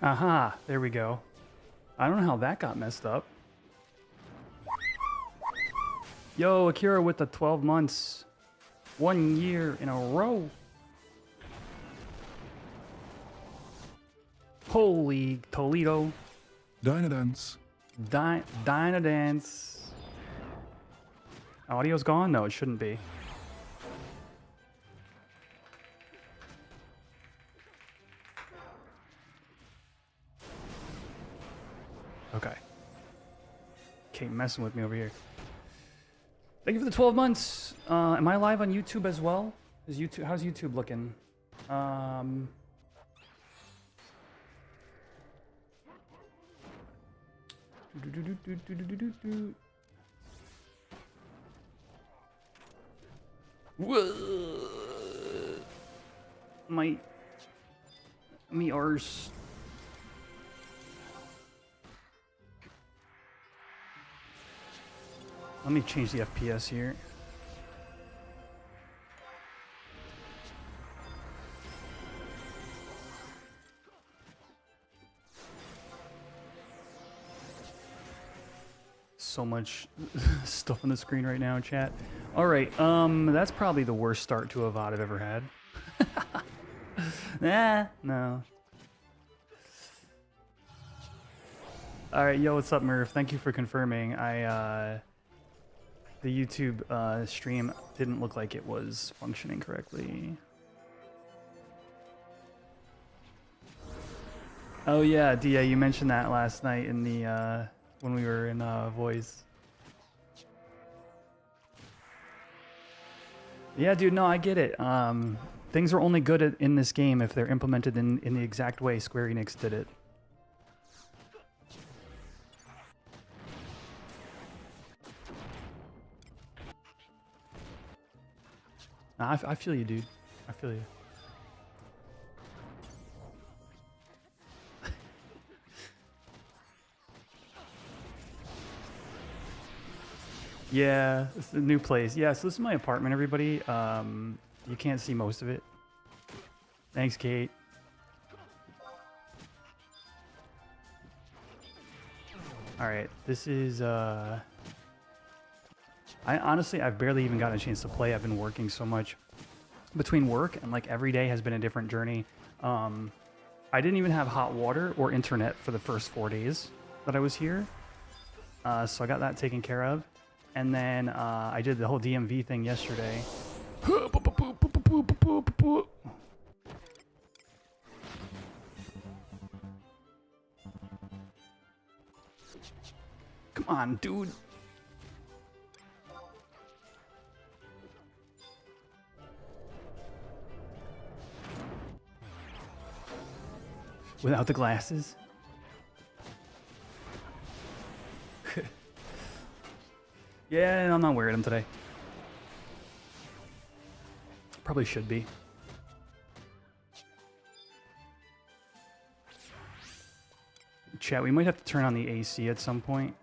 Aha, there we go. I don't know how that got messed up. Yo, Akira with the 12 months. 1 year in a row. Holy Toledo. Dynadance. Dynadance. Audio's gone? No, it shouldn't be. Okay. Okay, messing with me over here. Thank you for the 12 months. Am I live on YouTube as well? How's YouTube looking? Whoa. Me arse. Let me change the FPS here. So much stuff on the screen right now, chat. All right, that's probably the worst start to a VOD I've ever had. No. All right, yo, what's up, Murph? Thank you for confirming. The YouTube stream didn't look like it was functioning correctly. Oh yeah, Dia, you mentioned that last night in the when we were in voice. Yeah, dude, no, I get it. Things are only good in this game if they're implemented in the exact way Square Enix did it. Nah, I feel you, dude. I feel you. Yeah, it's a new place. Yeah, so this is my apartment, everybody. You can't see most of it. Thanks, Kate. Alright, this is, I've barely even gotten a chance to play. I've been working so much. Between work and, like, every day has been a different journey. I didn't even have hot water or internet for the first 4 days that I was here. So I got that taken care of. And then I did the whole DMV thing yesterday. Come on, dude. Without the glasses? Yeah, I'm not wearing them today. Probably should be. Chat, we might have to turn on the AC at some point.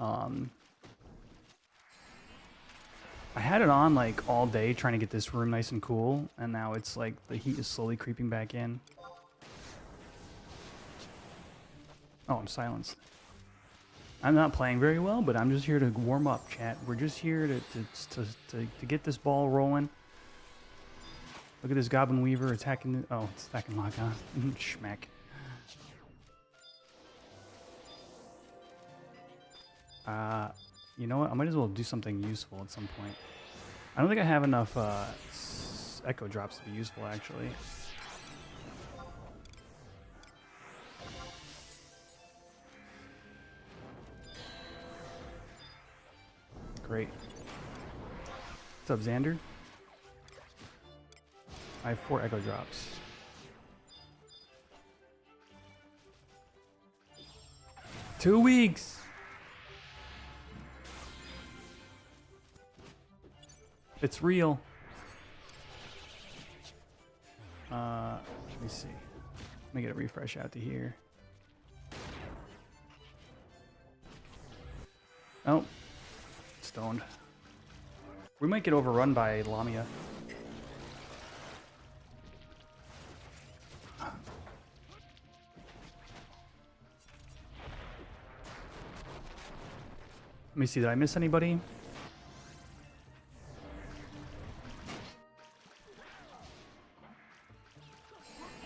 I had it on like all day trying to get this room nice and cool, and now it's like the heat is slowly creeping back in. Oh, I'm silenced. I'm not playing very well, but I'm just here to warm up, chat. We're just here to get this ball rolling. Look at this Goblin Weaver attacking the... Oh, it's attacking lock on. Schmack. You know what? I might as well do something useful at some point. I don't think I have enough echo drops to be useful, actually. Great. What's up, Xander? I have 4 echo drops. Two weeks! It's real. Let me see. Let me get a refresh out to here. Oh. Stoned. We might get overrun by Lamia. Let me see, did I miss anybody?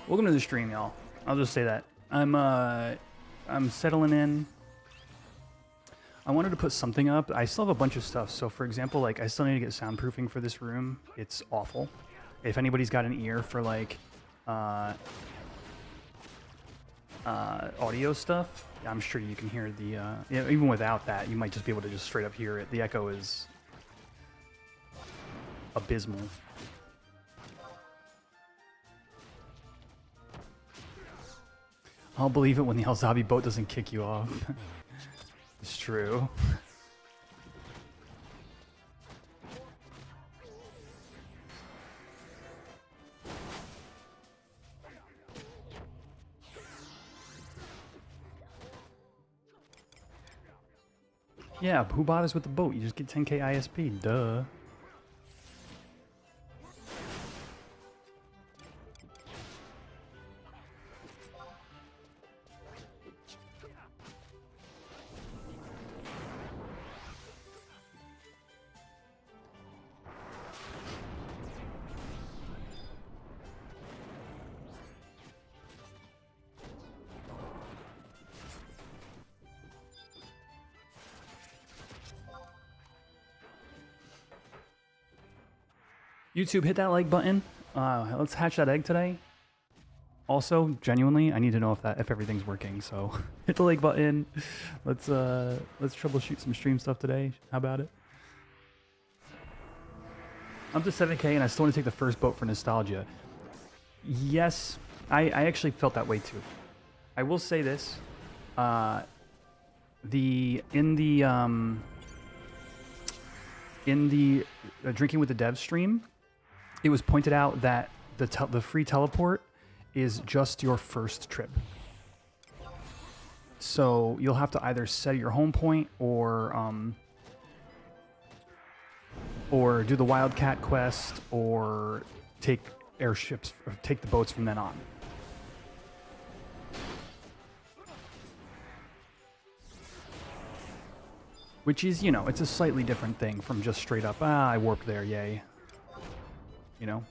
Welcome to the stream, y'all. I'll just say that. I'm settling in. I wanted to put something up. I still have a bunch of stuff. So for example, like I still need to get soundproofing for this room. It's awful. If anybody's got an ear for like audio stuff, I'm sure you can hear the yeah, even without that, you might just be able to just straight up hear it. The echo is abysmal. I'll believe it when the Elzabi boat doesn't kick you off. It's true. Yeah, who bought us with the boat? You just get 10k ISP, duh. YouTube, hit that like button. Let's hatch that egg today. Also, genuinely, I need to know if everything's working. So hit the like button. Let's troubleshoot some stream stuff today. How about it? I'm to 7k and I still want to take the first boat for nostalgia. Yes, I actually felt that way too. I will say this: in the Drinking with the Dev stream, it was pointed out that the free teleport is just your first trip. So you'll have to either set your home point or do the Wildcat quest or take airships or take the boats from then on. Which is, you know, it's a slightly different thing from just straight up, I warped there, yay. You know?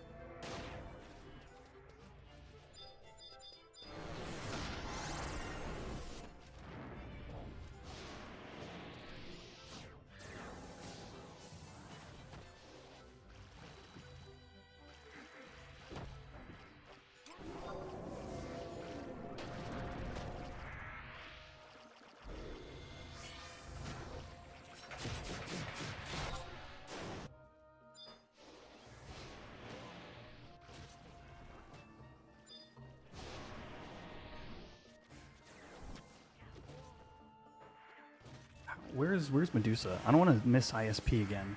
Where's Medusa? I don't want to miss ISP again.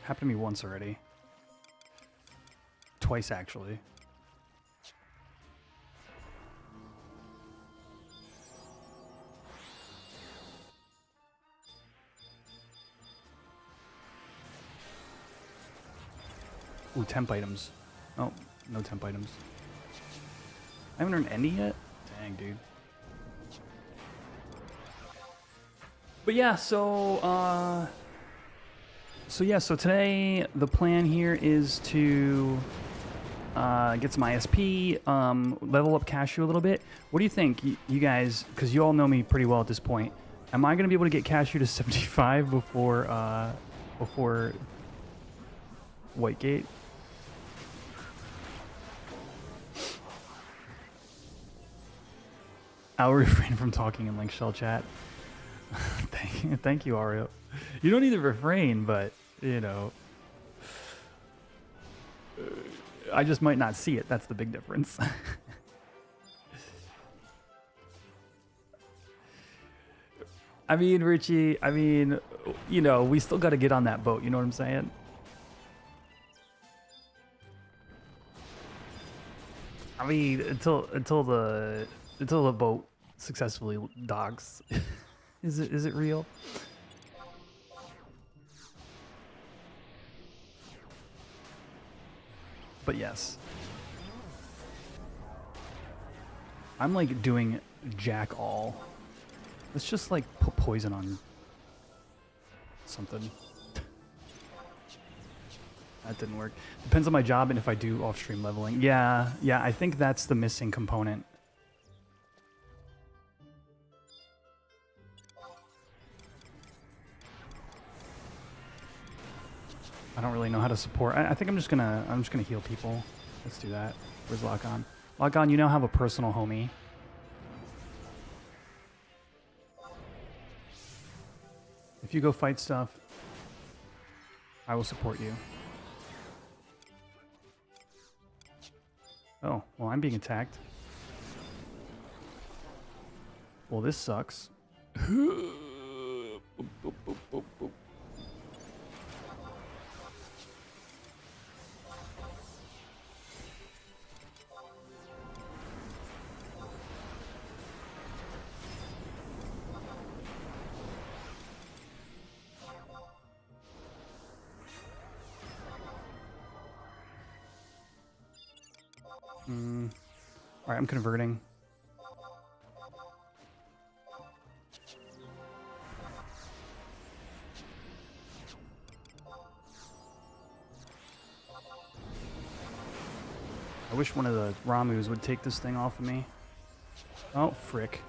Happened to me once already. Twice, actually. Ooh, temp items. Oh, no temp items. I haven't earned any yet? Dang, dude. But yeah, so today the plan here is to get some ISP, level up Cashew a little bit. What do you think, you guys, because you all know me pretty well at this point, am I going to be able to get Cashew to 75 before Whitegate? I'll refrain from talking in Link Shell chat. Thank you, Ario. You don't need to refrain, but, you know, I just might not see it. That's the big difference. I mean, Richie, I mean, you know, we still got to get on that boat. You know what I'm saying? I mean, until the boat successfully docks. Is it real? But yes. I'm like doing jack all. Let's just like put poison on something. That didn't work. Depends on my job and if I do off-stream leveling. Yeah, I think that's the missing component. I don't really know how to support. I think I'm just gonna heal people. Let's do that. Where's Lock-On? Lock-On, you now have a personal homie. If you go fight stuff, I will support you. Oh, well, I'm being attacked. Well, this sucks. Alright, I'm converting. I wish one of the Ramus would take this thing off of me. Oh, frick.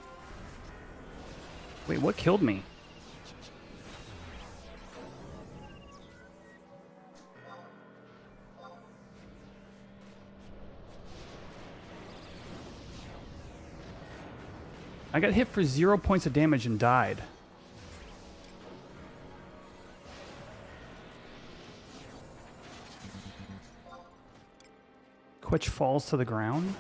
Wait, what killed me? I got hit for 0 points of damage and died. Quitch falls to the ground.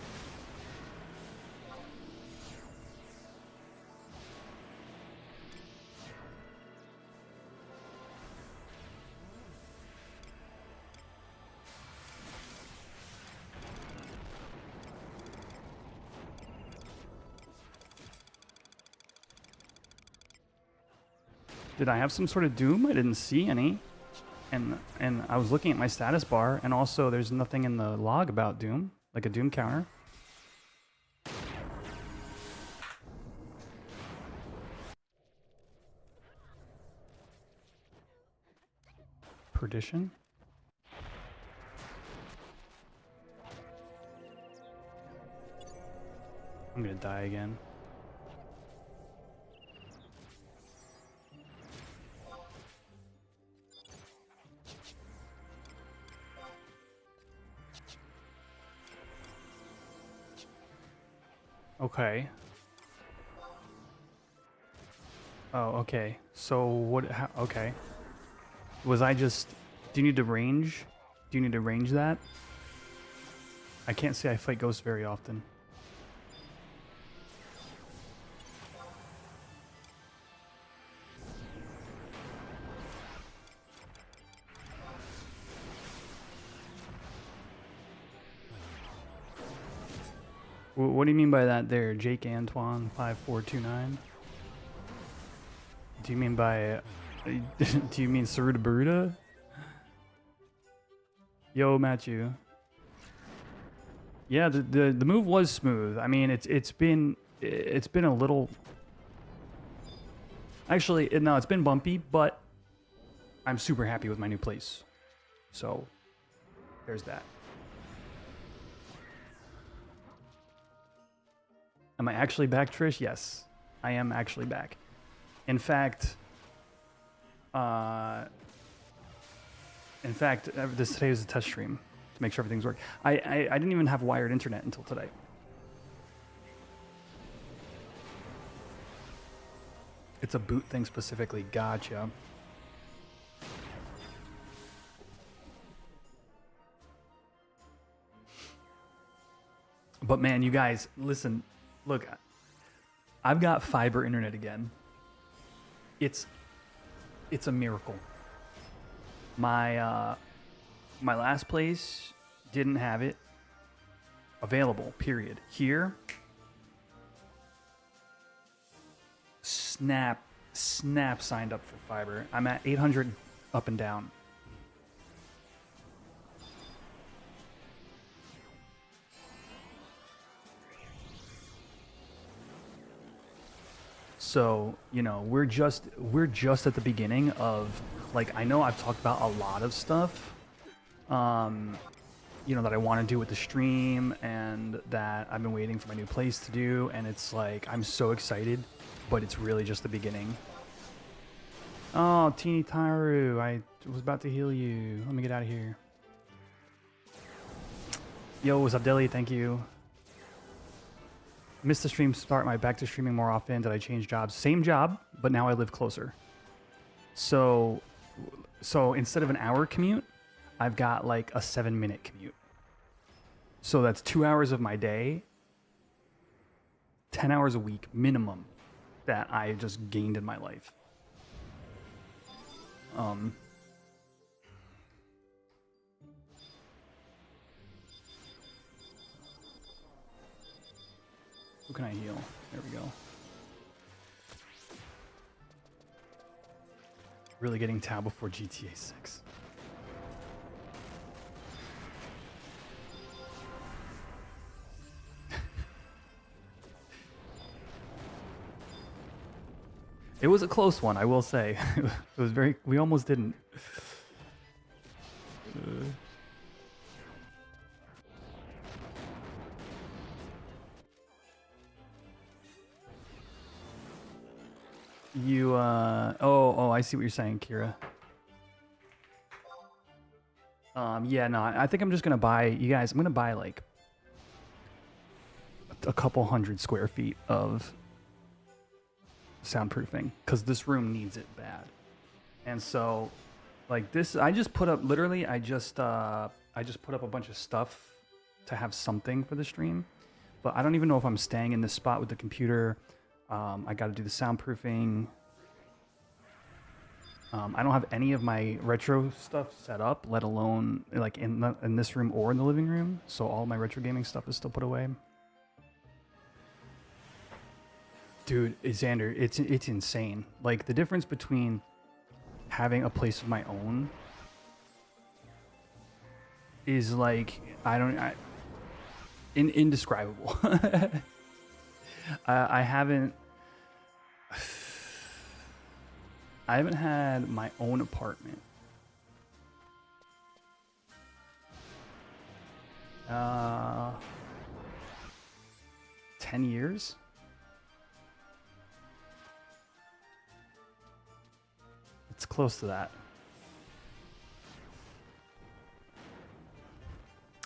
Did I have some sort of doom? I didn't see any. And I was looking at my status bar, and also there's nothing in the log about doom, like a doom counter. Perdition? I'm gonna die again. Okay. Oh, okay. So what? Okay. Was I just? Do you need to range? Do you need to range that? I can't say I fight ghosts very often. What do you mean by that there, Jake Antoine 5429? Do you mean by... do you mean Saruda Baruda? Yo, Matthew. Yeah, the move was smooth. I mean, it's been a little... Actually, no, it's been bumpy, but I'm super happy with my new place. So, there's that. Am I actually back, Trish? Yes, I am actually back. In fact, today was a test stream to make sure everything's working. I didn't even have wired internet until today. It's a boot thing specifically. Gotcha. But man, you guys, listen. Look, I've got fiber internet again. It's a miracle. My my last place didn't have it available, period. Here, Snap signed up for fiber. I'm at 800 up and down. So, you know, we're just at the beginning of, like, I know I've talked about a lot of stuff, you know, that I want to do with the stream and that I've been waiting for my new place to do, and it's like I'm so excited, but it's really just the beginning. Oh, Teeny Taru, I was about to heal you. Let me get out of here. Yo, what's up, Dilly? Thank you. Missed the stream start. My back to streaming more often. Did I change jobs? Same job, but now I live closer. So instead of an hour commute, I've got like a 7-minute commute. So that's 2 hours of my day, 10 hours a week minimum that I just gained in my life. Who can I heal? There we go. Really getting Tau before GTA 6. It was a close one, I will say. It was very... We almost didn't. Oh, I see what you're saying, Kira. Yeah, no, I think I'm just gonna buy... You guys, I'm gonna buy, like, a couple 100 square feet of soundproofing, because this room needs it bad. And so, like, this, I just put up, literally, I just put up a bunch of stuff to have something for the stream, but I don't even know if I'm staying in this spot with the computer. I got to do the soundproofing. I don't have any of my retro stuff set up, let alone like in this room or in the living room. So all my retro gaming stuff is still put away. Dude, Xander, it's insane. Like, the difference between having a place of my own is like, indescribable. I haven't had my own apartment 10 years. It's close to that.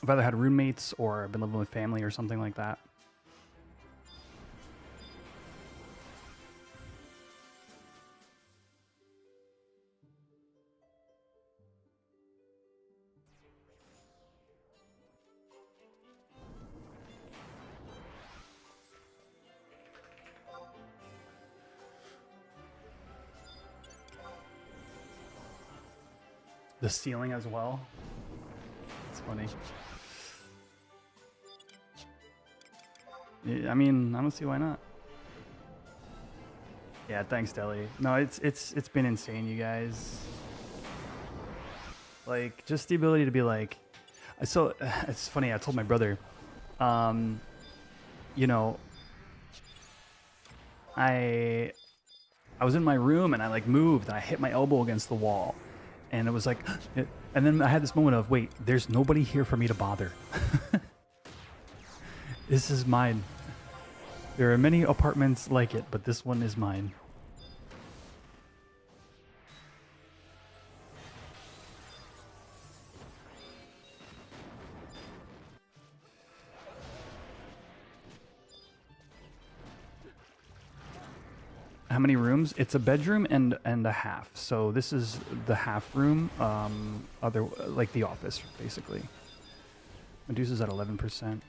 I've either had roommates or been living with family or something like that. The ceiling as well. It's funny. Yeah, I mean, I don't see why not. Yeah, thanks, Deli. No, it's been insane, you guys. Like, just the ability to be like, so it's funny. I told my brother, you know, I was in my room and I like moved and I hit my elbow against the wall. And it was like, and then I had this moment of, wait, there's nobody here for me to bother. This is mine. There are many apartments like it, but this one is mine. How many rooms? It's a bedroom and a half. So this is the half room, other like the office basically. Medusa's at 11%.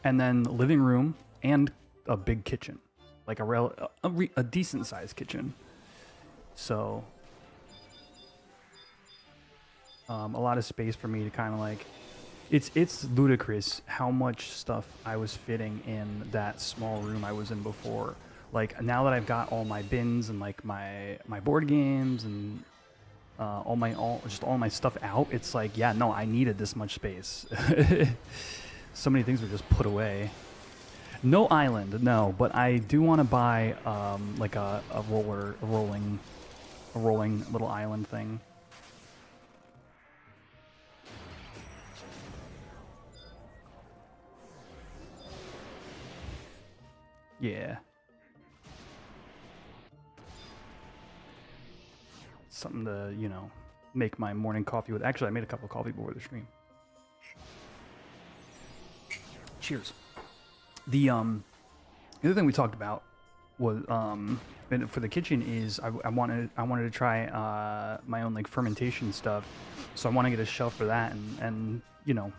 And then living room and a big kitchen, like a decent sized kitchen. So a lot of space for me to kind of like. It's ludicrous how much stuff I was fitting in that small room I was in before. Like, now that I've got all my bins and like my board games and all my stuff out, it's like, yeah, no, I needed this much space. So many things were just put away. No island, no, but I do want to buy like a rolling little island thing. Yeah. Something to, you know, make my morning coffee with. Actually, I made a cup of coffee before the stream. Cheers. The other thing we talked about was and for the kitchen is I wanted to try my own like fermentation stuff, so I want to get a shelf for that and you know,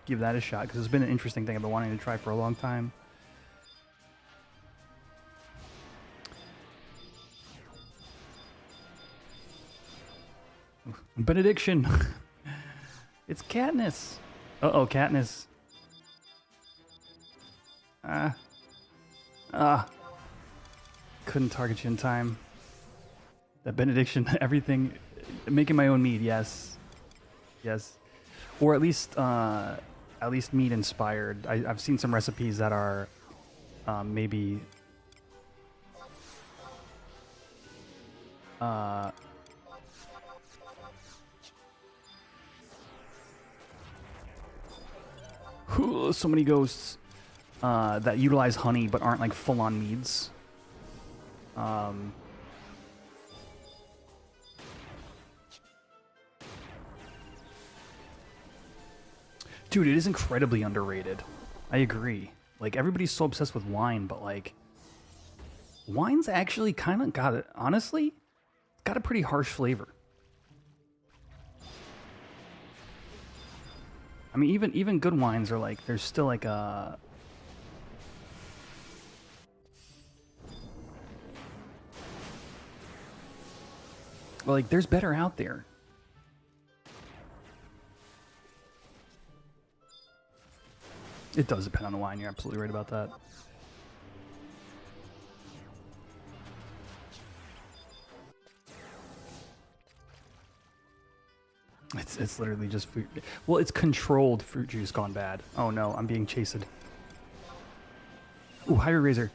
give that a shot because it's been an interesting thing I've been wanting to try for a long time. Benediction. It's Katniss. Uh-oh, Katniss. Couldn't target you in time. That benediction, everything, making my own mead, yes. Yes. Or at least mead inspired. I've seen some recipes that are maybe so many ghosts that utilize honey but aren't like full-on meads. Dude, it is incredibly underrated. I agree. Like, everybody's so obsessed with wine, but like, wine's actually kind of got it. Honestly, got a pretty harsh flavor. I mean, even good wines are like, there's still like a... Like, there's better out there. It does depend on the wine. You're absolutely right about that. It's literally just fruit. Well, it's controlled fruit juice gone bad. Oh no, I'm being chased. Ooh, higher razor.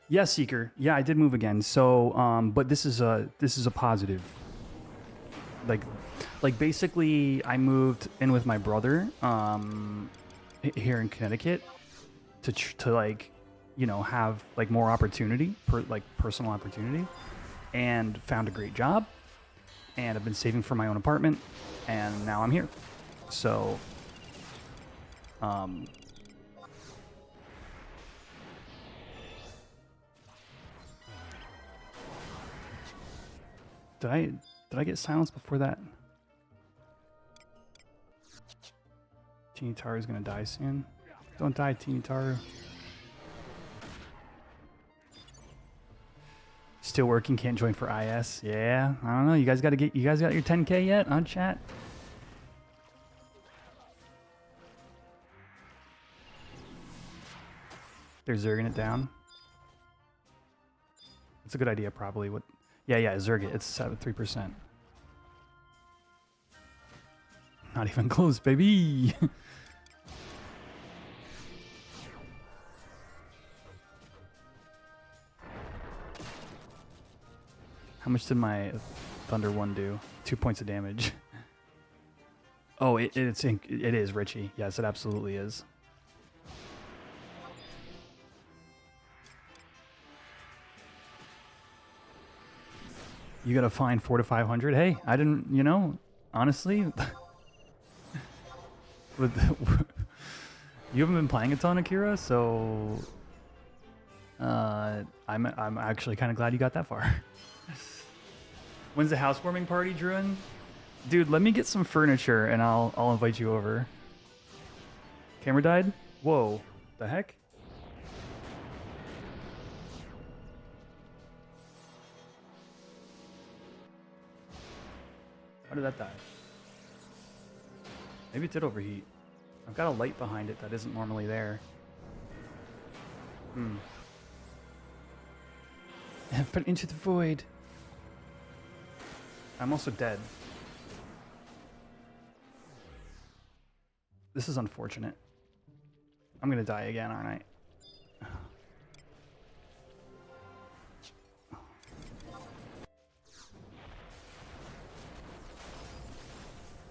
Yeah, Seeker. Yeah, I did move again. So, but this is a positive. Like basically, I moved in with my brother here in Connecticut to like, you know, have like more opportunity, personal opportunity, and found a great job, and I've been saving for my own apartment, and now I'm here. So, did I get silenced before that? Teeny Taru's gonna die soon. Don't die, Teeny Taru. Still working, can't join for IS. Yeah, I don't know. You guys got your 10K yet on chat? They're zerging it down. That's a good idea, probably. What? Yeah, zerg it. It's 3%. Not even close, baby. How much did my Thunder 1 do? 2 points of damage. Oh, it is Richie. Yes, it absolutely is. You got to find 400 to 500. Hey, I didn't, you know, honestly, you haven't been playing a ton, Akira, so I'm actually kind of glad you got that far. When's the housewarming party, Druin? Dude, let me get some furniture and I'll invite you over. Camera died? Whoa, the heck? How did that die? Maybe it did overheat. I've got a light behind it that isn't normally there. But into the void. I'm also dead. This is unfortunate. I'm gonna die again, aren't I?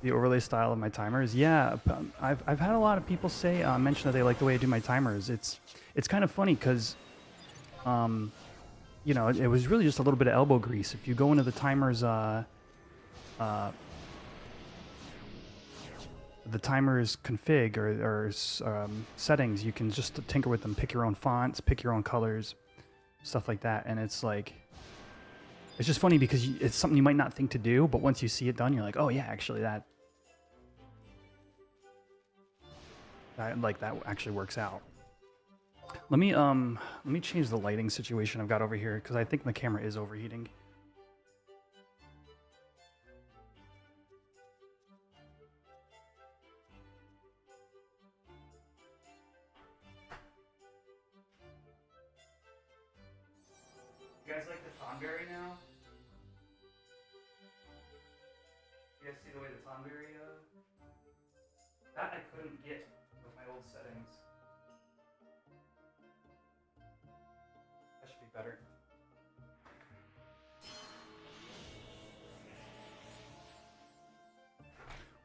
The overlay style of my timers, yeah. I've had a lot of people say mention that they like the way I do my timers. It's kind of funny because, you know, it was really just a little bit of elbow grease. If you go into the timers, the timers config or settings, you can just tinker with them, pick your own fonts, pick your own colors, stuff like that. And it's like, it's just funny because it's something you might not think to do, but once you see it done, you're like, oh yeah, actually that actually works out. Let me change the lighting situation I've got over here because I think the camera is overheating. You guys like the Tonberry now? You guys see the way the Tonberry, that I couldn't get with my old settings. That should be better.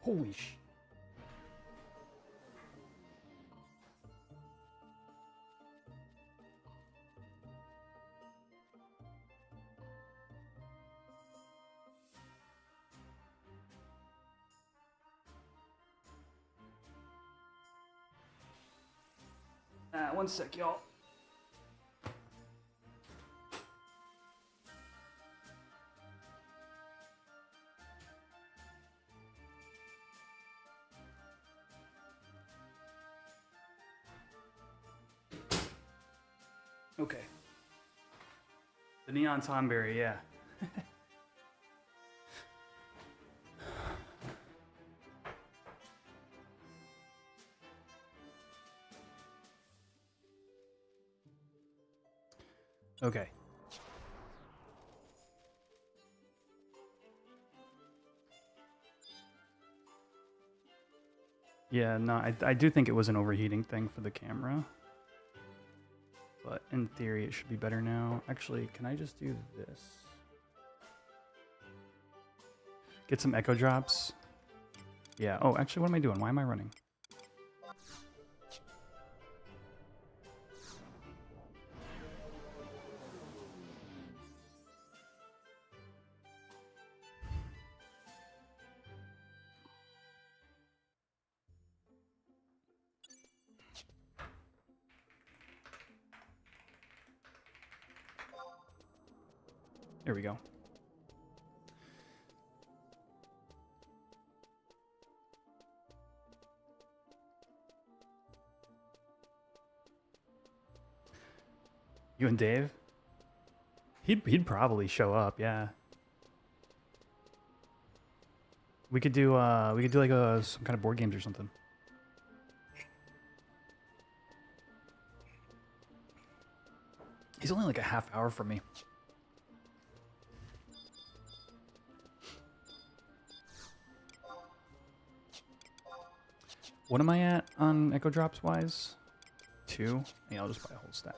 Holy sh... one sec, y'all. Okay. The Neon Tonberry, yeah. Okay. Yeah, no, I do think it was an overheating thing for the camera. But in theory, it should be better now. Actually, can I just do this? Get some echo drops. Yeah, oh, actually, what am I doing? Why am I running? There we go. You and Dave? He'd probably show up, yeah. We could do like some kind of board games or something. He's only like a half hour from me. What am I at on echo drops wise? 2? Yeah, I'll just buy a whole stack.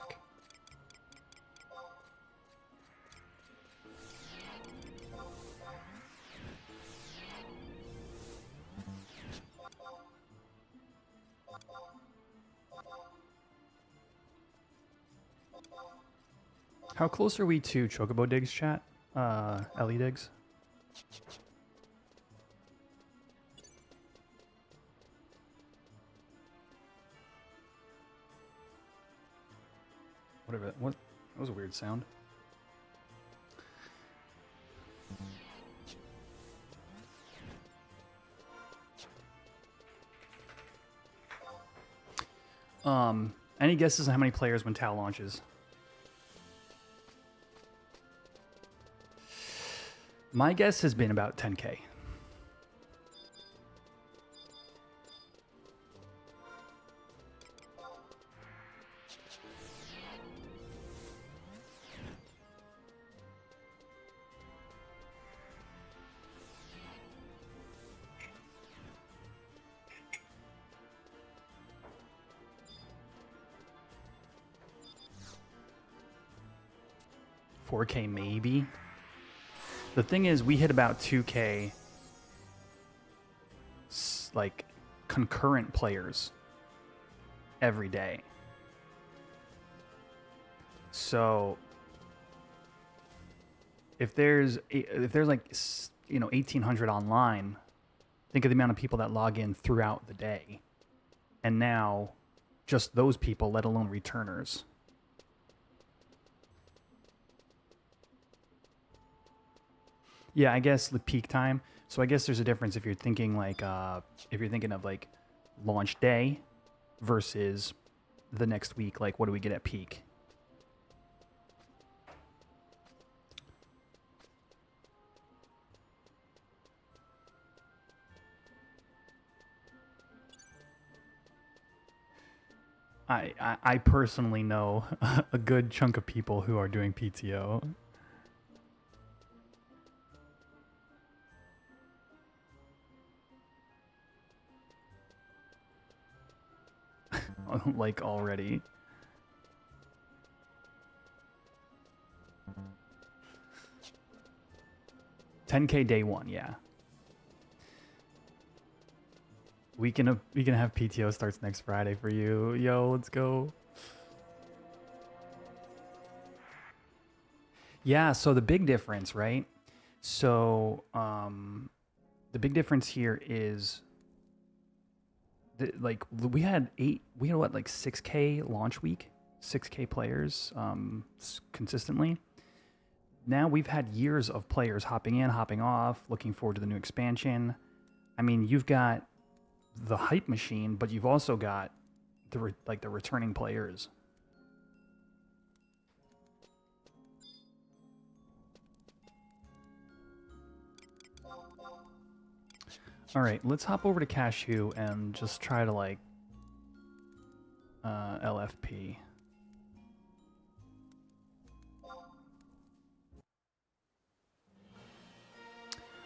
How close are we to Chocobo Digs, chat? Ellie Digs? Whatever. What? That was a weird sound. Any guesses on how many players when ToAU launches? My guess has been about 10K. 4K maybe. The thing is, we hit about 2K like concurrent players every day. So if there's like 1,800 online, think of the amount of people that log in throughout the day. And now just those people, let alone returners. Yeah, I guess the peak time. So I guess there's a difference if you're thinking like if you're thinking of like launch day versus the next week, like what do we get at peak? I personally know a good chunk of people who are doing PTO. Like already. $10K day one, yeah. We can have PTO starts next Friday for you. Yo, let's go. Yeah, so the big difference, right? So the big difference here is like we had what, like 6K launch week, 6K players consistently. Now we've had years of players hopping in, hopping off, looking forward to the new expansion. I mean, you've got the hype machine, but you've also got the returning players. All right, let's hop over to Cashew and just try to like LFP.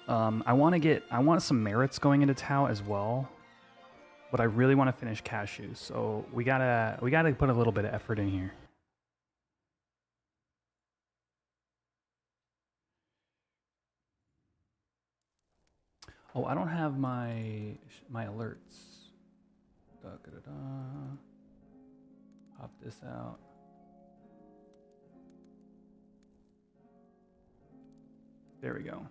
I want some merits going into ToAU as well, but I really want to finish Cashew, so we gotta put a little bit of effort in here. Oh, I don't have my alerts. Pop this out. There we go.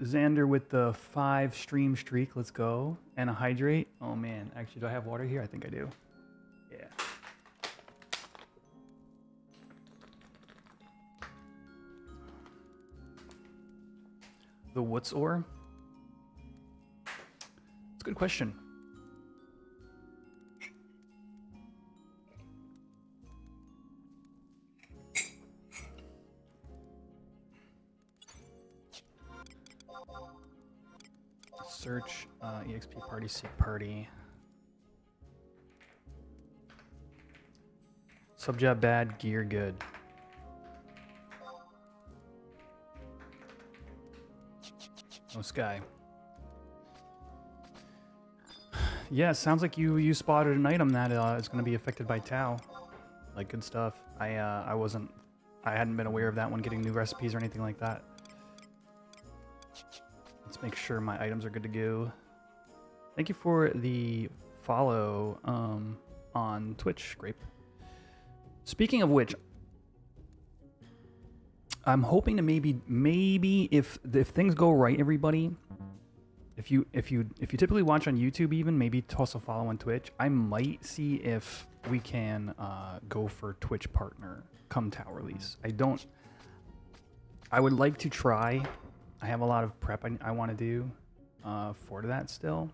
Xander with the 5 stream streak. Let's go. And a hydrate. Oh man, actually, do I have water here? I think I do. Yeah. The what's ore? It's a good question. Search EXP party, seek party. Subjob bad, gear good. No sky. Yeah, sounds like you spotted an item that is going to be affected by ToAU. Like, good stuff. I hadn't been aware of that one getting new recipes or anything like that. Let's make sure my items are good to go. Thank you for the follow on Twitch, Grape. Speaking of which, I'm hoping to maybe if things go right, everybody. If you typically watch on YouTube, even maybe toss a follow on Twitch. I might see if we can go for Twitch partner come ToAU release. I would like to try. I have a lot of prep I want to do for that still.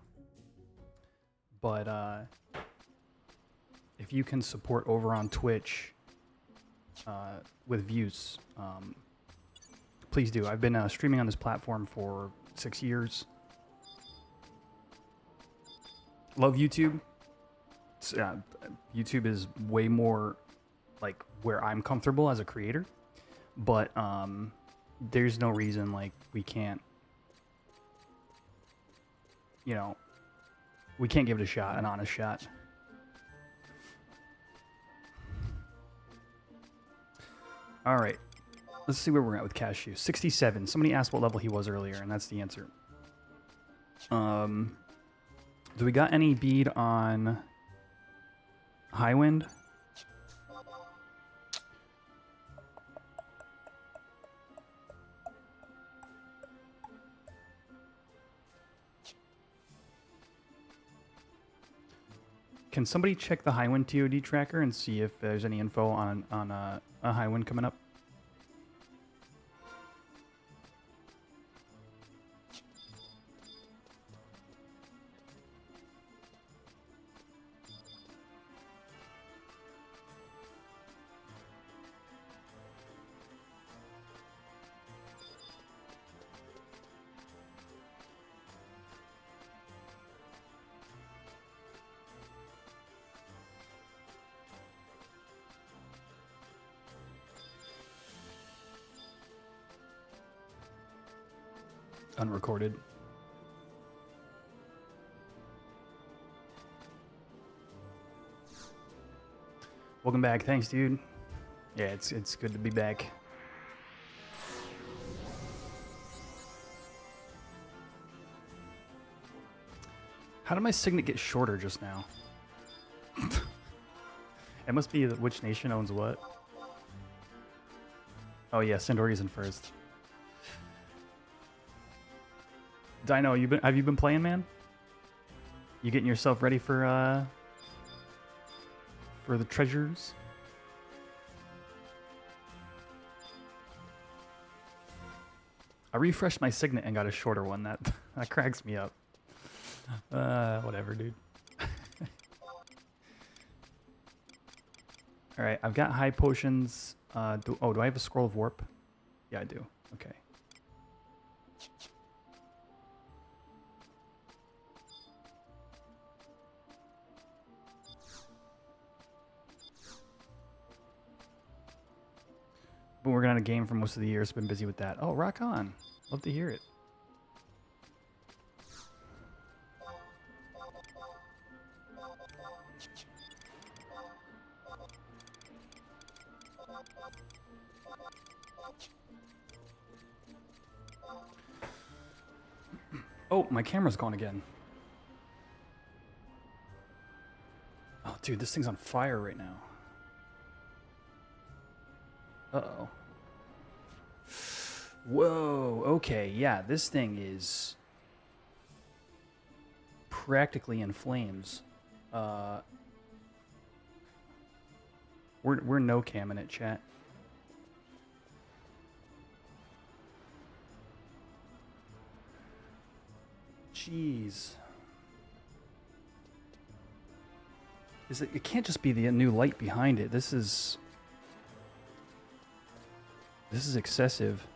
But if you can support over on Twitch with views, please do. I've been streaming on this platform for 6 years. Love YouTube. YouTube is way more like where I'm comfortable as a creator, but there's no reason like we can't, we can't give it a shot, an honest shot. All right. Let's see where we're at with Cashew. 67. Somebody asked what level he was earlier, and that's the answer. Do we got any bead on High Wind? Can somebody check the High Wind TOD tracker and see if there's any info on a High Wind coming up? Unrecorded. Welcome back. Thanks, dude. Yeah, it's good to be back. How did my signet get shorter just now? It must be which nation owns what. Oh yeah, Sandori's in first. Dino, have you been playing, man? You getting yourself ready for the treasures? I refreshed my signet and got a shorter one. That cracks me up. Whatever, dude. All right, I've got high potions. Do I have a scroll of warp? Yeah, I do. Okay. Been working on a game for most of the year, so been busy with that. Oh, rock on. Love to hear it. Oh, my camera's gone again. Oh, dude, this thing's on fire right now. Uh-oh. Whoa, okay, yeah, this thing is practically in flames. We're no camming it, chat. Jeez. It can't just be the new light behind it. This is excessive.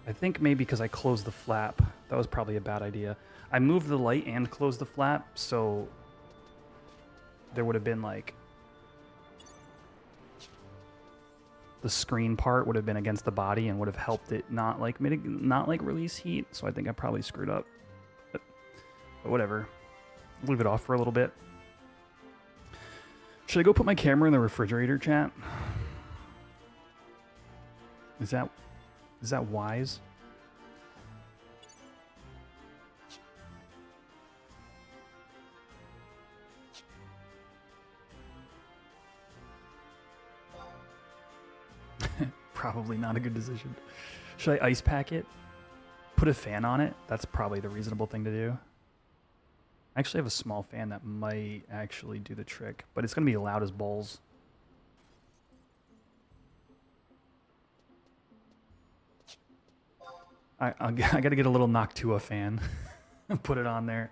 I think maybe because I closed the flap. That was probably a bad idea. I moved the light and closed the flap, so there would have been like the screen part would have been against the body and would have helped it not release heat. So I think I probably screwed up. But whatever. Leave it off for a little bit. Should I go put my camera in the refrigerator, chat? Is that wise? Probably not a good decision. Should I ice pack it? Put a fan on it? That's probably the reasonable thing to do. I actually have a small fan that might actually do the trick, but it's going to be loud as balls. I got to get a little Noctua fan and put it on there.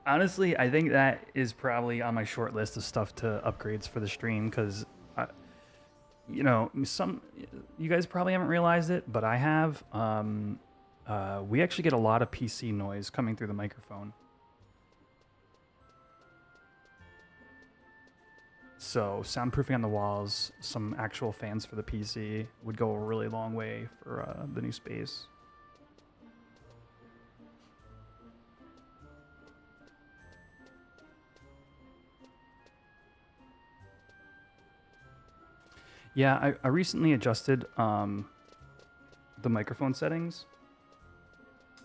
Honestly, I think that is probably on my short list of stuff to upgrades for the stream because, you know, you guys probably haven't realized it, but I have. We actually get a lot of PC noise coming through the microphone. So soundproofing on the walls, some actual fans for the PC would go a really long way for the new space. Yeah, I recently adjusted the microphone settings,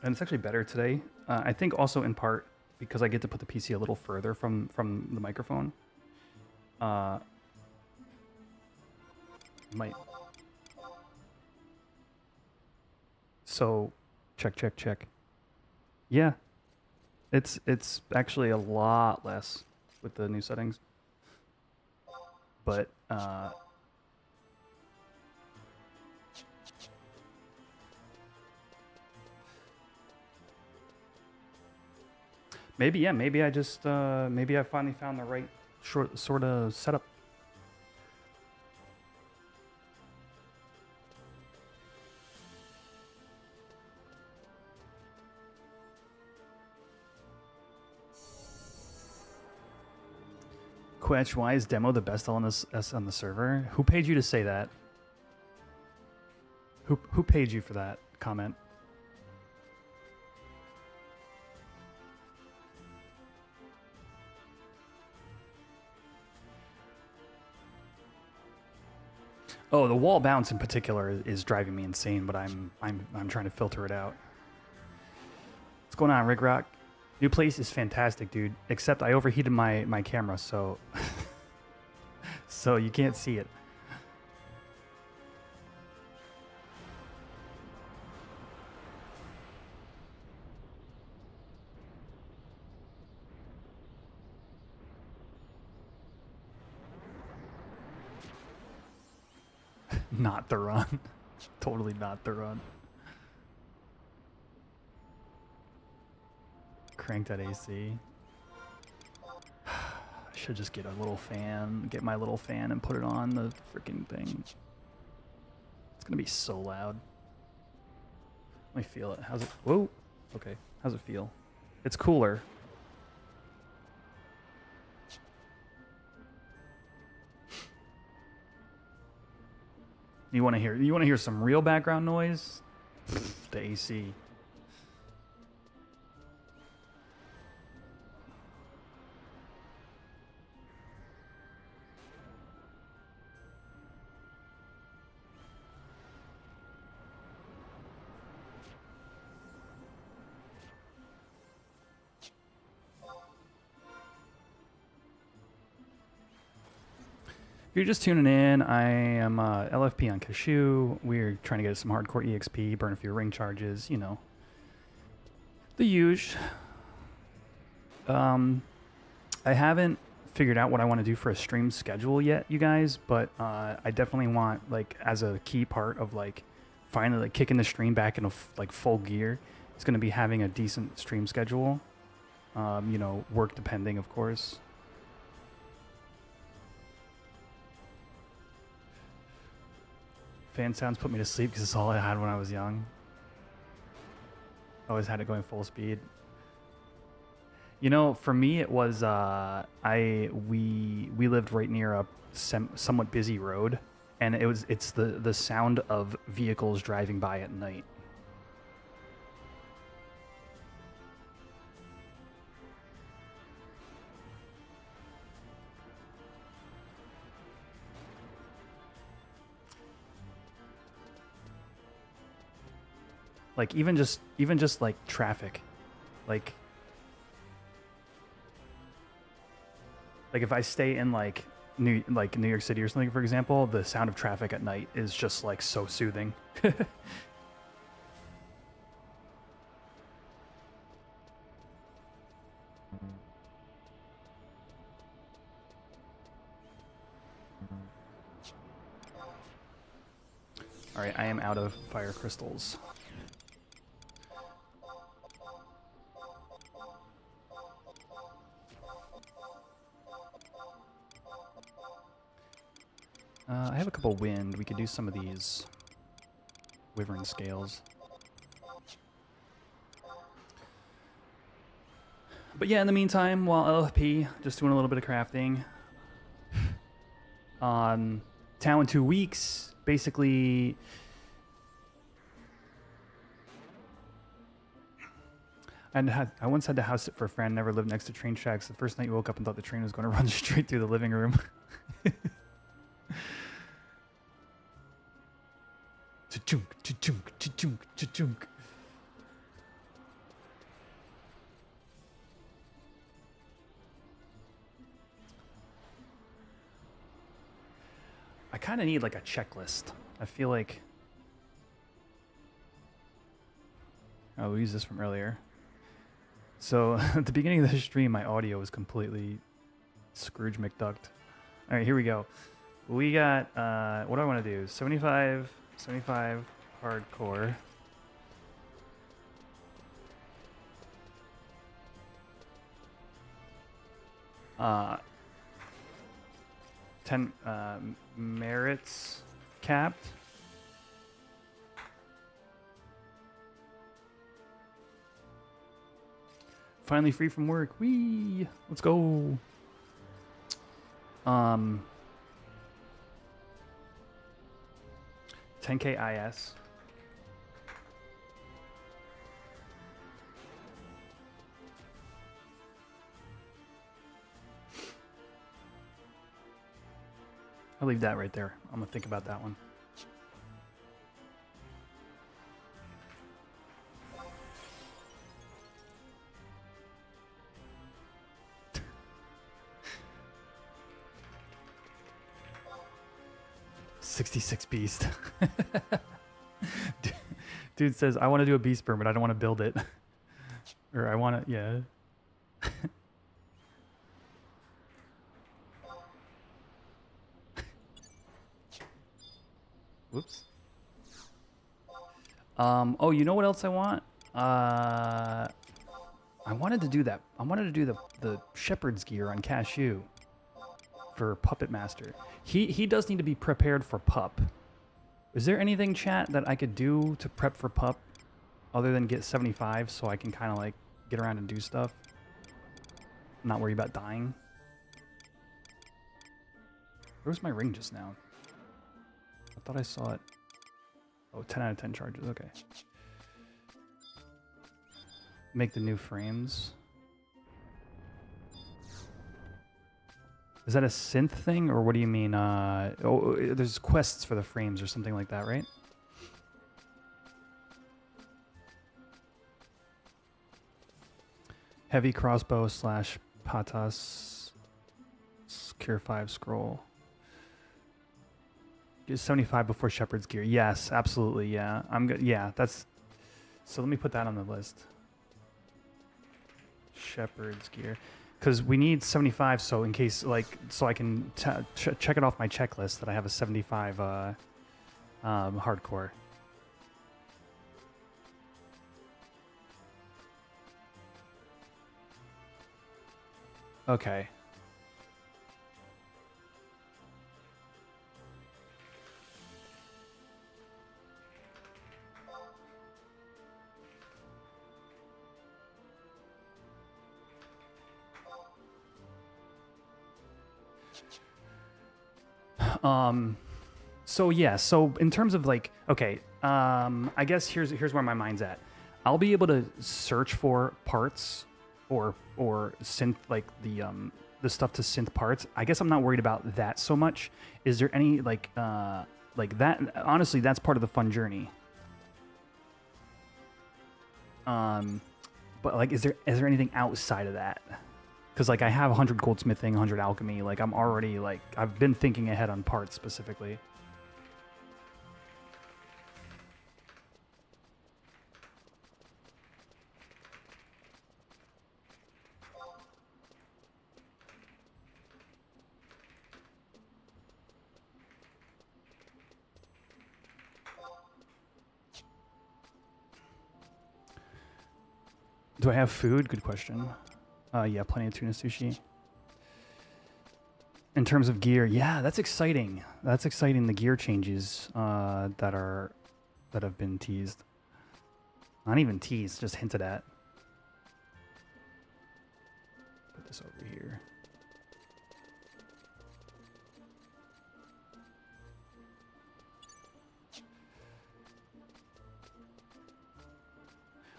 and it's actually better today. I think also in part because I get to put the PC a little further from the microphone. Might. So, check. Yeah, it's actually a lot less with the new settings, but maybe yeah, maybe I just maybe I finally found the right sort of setup. Quetch, why is demo the best LNS on the server? Who paid you to say that? Who paid you for that comment? Oh, the wall bounce in particular is driving me insane, but I'm trying to filter it out. What's going on, Rick Rock? New place is fantastic, dude. Except I overheated my camera, so so you can't see it. Not the run. Totally not the run. Crank that AC. I should just get a little fan, get my little fan and put it on the freaking thing. It's gonna be so loud. Let me feel it. How's it? Whoa. Okay. How's it feel? It's cooler. You want to hear some real background noise? The AC. If you're just tuning in, I am LFP on Cashew. We're trying to get some hardcore EXP, burn a few ring charges, you know. The huge. I haven't figured out what I want to do for a stream schedule yet, you guys, but I definitely want, like, as a key part of, like, finally, like, kicking the stream back into, like, full gear, it's going to be having a decent stream schedule. You know, work depending, of course. Fan sounds put me to sleep because it's all I had when I was young. Always had it going full speed. You know, for me, it was we lived right near a somewhat busy road, and it's the sound of vehicles driving by at night. Like even just like traffic, like if I stay in like New York City or something, for example, the sound of traffic at night is just like so soothing. All right, I am out of fire crystals. I have a couple wind. We could do some of these wyvern scales. But yeah, in the meantime, while LFP, just doing a little bit of crafting. Town in 2 weeks, basically. And I once had to house sit for a friend, never lived next to train tracks. The first night you woke up and thought the train was going to run straight through the living room. kind of need like a checklist. I feel like... Oh, we'll use this from earlier. So at the beginning of the stream, my audio was completely Scrooge McDucked. All right, here we go. We got, what do I want to do? 75 hardcore. Uh, 10 merits capped. Finally free from work. Whee! Let's go. 10K IS. I'll leave that right there. I'm gonna think about that one. $66 beast. Dude says, I want to do a beast burn, but I don't want to build it. Or I want to, yeah. Whoops. Oh, you know what else I want? I wanted to do that. I wanted to do the shepherd's gear on Cashew for Puppet Master. He does need to be prepared for pup. Is there anything, chat, that I could do to prep for pup other than get 75 so I can kind of like get around and do stuff? Not worry about dying. Where was my ring just now? I thought I saw it. Oh, 10 out of 10 charges. Okay. Make the new frames. Is that a synth thing, or what do you mean? Oh, there's quests for the frames or something like that, right? Heavy crossbow slash patas. Cure 5 scroll. Get 75 before shepherd's gear. Yes, absolutely. Yeah, I'm good. Yeah, that's. So let me put that on the list. Shepherd's gear. Because we need 75, so in case, like, so I can check it off my checklist that I have a 75 hardcore. Okay. So yeah, so in terms of like, okay, I guess here's where my mind's at. I'll be able to search for parts or synth, like the stuff to synth parts. I guess I'm not worried about that so much. Is there any like that? Honestly, that's part of the fun journey. But like, is there anything outside of that? Because, like, I have 100 goldsmithing, 100 alchemy. Like, I'm already, like, I've been thinking ahead on parts specifically. Do I have food? Good question. Yeah, plenty of tuna sushi. In terms of gear, yeah, that's exciting. That's exciting. The gear changes that have been teased. Not even teased, just hinted at. Put this over here.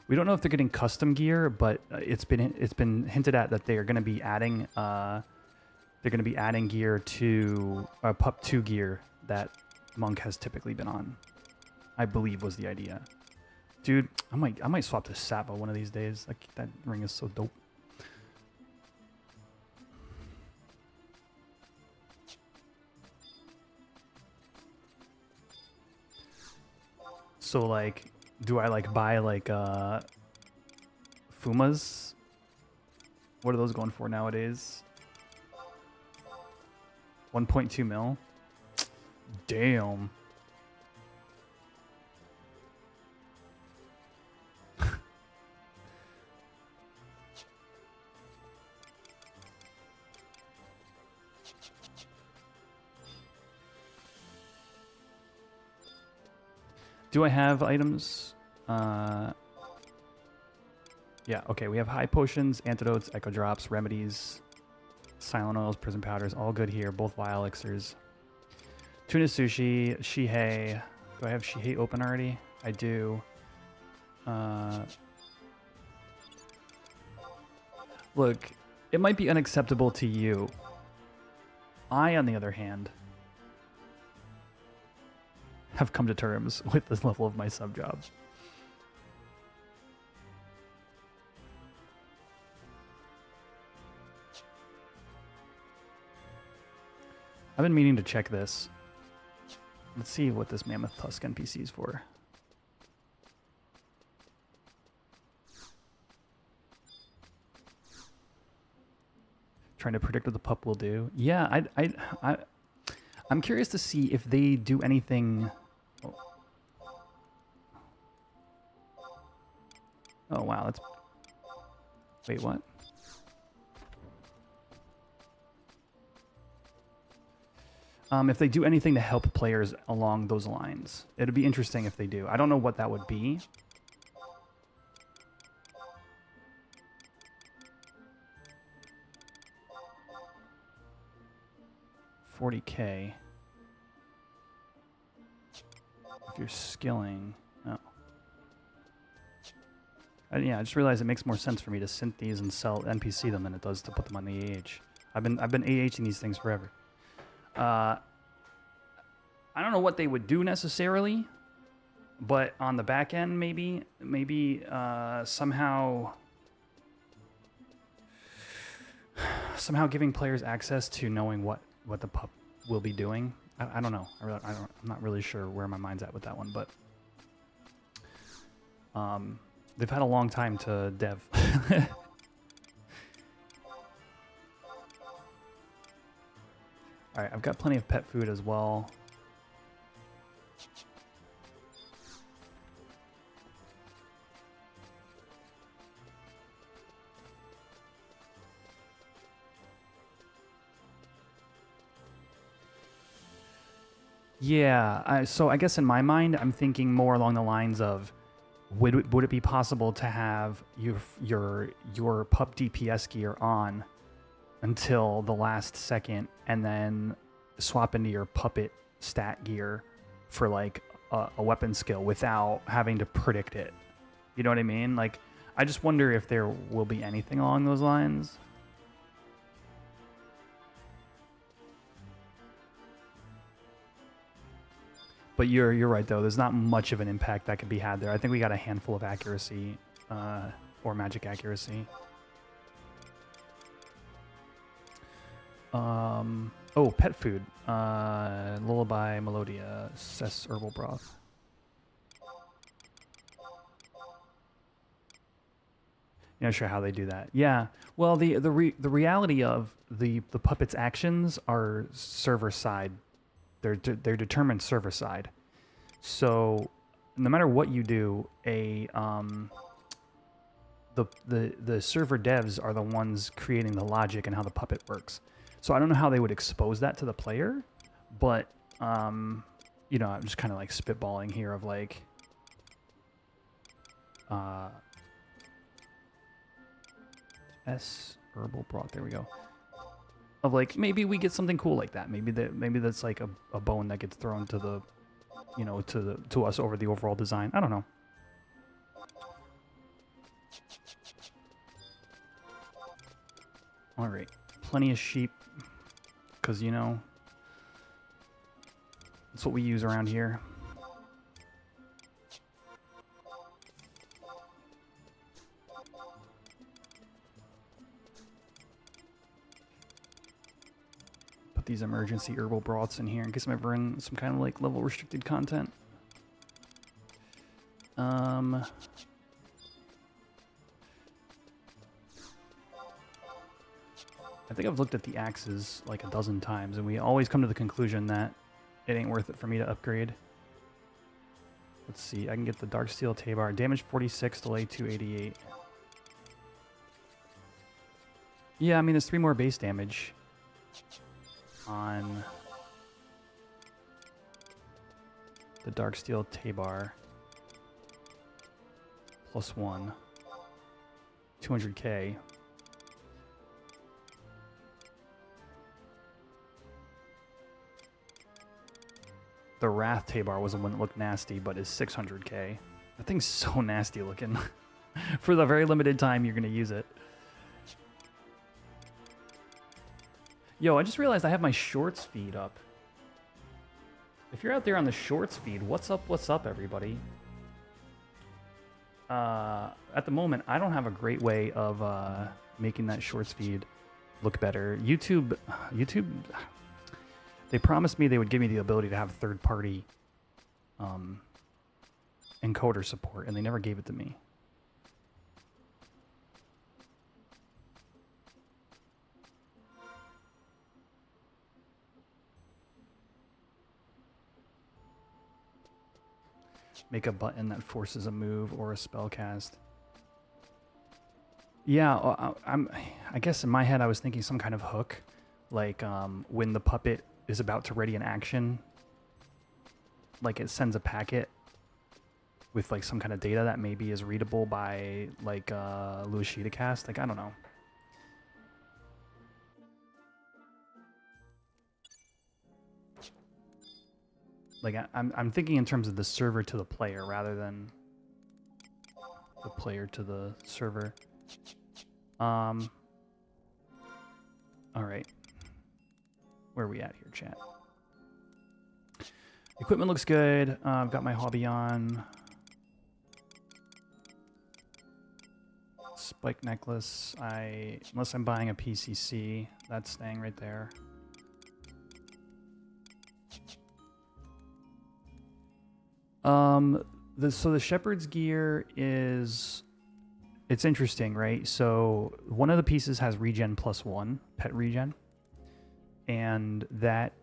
We don't know if they're getting custom gear, but it's been hinted at that they are going to be adding gear to Pup 2 gear that Monk has typically been on. I believe was the idea. Dude, I might swap to Sava one of these days. Like, that ring is so dope. So like, do I like buy like Fumas? What are those going for nowadays? 1.2 mil? Damn. Do I have items? Yeah, okay, we have high potions, antidotes, echo drops, remedies, silent oils, prison powders, all good here, both vile elixirs. Tuna sushi, shihei. Do I have shihei open already? I do. Look, it might be unacceptable to you. I, on the other hand, have come to terms with this level of my sub job. I've been meaning to check this. Let's see what this Mammoth Tusk NPC is for. Trying to predict what the pup will do. Yeah, I'm curious to see if they do anything. Oh wow, that's. Wait, what? If they do anything to help players along those lines. It'd be interesting if they do. I don't know what that would be. $40K. If you're skilling. Oh. Yeah, I just realized it makes more sense for me to synth these and sell NPC them than it does to put them on the AH. I've been AHing these things forever. I don't know what they would do necessarily, but on the back end, maybe somehow giving players access to knowing what the pup will be doing. I don't know. I'm not really sure where my mind's at with that one, but they've had a long time to dev. All right, I've got plenty of pet food as well. Yeah, so I guess in my mind, I'm thinking more along the lines of, would it be possible to have your pup DPS gear on until the last second, and then swap into your puppet stat gear for like a weapon skill without having to predict it? You know what I mean? Like, I just wonder if there will be anything along those lines. But you're right though. There's not much of an impact that could be had there. I think we got a handful of accuracy or magic accuracy. Oh, pet food. Lullaby, Melodia, Cess herbal broth. You're not sure how they do that. Yeah. Well, the reality of the puppet's actions are server side. They're determined server side. So no matter what you do, the server devs are the ones creating the logic and how the puppet works. So I don't know how they would expose that to the player, but you know, I'm just kind of like spitballing here of like S herbal broth. There we go. Of like, maybe we get something cool like that. Maybe that's like a bone that gets thrown to the, you know, to us over the overall design. I don't know. All right, plenty of sheep, because you know that's what we use around here. These emergency herbal broths in here in case I'm ever in some kind of like level restricted content. I think I've looked at the axes like a dozen times, and we always come to the conclusion that it ain't worth it for me to upgrade. Let's see, I can get the Dark Steel T-Bar. Damage 46, delay 288. Yeah, I mean, there's 3 more base damage on the Dark Steel T-Bar. Plus 1. 200k. The Wrath T-Bar was the one that looked nasty, but is 600k. That thing's so nasty looking. For the very limited time you're going to use it. Yo, I just realized I have my shorts feed up. If you're out there on the shorts feed, what's up, everybody? At the moment, I don't have a great way of making that shorts feed look better. YouTube, they promised me they would give me the ability to have third-party encoder support, and they never gave it to me. Make a button that forces a move or a spell cast. Yeah, I guess in my head I was thinking some kind of hook, like when the puppet is about to ready an action, like it sends a packet with like some kind of data that maybe is readable by like Luishita cast. Like, I don't know. Like, I'm thinking in terms of the server to the player rather than the player to the server. All right. Where are we at here, chat? Equipment looks good. I've got my hobby on. Spike necklace. Unless I'm buying a PCC, that's staying right there. So the shepherd's gear is, it's interesting, right? So one of the pieces has regen +1, pet regen, and that's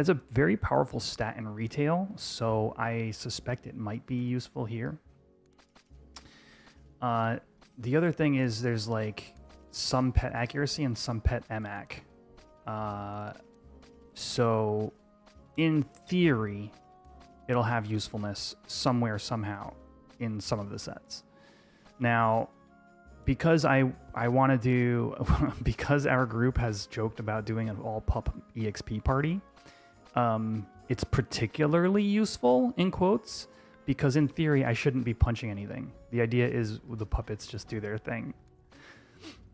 a very powerful stat in retail. So I suspect it might be useful here. The other thing is there's like some pet accuracy and some pet MAC. So in theory, it'll have usefulness somewhere, somehow, in some of the sets. Now, because I want to do, because our group has joked about doing an all-pup EXP party, it's particularly useful, in quotes, because in theory, I shouldn't be punching anything. The idea is the puppets just do their thing,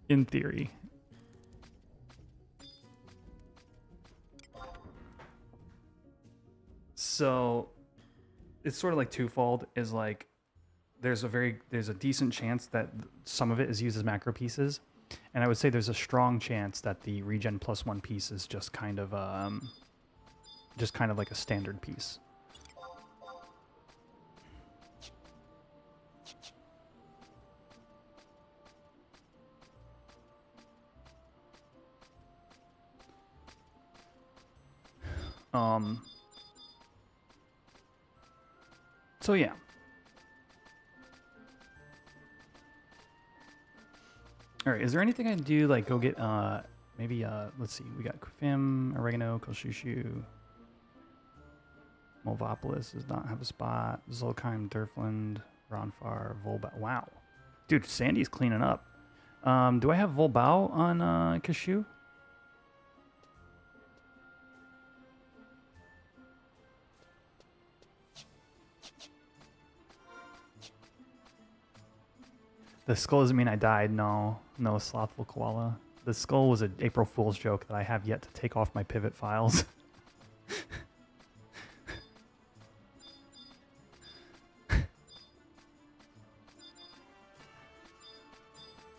in theory. So it's sort of like twofold, is like there's a decent chance that some of it is used as macro pieces, and I would say there's a strong chance that the regen +1 piece is just kind of like a standard piece. So yeah. All right, is there anything I can do, like go get, maybe, let's see, we got Kufim, Oregano, Koshushu, Molvopolis does not have a spot, Zolkheim, Durfland, Ronfar, Volbao. Wow. Dude, Sandy's cleaning up. Do I have Volbao on Kashu? The skull doesn't mean I died. No, slothful koala. The skull was an April Fool's joke that I have yet to take off my pivot files.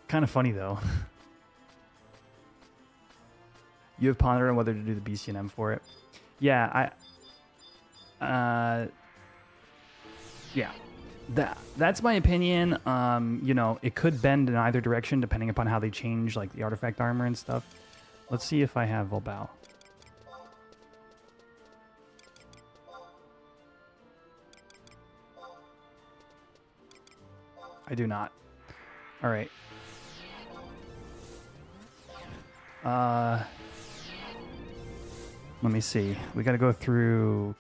Kind of funny though. You have pondered on whether to do the BCNM for it. Yeah, Yeah, that's my opinion. You know, it could bend in either direction depending upon how they change like the artifact armor and stuff. Let's see if I have Volbow. I do not. All right. Let me see. We got to go through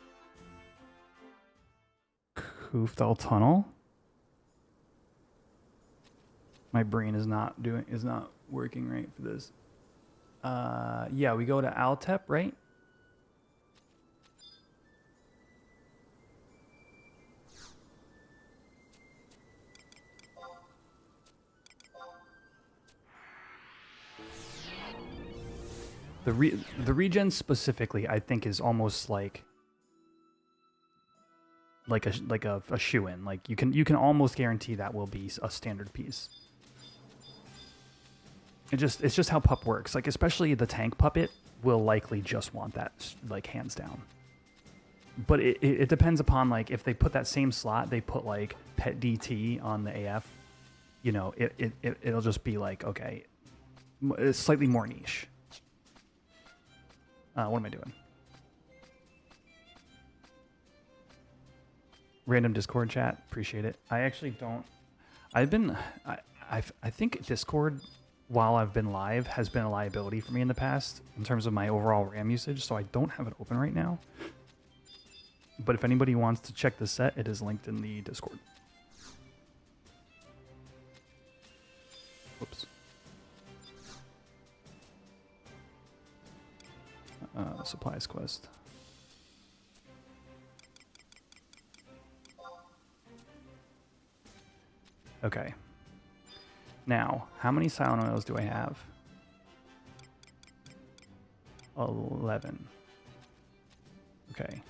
Kufdal Tunnel. My brain is not working right for this. Yeah, we go to Altep, right? The regen specifically, I think, is almost like a shoe-in. Like you can almost guarantee that will be a standard piece. It's just how pup works. Like especially the tank puppet will likely just want that, like hands down. But it depends upon like if they put that same slot, they put like pet DT on the AF. You know, it'll just be like okay, it's slightly more niche. What am I doing? Random Discord chat. Appreciate it. I actually don't. I think Discord, while I've been live, has been a liability for me in the past in terms of my overall RAM usage, so I don't have it open right now. But if anybody wants to check the set, it is linked in the Discord. Whoops. Supplies quest. Okay. Now, how many silent oils do I have? 11. Okay.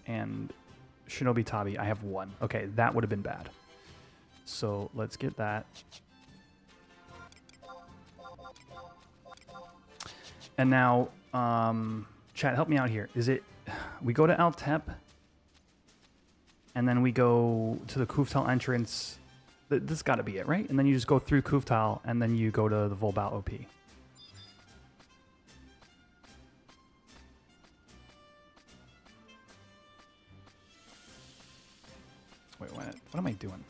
And Shinobi Tabi, I have 1. Okay, that would have been bad. So let's get that. And now, chat, help me out here. Is it, we go to Altep, and then we go to the Kuftal entrance. This got to be it, right? And then you just go through Kuftal, and then you go to the Volbow OP. Wait, what am I doing?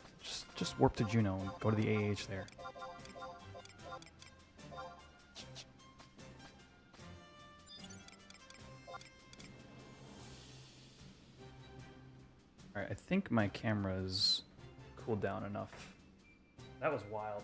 Just warp to Juno and go to the AH there. Alright, I think my camera's cooled down enough. That was wild.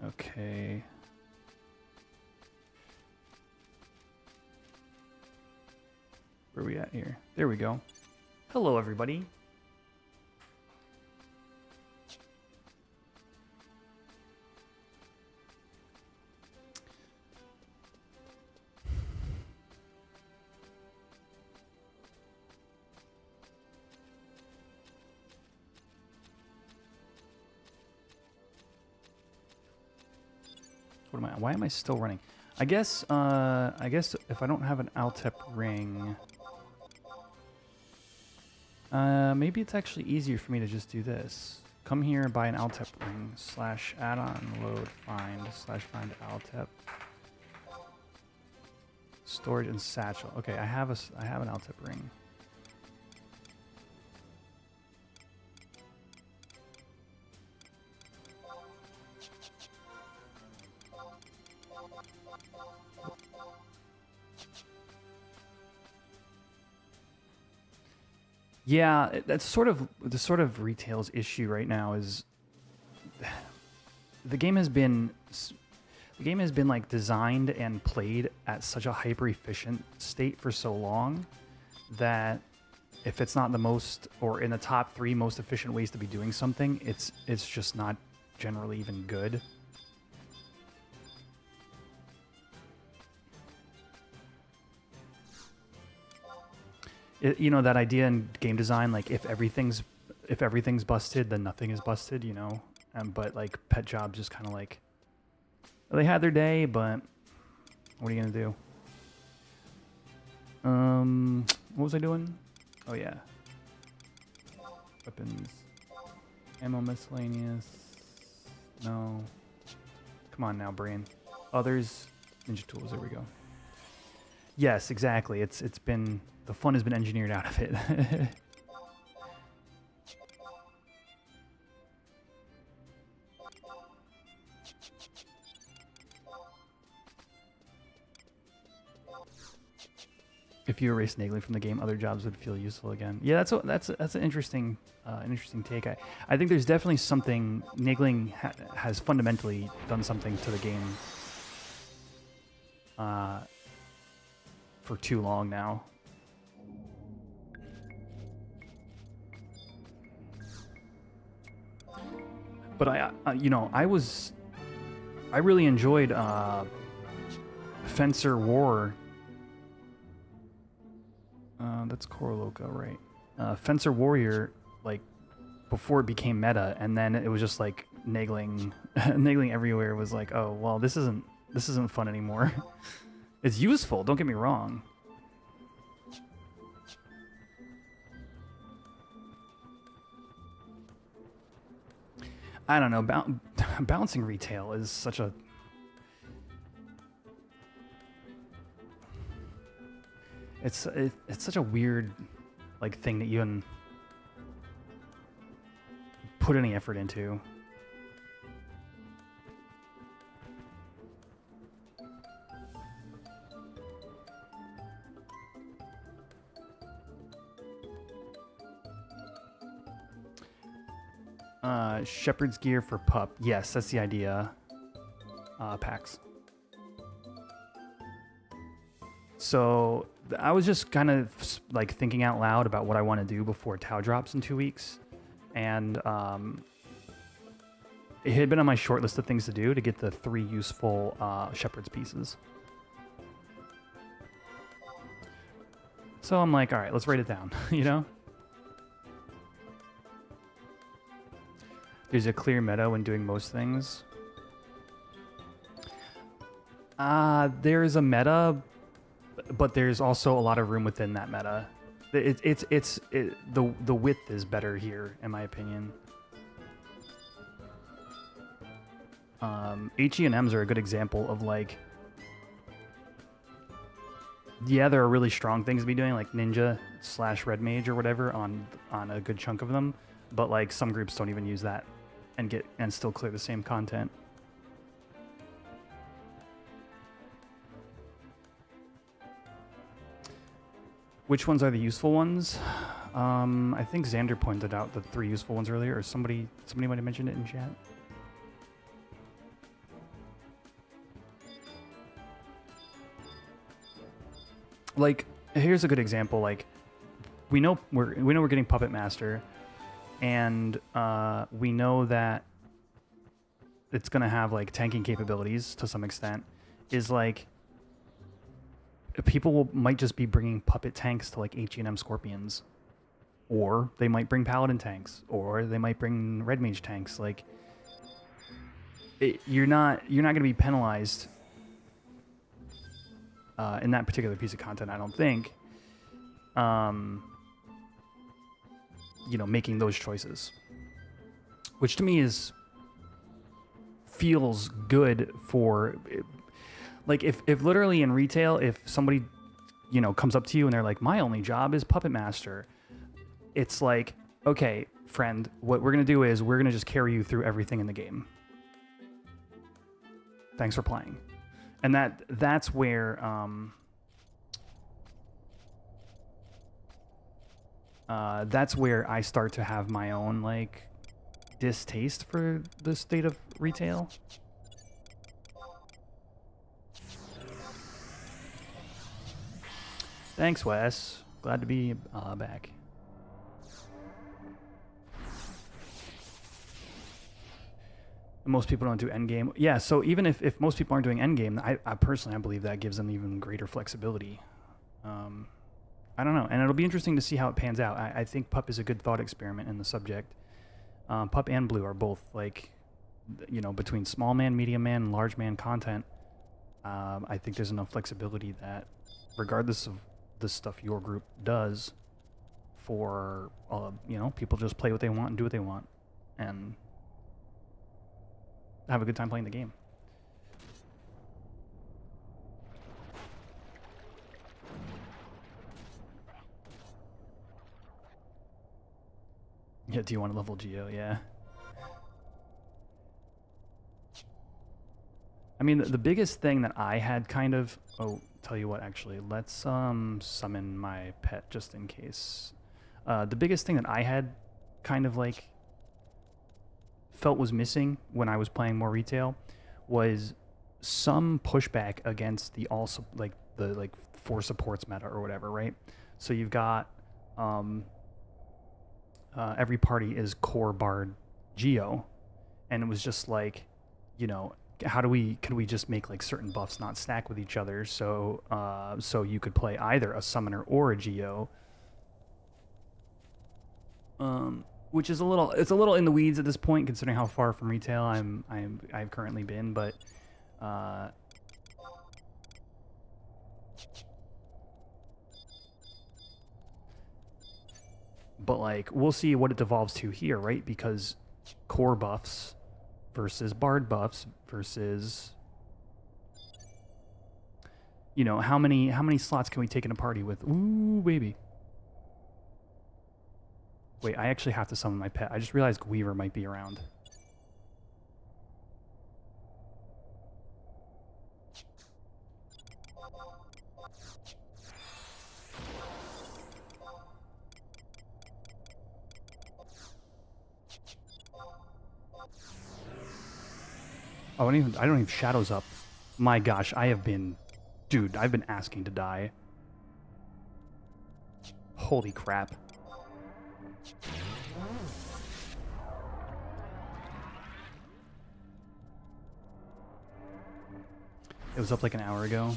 Okay. Where are we at here? There we go. Hello, everybody. Why am I still running? I guess if I don't have an Altep ring, maybe it's actually easier for me to just do this. Come here and buy an Altep ring / add-on load find / find Altep storage and satchel. Okay, I have an Altep ring. Yeah, that's sort of retail's issue right now is the game has been like designed and played at such a hyper efficient state for so long that if it's not the most or in the top 3 most efficient ways to be doing something, it's just not generally even good. You know that idea in game design, like if everything's busted, then nothing is busted. You know, but like pet jobs just kind of like they had their day, but what are you gonna do? What was I doing? Oh yeah, weapons, ammo, miscellaneous. No, come on now, brain. Others, ninja tools. There we go. Yes, exactly. It's been the fun has been engineered out of it. If you erase nagling from the game, other jobs would feel useful again. Yeah, that's an interesting take. I think there's definitely something nagling has fundamentally done something to the game for too long now. But I really enjoyed Fencer War. That's Koroloka, right? Fencer Warrior, like before it became meta, and then it was just like nagling, nagling everywhere. Was like, oh well, this isn't fun anymore. It's useful. Don't get me wrong. I don't know. Balancing retail is such a it's such a weird like thing that you can put any effort into. Shepherd's gear for pup. Yes, that's the idea. Packs. So I was just kind of like thinking out loud about what I want to do before ToAU drops in 2 weeks. And it had been on my short list of things to do to get the 3 useful Shepherd's pieces. So I'm like, all right, let's write it down, you know? There's a clear meta when doing most things. There's a meta, but there's also a lot of room within that meta. The width is better here, in my opinion. HE&Ms are a good example of like, yeah, there are really strong things to be doing, like ninja / red mage or whatever on a good chunk of them, but like some groups don't even use that and still clear the same content. Which ones are the useful ones? I think Xander pointed out the 3 useful ones earlier, or somebody might have mentioned it in chat. Like, here's a good example. Like, we know we're getting Puppet Master, and we know that it's gonna have like tanking capabilities to some extent. Is like people might just be bringing puppet tanks to like HE&M Scorpions, or they might bring Paladin tanks, or they might bring Red Mage tanks. Like, you're not gonna be penalized in that particular piece of content, I don't think. You know, making those choices, which to me feels good for, like, if literally in retail, if somebody, you know, comes up to you and they're like, my only job is Puppet Master, it's like, okay, friend, what we're gonna do is we're gonna just carry you through everything in the game. Thanks for playing. And that's where I start to have my own like distaste for the state of retail. Thanks, Wes. Glad to be back. Most people don't do endgame. Yeah, so even if most people aren't doing endgame, I personally believe that gives them even greater flexibility. I don't know, and it'll be interesting to see how it pans out. I think Pup is a good thought experiment in the subject. Pup and Blue are both like you know, between small man, medium man, and large man content, I think there's enough flexibility that regardless of the stuff your group does, for you know, people just play what they want and do what they want and have a good time playing the game. Yeah, do you want to level Geo? Yeah. I mean, the biggest thing that I had kind of... Oh, tell you what, actually. Let's summon my pet just in case. The biggest thing that I had kind of like felt was missing when I was playing more retail was some pushback against the also like the like 4 supports meta or whatever, right? So you've got every party is core bard Geo, and it was just like, you know, could we just make like certain buffs not stack with each other, so so you could play either a summoner or a Geo, which is a little in the weeds at this point considering how far from retail I've currently been, but like we'll see what it devolves to here, right? Because core buffs versus bard buffs versus, you know, how many slots can we take in a party with? Ooh, baby. Wait, I actually have to summon my pet. I just realized Weaver might be around. Oh, I don't even have shadows up. My gosh, dude, I've been asking to die. Holy crap. It was up like an hour ago.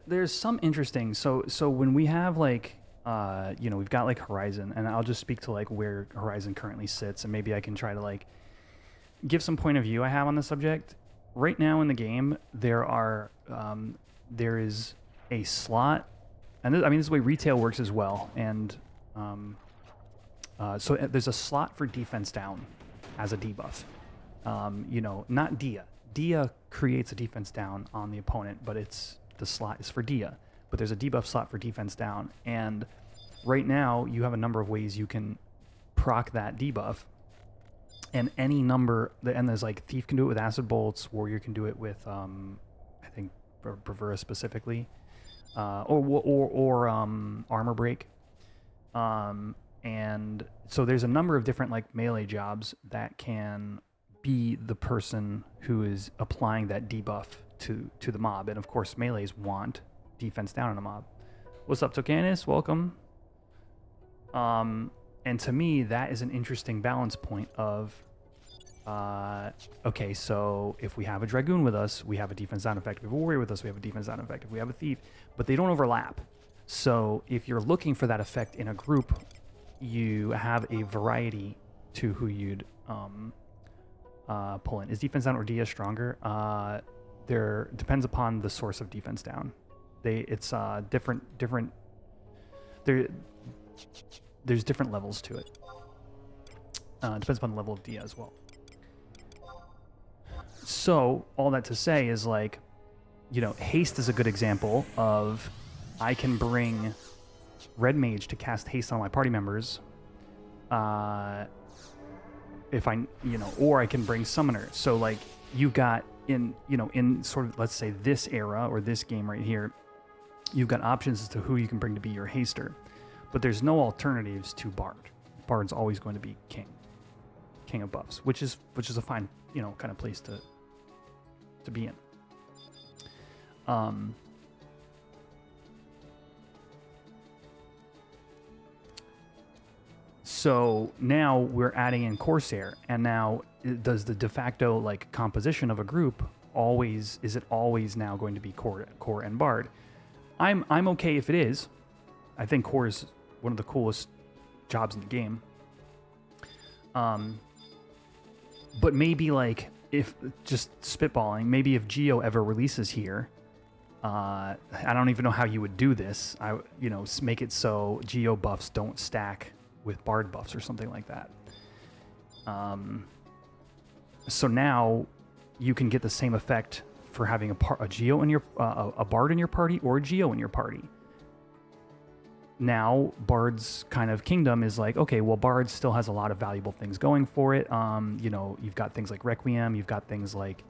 There's some interesting, so when we have like you know, we've got like Horizon, and I'll just speak to like where Horizon currently sits, and maybe I can try to like give some point of view I have on the subject. Right now in the game, there is a slot, and I mean, this is the way retail works as well, and so there's a slot for defense down as a debuff. You know, not Dia. Dia creates a defense down on the opponent, but the slot is for Dia. But there's a debuff slot for defense down, and right now you have a number of ways you can proc that debuff, and any number, and there's like Thief can do it with Acid Bolts, Warrior can do it with I think Bravura specifically, or Armor Break, and so there's a number of different like melee jobs that can be the person who is applying that debuff to the mob, and of course melees want defense down on a mob. What's up, Tocanis? Welcome. And to me, that is an interesting balance point of, okay, so if we have a Dragoon with us, we have a defense down effect. If we have a Warrior with us, we have a defense down effect. If we have a Thief, but they don't overlap. So if you're looking for that effect in a group, you have a variety to who you'd pull in. Is defense down or Dia stronger? There depends upon the source of defense down. It's different. There's different levels to it. Depends upon the level of Dia as well. So all that to say is, like, you know, haste is a good example of, I can bring Red Mage to cast haste on my party members. If I, you know, or I can bring Summoner. So like you've got in sort of, let's say, this era or this game right here, you've got options as to who you can bring to be your haster, but there's no alternatives to Bard. Bard's always going to be king of buffs, which is a fine, you know, kind of place to be in. So now we're adding in Corsair, and now does the de facto like composition of a group always, is it always now going to be core and bard? I'm okay if it is. I think core is one of the coolest jobs in the game. But maybe like if just spitballing, maybe if Geo ever releases here, I don't even know how you would do this. Make it so Geo buffs don't stack with bard buffs or something like that. So now you can get the same effect for having a Geo in your a bard in your party or a Geo in your party. Now Bard's kind of kingdom is like, okay, well, Bard still has a lot of valuable things going for it. You've got things like Requiem, you've got things like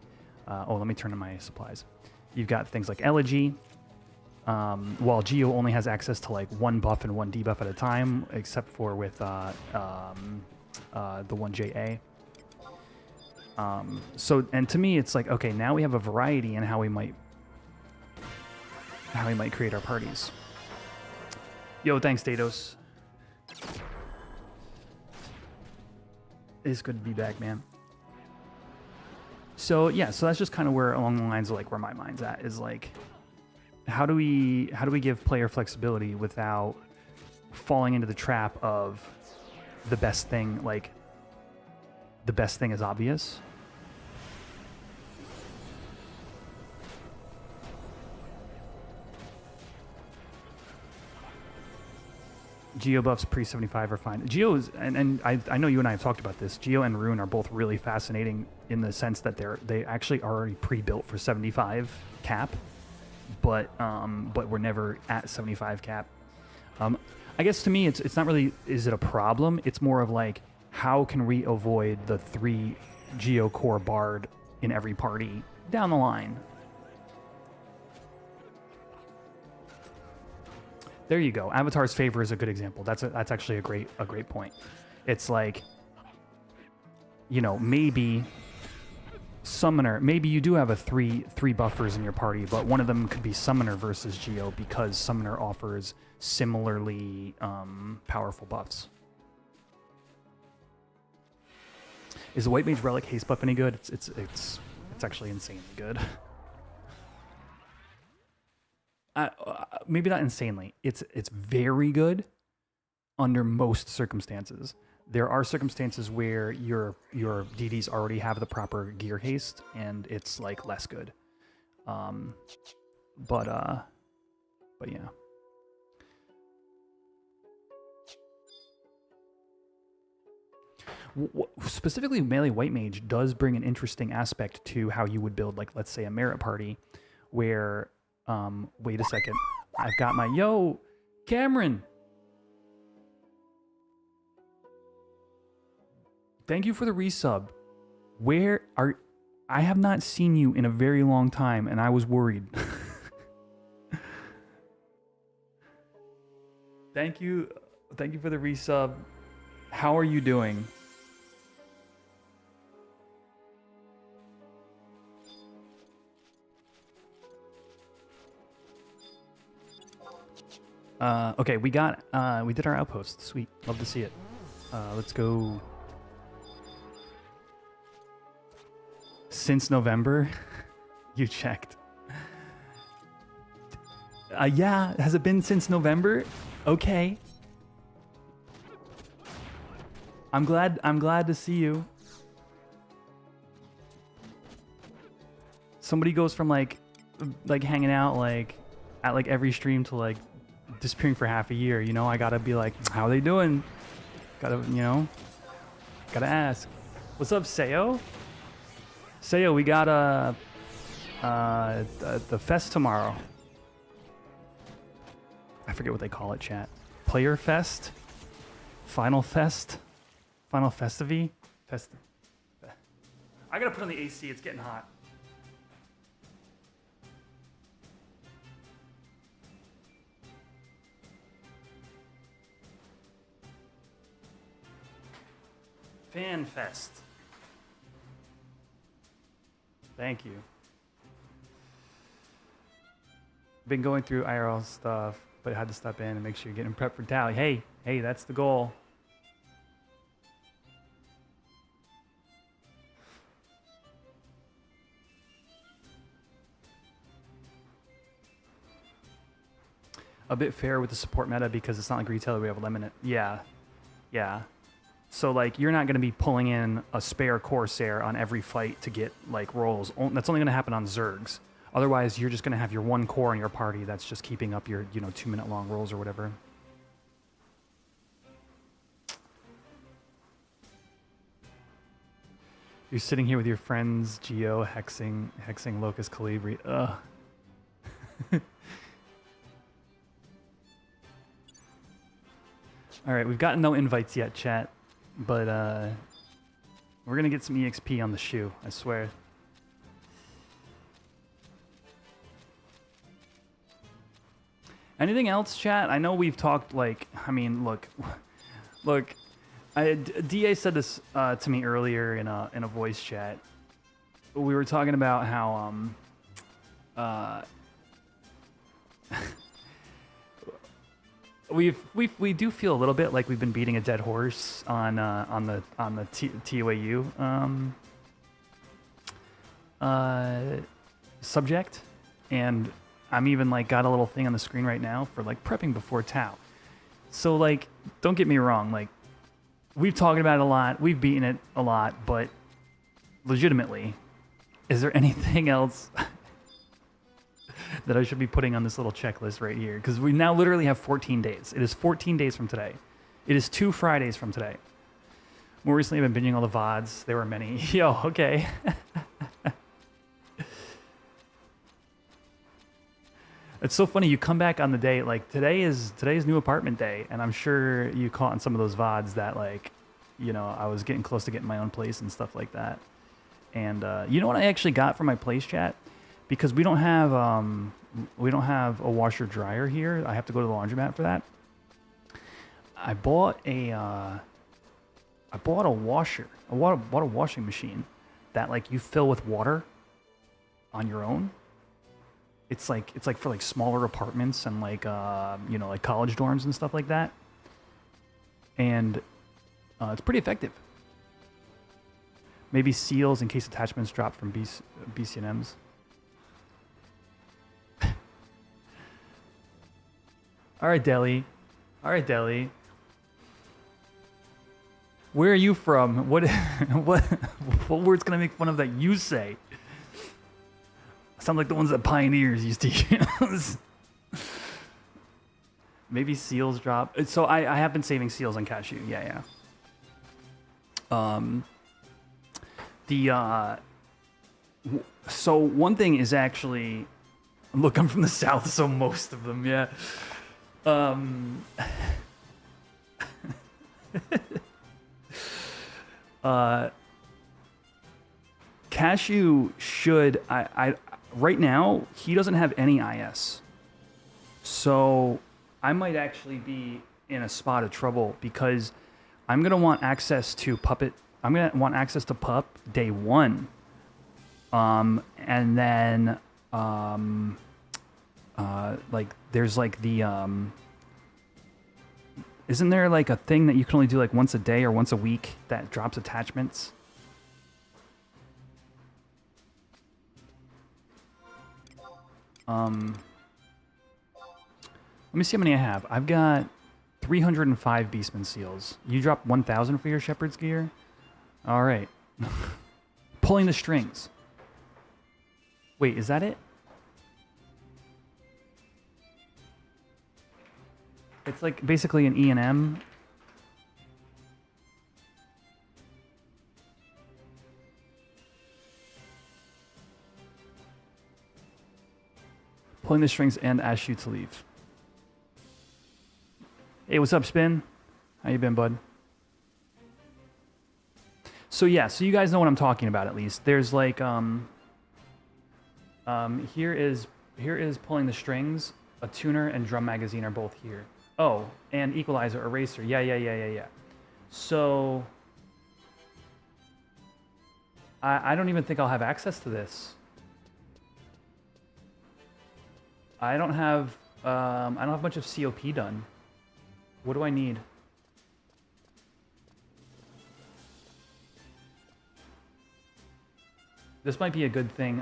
let me turn to my supplies. You've got things like Elegy, while Geo only has access to like one buff and one debuff at a time, except for with the 1JA. And to me, it's like, okay, now we have a variety in how we might create our parties. Yo, thanks, Dados. It's good to be back, man. So yeah, so that's just kind of where along the lines of like where my mind's at is like, how do we give player flexibility without falling into the trap of the best thing, like the best thing is obvious. Geo buffs pre-75 are fine. Geo is, and I know you and I have talked about this. Geo and Rune are both really fascinating in the sense that they actually are already pre-built for 75 cap, but we're never at 75 cap. I guess to me, it's not really, is it a problem? It's more of like, how can we avoid the 3 Geo core bard in every party down the line? There you go. Avatar's Favor is a good example. That's actually a great point. It's like, maybe Summoner, maybe you do have a three buffers in your party, but one of them could be Summoner versus Geo because Summoner offers similarly powerful buffs. Is the White Mage Relic haste buff any good? It's actually insanely good. Maybe not insanely. It's very good under most circumstances. There are circumstances where your DDs already have the proper gear haste, and it's like less good. But yeah. Specifically, melee White Mage does bring an interesting aspect to how you would build, like, let's say a merit party, where wait a second. I've got my... Yo, Cameron! Thank you for the resub. Where are... I have not seen you in a very long time, and I was worried. Thank you. Thank you for the resub. How are you doing? Okay, we did our outpost. Sweet. Love to see it. Let's go. Since November? You checked. Yeah, has it been since November? Okay. I'm glad to see you. Somebody goes from like hanging out at every stream to like disappearing for half a year, I gotta be like, how are they doing? Gotta ask. What's up, Sayo? Sayo, we got the fest tomorrow. I forget what they call it, chat. Player Fest? Final Fest? Final Festivity? I gotta put on the AC, it's getting hot. Fan Fest. Thank you. Been going through IRL stuff, but had to step in and make sure you're getting prepped for tally. Hey, that's the goal. a bit fair with the support meta because it's not like retailer. We have a limit. Yeah, yeah. So like you're not going to be pulling in a spare Corsair on every fight to get like rolls. That's only going to happen on Zergs. Otherwise, you're just going to have your one core in your party that's just keeping up your 2-minute long rolls or whatever. You're sitting here with your friends, Geo, hexing Locust Calibri. Ugh. All right, we've gotten no invites yet, chat, but we're gonna get some EXP on the shoe, I swear. Anything else, chat? I know we've talked like, I mean, look, DA said this to me earlier in a voice chat. We were talking about how we do feel a little bit like we've been beating a dead horse on the ToAU subject, and I'm even like got a little thing on the screen right now for like prepping before ToAU. So like, don't get me wrong, like we've talked about it a lot, we've beaten it a lot, but legitimately, is there anything else that I should be putting on this little checklist right here? Because we now literally have 14 days. It is 14 days from today. It is 2 Fridays from today. More recently, I've been binging all the VODs. There were many. Yo, okay. It's so funny. You come back on the day, like today's new apartment day, and I'm sure you caught on some of those VODs that like, I was getting close to getting my own place and stuff like that. And you know what I actually got from my place, chat? Because we don't have a washer dryer here. I have to go to the laundromat for that. I bought a washer. I bought a washing machine that like you fill with water on your own. It's like for like smaller apartments and like like college dorms and stuff like that. And it's pretty effective. Maybe seals in case attachments drop from BCNMs. All right, Delhi. Where are you from? What word's gonna make fun of that you say? Sound like the ones that pioneers used to use. Maybe seals drop. So I have been saving seals on cashew. Yeah. So one thing is actually, look, I'm from the South, so most of them, yeah. Cashew should, I right now, he doesn't have any IS. So I might actually be in a spot of trouble because I'm going to want access to Puppet. I'm going to want access to Pup day 1. And then, like, there's like the, isn't there like a thing that you can only do like once a day or once a week that drops attachments? Let me see how many I have. I've got 305 Beastman seals. You dropped 1,000 for your Shepherd's gear? All right. Pulling the strings. Wait, is that it? It's like basically an E&M. Pulling the strings and ask you to leave. Hey, what's up, Spin? How you been, bud? So yeah, so you guys know what I'm talking about at least. There's like here is pulling the strings, a tuner and drum magazine are both here. Oh, and equalizer, eraser. Yeah. So I don't even think I'll have access to this. I don't have much of COP done. What do I need? This might be a good thing.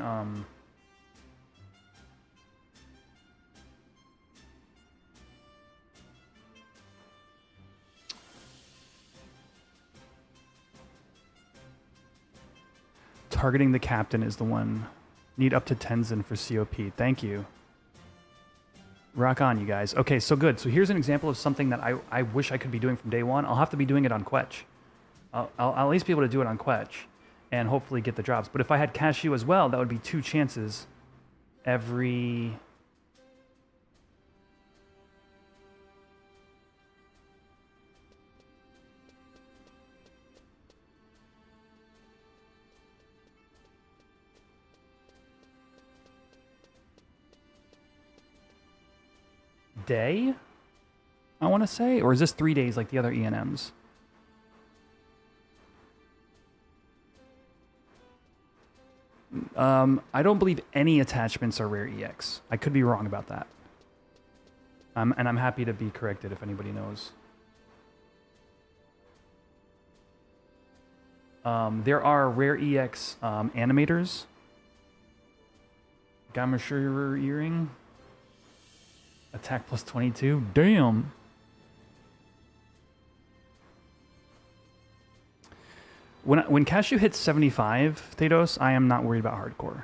targeting the captain is the one. Need up to Tenzin for COP. Thank you. Rock on, you guys. Okay, so good. So here's an example of something that I wish I could be doing from day one. I'll have to be doing it on Quetch. I'll at least be able to do it on Quetch and hopefully get the drops. But if I had Cashew as well, that would be 2 chances every... day, I want to say? Or is this 3 days like the other ENMs? I don't believe any attachments are rare EX. I could be wrong about that. And I'm happy to be corrected if anybody knows. There are rare EX animators. Gamma Sugar Earring. Attack plus 22. Damn. When Cashew hits 75, Thedos, I am not worried about hardcore.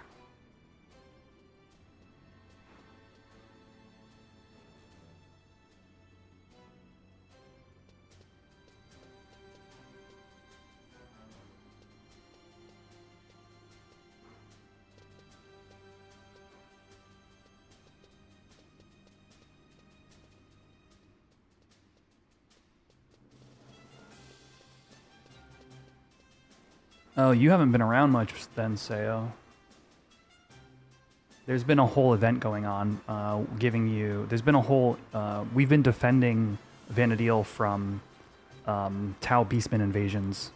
Oh, you haven't been around much then, Sayo. There's been a whole event going on, there's been a whole, we've been defending Vanadil from Tau Beastman invasions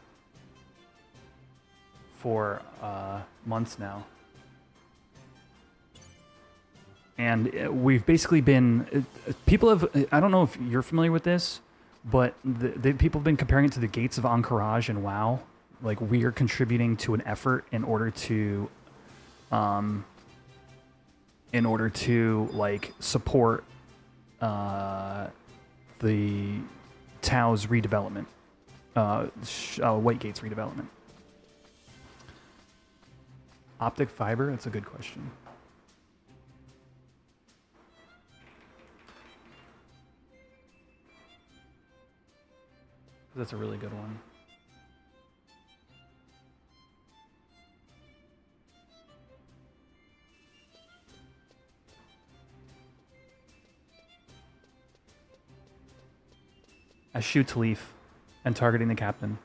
for months now. And we've basically been, people have, I don't know if you're familiar with this, but people have been comparing it to the Gates of Anchorage and WoW. Like, we are contributing to an effort in order to like support the Tau's redevelopment, White Gate's redevelopment. Optic fiber? That's a good question. That's a really good one. I shoot to leaf and targeting the captain.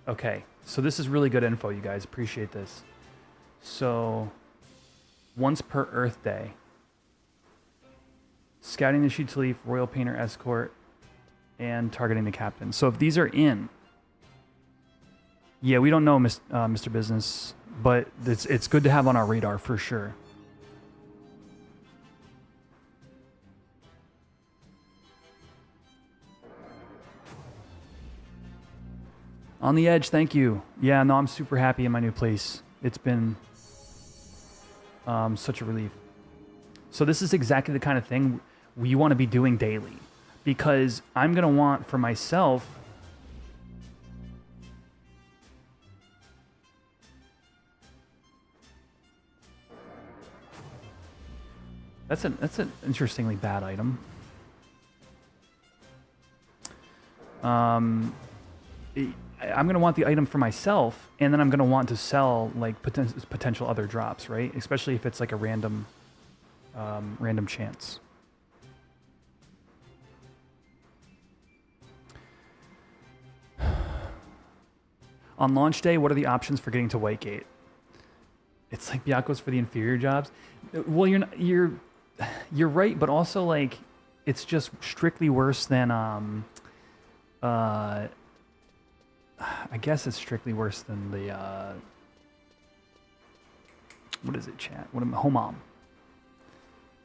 Okay, so this is really good info, you guys. Appreciate this. So, once per Earth Day, scouting the shoot to leaf, Royal Painter Escort, and targeting the captain. So if these are in, yeah, we don't know, Mr. Business, but it's good to have on our radar for sure. On the edge, thank you. Yeah, no, I'm super happy in my new place. It's been such a relief. So this is exactly the kind of thing we want to be doing daily, because I'm going to want for myself that's an interestingly bad item. I'm going to want the item for myself, and then I'm going to want to sell like potential other drops, right? Especially if it's like a random chance. On launch day, what are the options for getting to Whitegate? It's like Biaco's for the inferior jobs. Well, you're right, but also like it's just strictly worse than I guess it's strictly worse than the what is it, chat? What am Homom?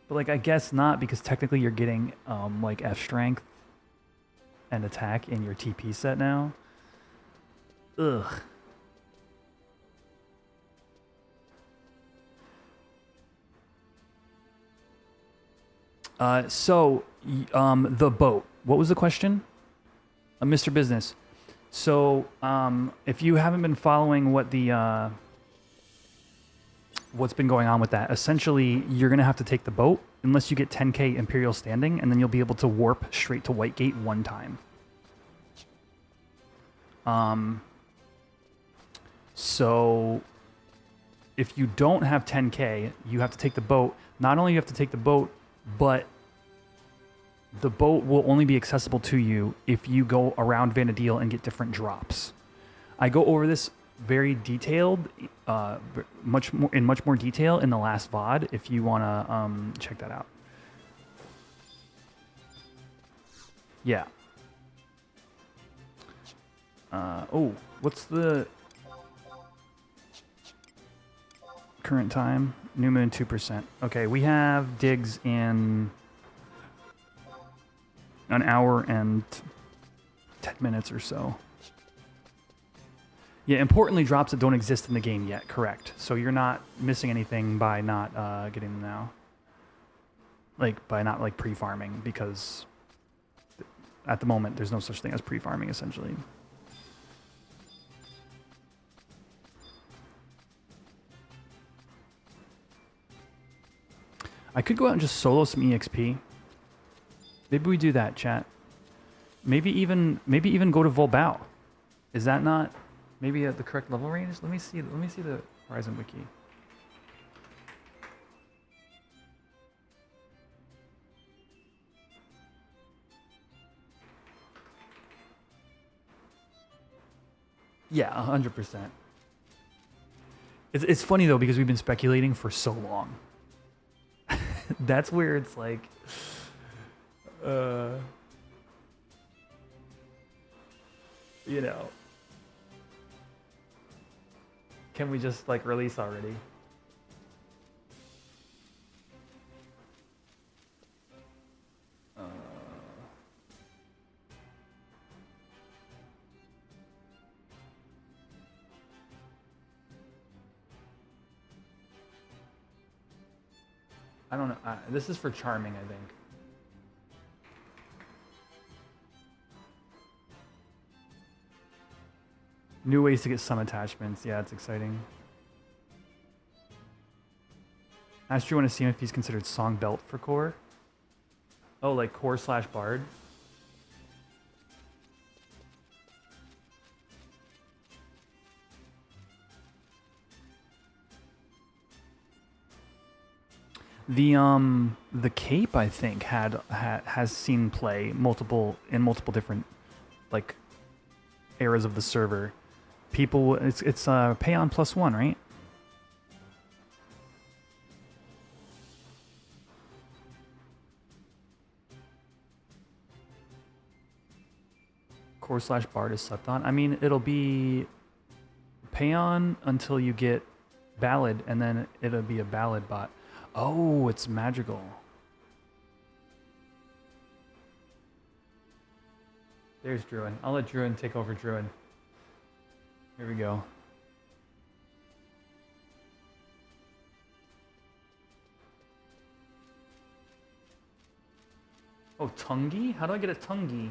But like I guess not, because technically you're getting like F strength and attack in your TP set now. Ugh. So the boat. What was the question? Mr. Business. So, if you haven't been following what the what's been going on with that, essentially you're gonna have to take the boat unless you get 10k Imperial standing, and then you'll be able to warp straight to Whitegate one time. So if you don't have 10k, you have to take the boat. Not only you have to take the boat, but the boat will only be accessible to you if you go around Vanadil and get different drops. I go over this very detailed, much more detail in the last VOD if you want to check that out. Yeah. Oh, what's the current time? New moon 2%. Okay, we have digs in an hour and 10 minutes or so. Yeah, importantly, drops that don't exist in the game yet, correct. So you're not missing anything by not getting them now. Like, by not, like, pre-farming, because at the moment, there's no such thing as pre-farming, essentially. I could go out and just solo some EXP. Maybe we do that, chat. Maybe even go to Volbao. Is that not maybe at the correct level range? Let me see the Horizon Wiki. Yeah, 100%. It's funny though because we've been speculating for so long. That's where it's like, you know, can we just like release already? I don't know. This is for charming, I think. New ways to get some attachments. Yeah, it's exciting. Asked you want to see if he's considered song belt for core. Oh, like core / bard. The cape I think has seen play in multiple different like eras of the server. People, it's pay on +1, right? Core / bard is slept on. I mean, it'll be pay on until you get ballad, and then it'll be a ballad bot. Oh, it's magical. There's Druin. I'll let Druin take over Druin. Here we go. Oh, Tungi? How do I get a Tungi?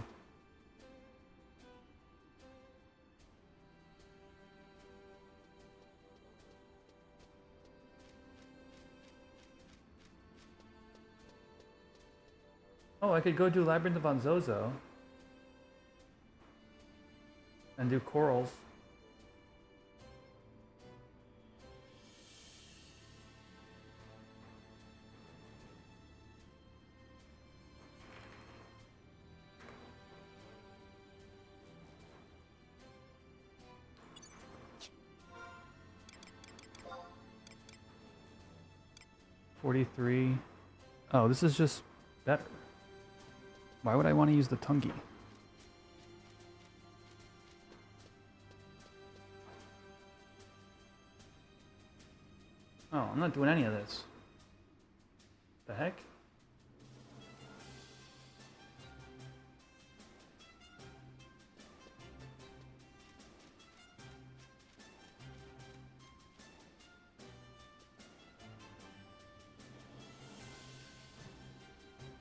Oh, I could go do Labyrinth of Onzozo and do corals. $43. Oh, this is just better. Why would I want to use the Tungi? Oh, I'm not doing any of this. The heck?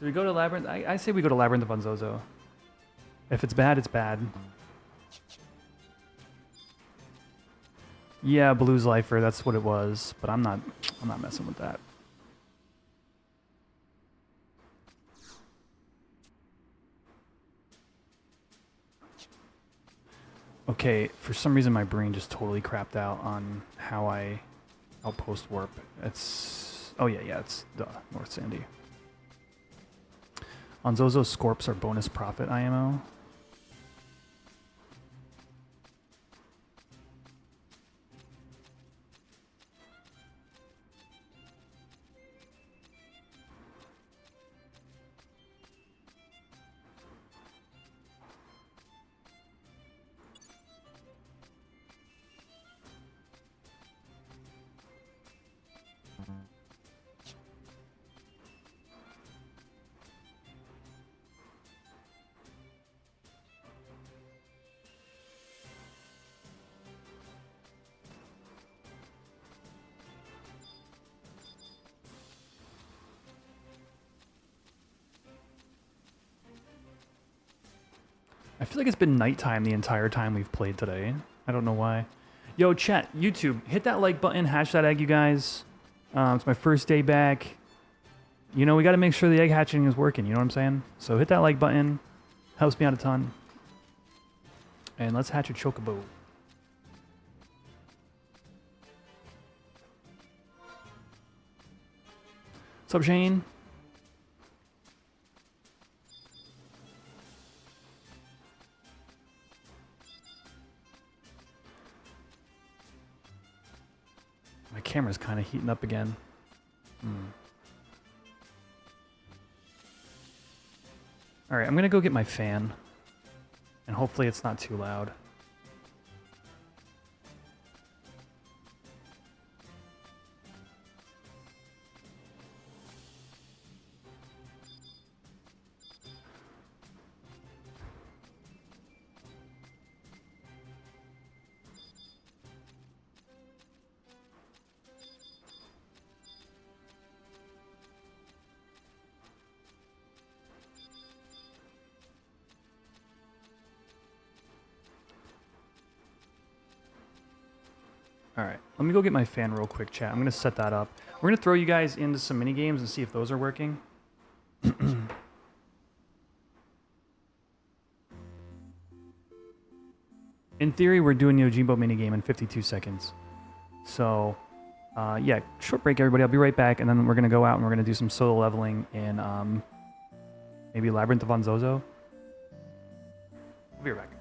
Do we go to Labyrinth? I say we go to Labyrinth of Onzozo. If it's bad, it's bad. Yeah, Blues Lifer, that's what it was, but I'm not messing with that. Okay, for some reason my brain just totally crapped out on how I outpost warp. It's it's North Sandy. On Zozo, Scorps are bonus profit IMO. I feel like it's been nighttime the entire time we've played today. I don't know why. Yo, chat, YouTube, hit that like button, hash that egg, you guys. It's my first day back. You know, we got to make sure the egg hatching is working, you know what I'm saying? So hit that like button. Helps me out a ton. And let's hatch a chocobo. What's up, Shane? My camera's kind of heating up again. All right, I'm gonna go get my fan, and hopefully it's not too loud. All right, let me go get my fan real quick, chat. I'm going to set that up. We're going to throw you guys into some mini games and see if those are working. In theory, we're doing the Yojimbo mini game in 52 seconds. So, yeah, short break, everybody. I'll be right back, and then we're going to go out and we're going to do some solo leveling in maybe Labyrinth of Zozo. I'll be right back.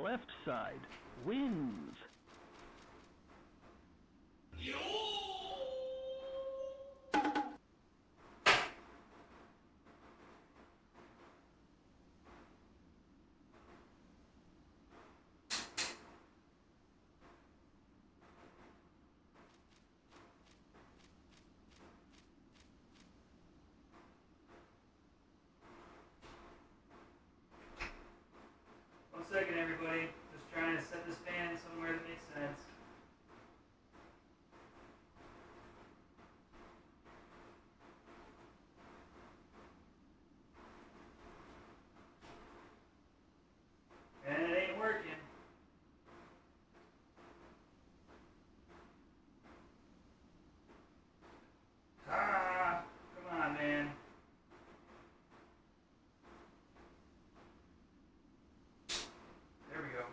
Left side wins. working, everybody. Just trying to set this fan somewhere that makes sense. And it ain't working. Ah, come on, man. There we go.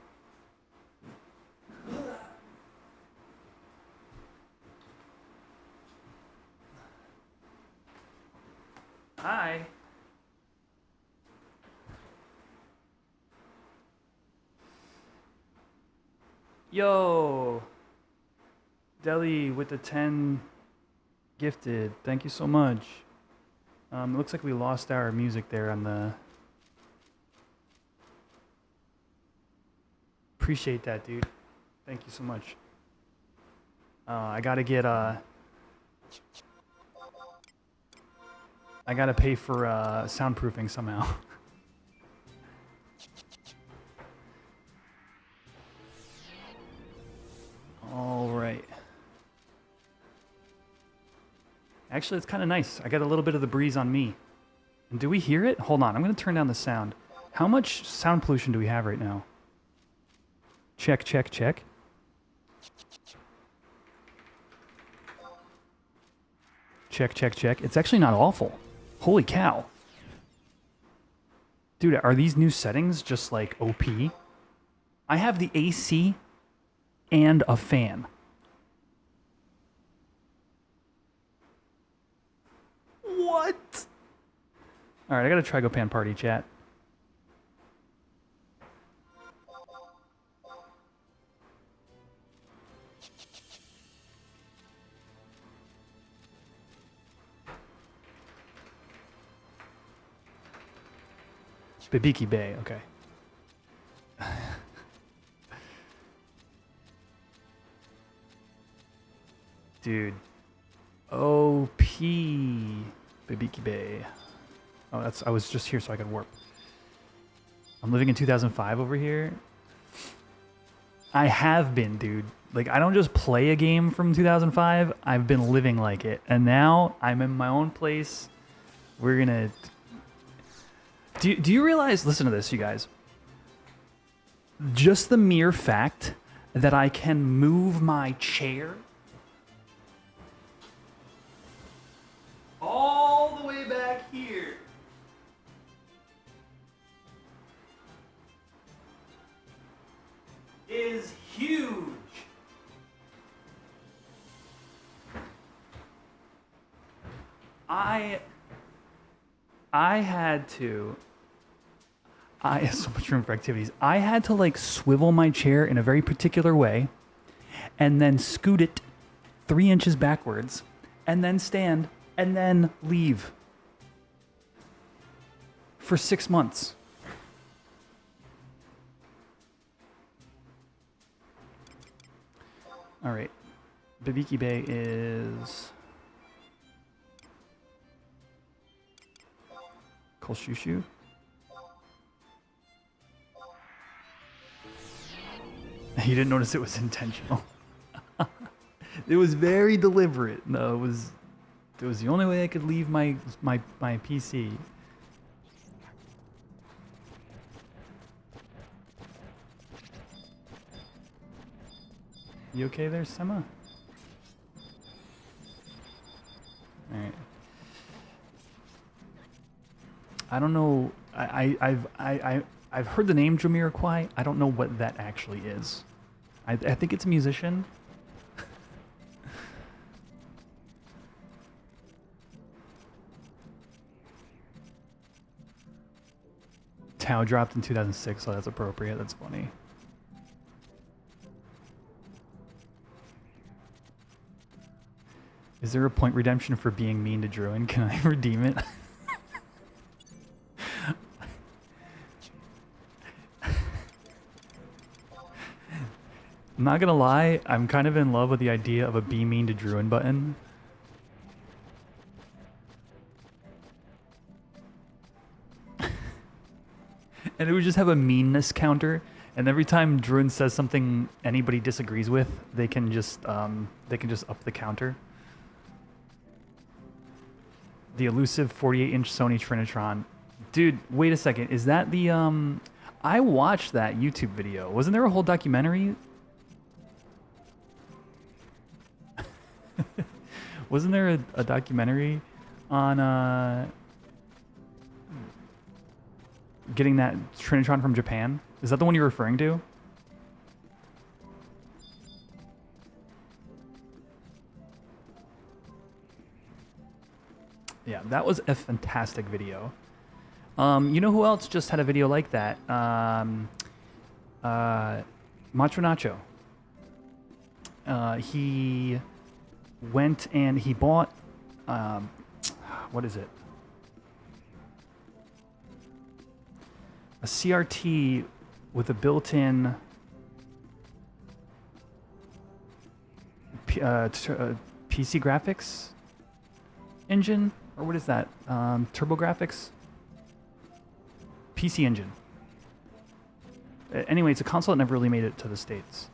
Hi. Yo. Deli with the 10 gifted. Thank you so much. It looks like we lost our music there on the... Appreciate that, dude. Thank you so much. I gotta get I gotta pay for soundproofing somehow. All right. Actually, it's kind of nice. I got a little bit of the breeze on me. And do we hear it? Hold on. I'm going to turn down the sound. How much sound pollution do we have right now? Check, check, check. Check, check, check. It's actually not awful. Holy cow. Dude, are these new settings just like OP? I have the AC and a fan. What? All right, I got a Trigopan party, chat. Bibiki Bay, okay. Dude. OP. Bibiki Bay. Oh, I was just here so I could warp. I'm living in 2005 over here. I have been, dude. Like, I don't just play a game from 2005. I've been living like it. And now I'm in my own place. We're gonna... Do you realize... Listen to this, you guys. Just the mere fact that I can move my chair all the way back here is huge. I have so much room for activities. I had to like swivel my chair in a very particular way and then scoot it 3 inches backwards and then stand and then leave for 6 months. All right. Bibiki Bay is Kolshushu. You didn't notice it was intentional. It was very deliberate. No, it was the only way I could leave my PC. You okay there, Sema? All right. I don't know. I've heard the name Jamiroquai. I don't know what that actually is. I think it's a musician. ToAU dropped in 2006, so that's appropriate. That's funny. Is there a point redemption for being mean to Druin? Can I redeem it? I'm not gonna lie, I'm kind of in love with the idea of a be mean to Druin button. And it would just have a meanness counter. And every time Druin says something anybody disagrees with, they can just up the counter. The elusive 48-inch Sony Trinitron. Dude, wait a second. Is that the I watched that YouTube video. Wasn't there a whole documentary? Wasn't there a documentary on getting that Trinitron from Japan? Is that the one you're referring to? Yeah, that was a fantastic video. You know who else just had a video like that? Macho Nacho. He went and he bought, what is it? A CRT with a built-in PC graphics engine, or what is that? TurboGrafx? PC engine. Anyway, it's a console that never really made it to the States.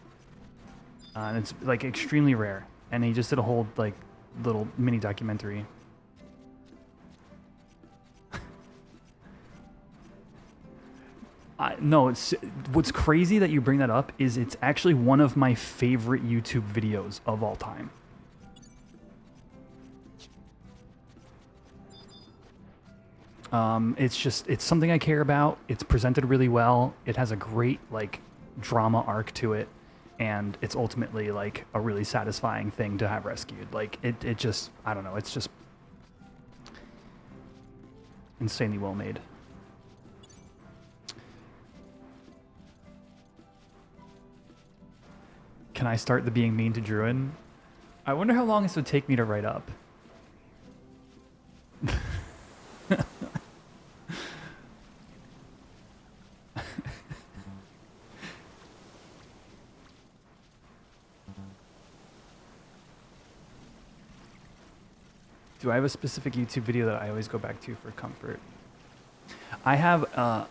And it's like extremely rare. And he just did a whole like little mini documentary. No, it's what's crazy that you bring that up is it's actually one of my favorite YouTube videos of all time. It's something I care about. It's presented really well. It has a great like drama arc to it, and it's ultimately like a really satisfying thing to have rescued. Like it just, I don't know, it's just insanely well made. Can I start the being mean to Druin? I wonder how long this would take me to write up. Do I have a specific YouTube video that I always go back to for comfort? I have a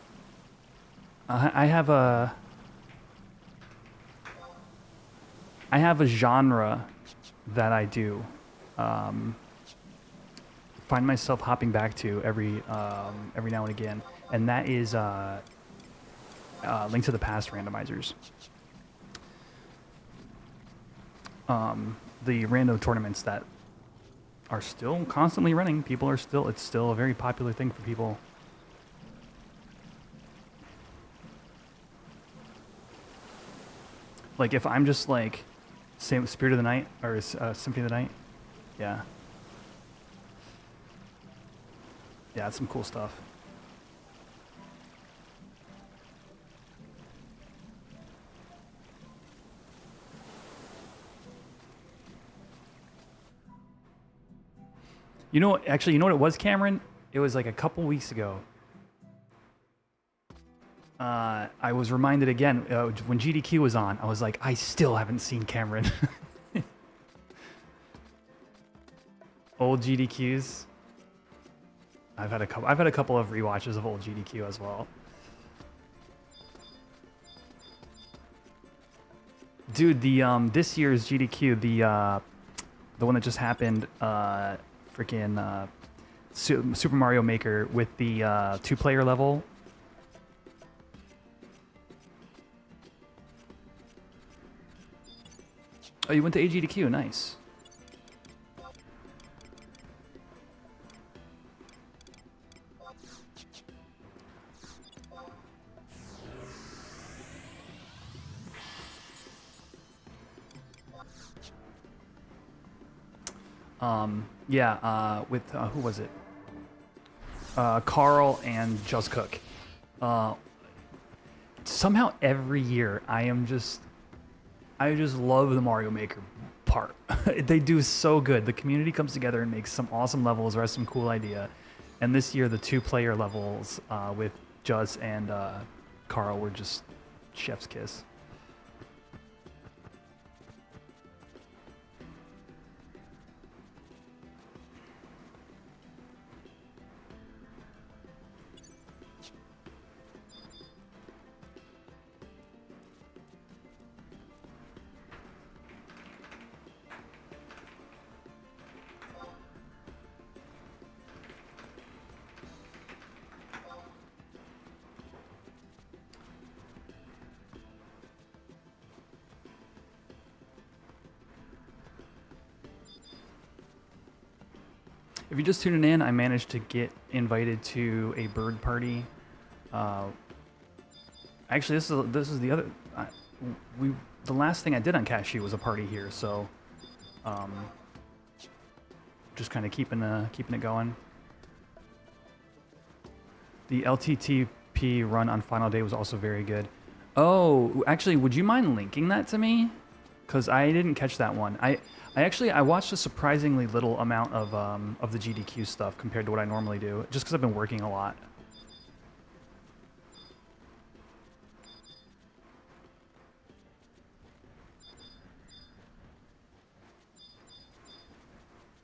genre that I do find myself hopping back to every now and again, and that is Link to the Past randomizers. The random tournaments that are still constantly running. It's still a very popular thing for people. Like if I'm just like, say Spirit of the Night or Symphony of the Night, yeah. Yeah, that's some cool stuff. You know, actually, you know what it was, Cameron? It was like a couple weeks ago. I was reminded again, when GDQ was on, I was like, I still haven't seen Cameron. Old GDQs. I've had a couple of rewatches of old GDQ as well. Dude, the this year's GDQ, the one that just happened, freaking Super Mario Maker with the 2-player level. Oh, you went to AGDQ, nice. Yeah, with who was it? Carl and Just Cook. Somehow every year I just love the Mario Maker part. They do so good. The community comes together and makes some awesome levels or has some cool idea. And this year the 2-player levels with Just and Carl were just chef's kiss. If you're just tuning in, I managed to get invited to a bird party. Actually, this is the other. The last thing I did on Cashew was a party here, so just kind of keeping it going. The LTTP run on final day was also very good. Oh, actually, would you mind linking that to me? Because I didn't catch that one. I watched a surprisingly little amount of the GDQ stuff compared to what I normally do, just because I've been working a lot.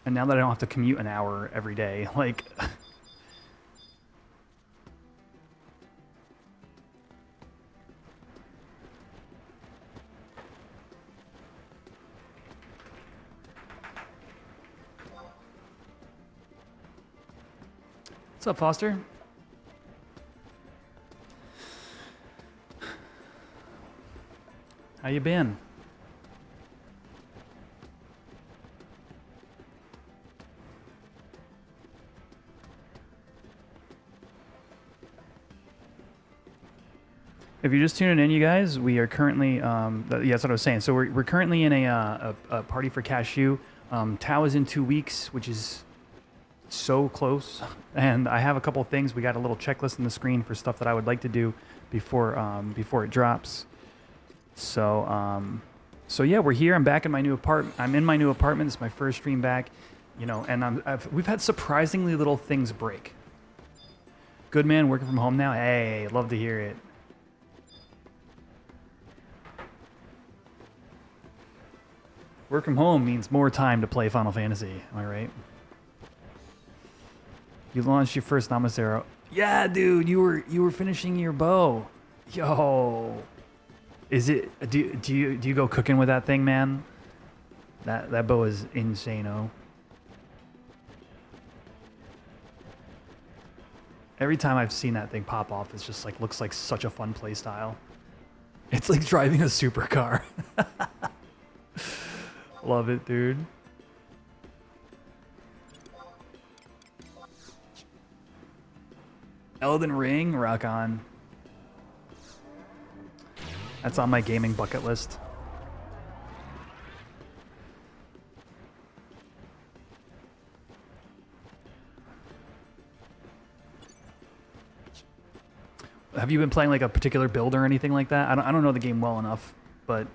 And now that I don't have to commute an hour every day, like... What's up, Foster? How you been? If you're just tuning in, you guys, we are currently, yeah, that's what I was saying. So we're currently in a party for Cashew. ToAU is in 2 weeks, which is so close. And I have a couple things. We got a little checklist on the screen for stuff that I would like to do before it drops. So yeah, we're here. I'm back in my new apartment. I'm in my new apartment. It's my first stream back, you know, and we've had surprisingly little things break. Good man, working from home now. Hey, love to hear it. Work from home means more time to play Final Fantasy. Am I right? You launched your first Namasero. Yeah, dude, you were finishing your bow. Yo, is it? Do you go cooking with that thing, man? That bow is insane-o. Every time I've seen that thing pop off, it's just like looks like such a fun play style. It's like driving a supercar. Love it, dude. Elden Ring, rock on. That's on my gaming bucket list. Have you been playing like a particular build or anything like that? I don't know the game well enough, but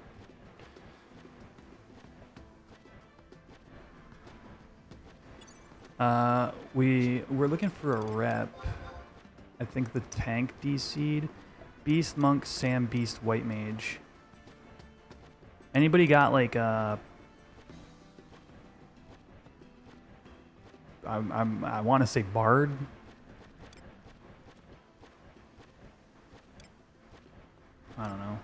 we're looking for a rep. I think the tank DC'd. Beast, Monk, Sam, Beast, White Mage. Anybody got like I want to say Bard. I don't know.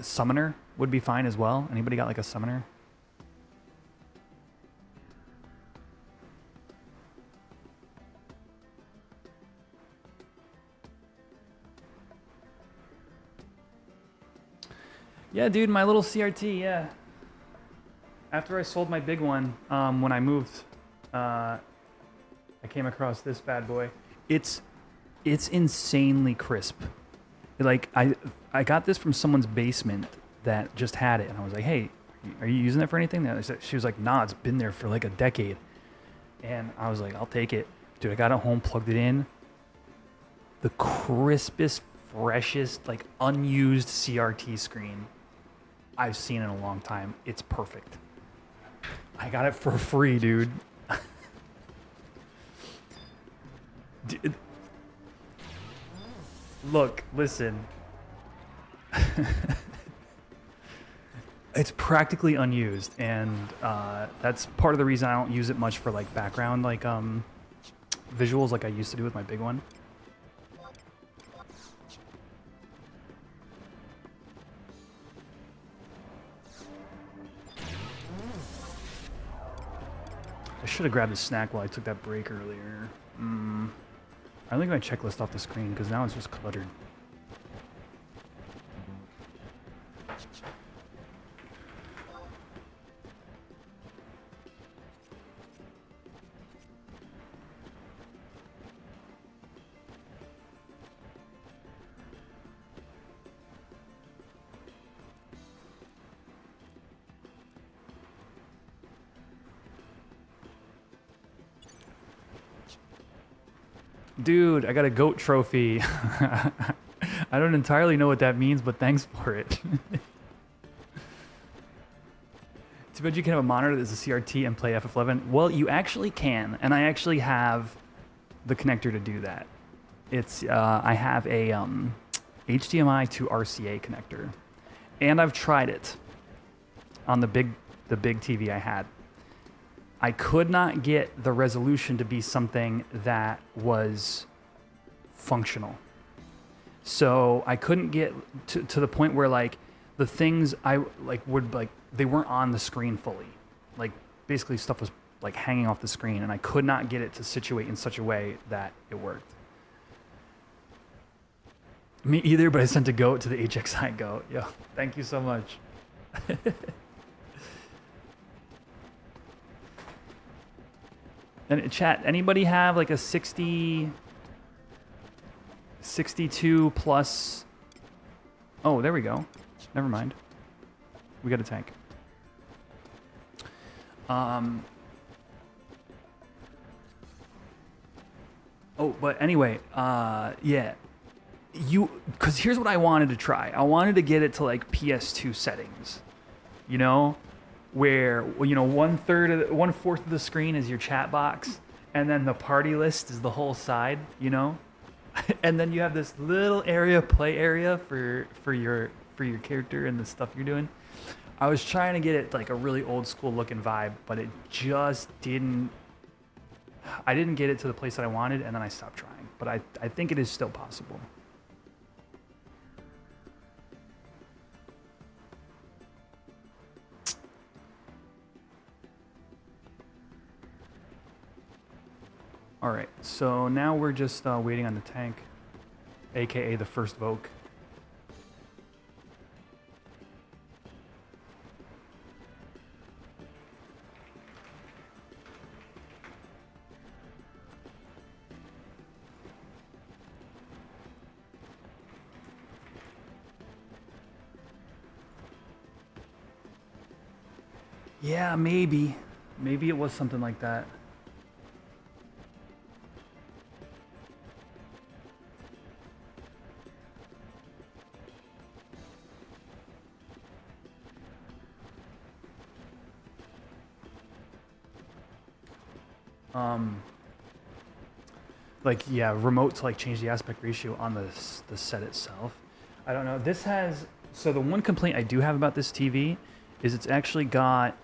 Summoner would be fine as well. Anybody got like a summoner? Yeah, dude, my little CRT, yeah. After I sold my big one, when I moved, I came across this bad boy. It's insanely crisp. Like, I got this from someone's basement that just had it, and I was like, hey, are you using it for anything? And she was like, nah, it's been there for like a decade. And I was like, I'll take it. Dude, I got it home, plugged it in. The crispest, freshest, like unused CRT screen I've seen in a long time. It's perfect. I got it for free, dude. Look, listen. It's practically unused, and that's part of the reason I don't use it much for like background, like visuals, like I used to do with my big one. I should have grabbed a snack while I took that break earlier. I think my checklist off the screen because now it's just cluttered. Dude, I got a goat trophy. I don't entirely know what that means, but thanks for it. Too bad you can have a monitor that's a CRT and play FF11. Well, you actually can, and I actually have the connector to do that. It's I have a HDMI to RCA connector, and I've tried it on the big TV I had. I could not get the resolution to be something that was functional. So I couldn't get to the point where like the things I like would like they weren't on the screen fully. Like basically stuff was like hanging off the screen, and I could not get it to situate in such a way that it worked. Me either, but I sent a goat to the HXI goat. Yo, thank you so much. And chat, anybody have like a 62 plus? Oh, there we go. Never mind. We got a tank. Oh, but anyway, yeah. Because here's what I wanted to try. I wanted to get it to like PS2 settings, you know, where, you know, 1/4 of the screen is your chat box, and then the party list is the whole side, you know, and then you have this little area, play area for your character and the stuff you're doing. I was trying to get it like a really old school looking vibe, but it just didn't. I didn't get it to the place that I wanted, and then I stopped trying. But I think it is still possible. All right, so now we're just waiting on the tank, aka the first Voke. Yeah, maybe. Maybe it was something like that. Like, yeah, remote to like change the aspect ratio on the set itself. I don't know. This has, so the one complaint I do have about this TV is it's actually got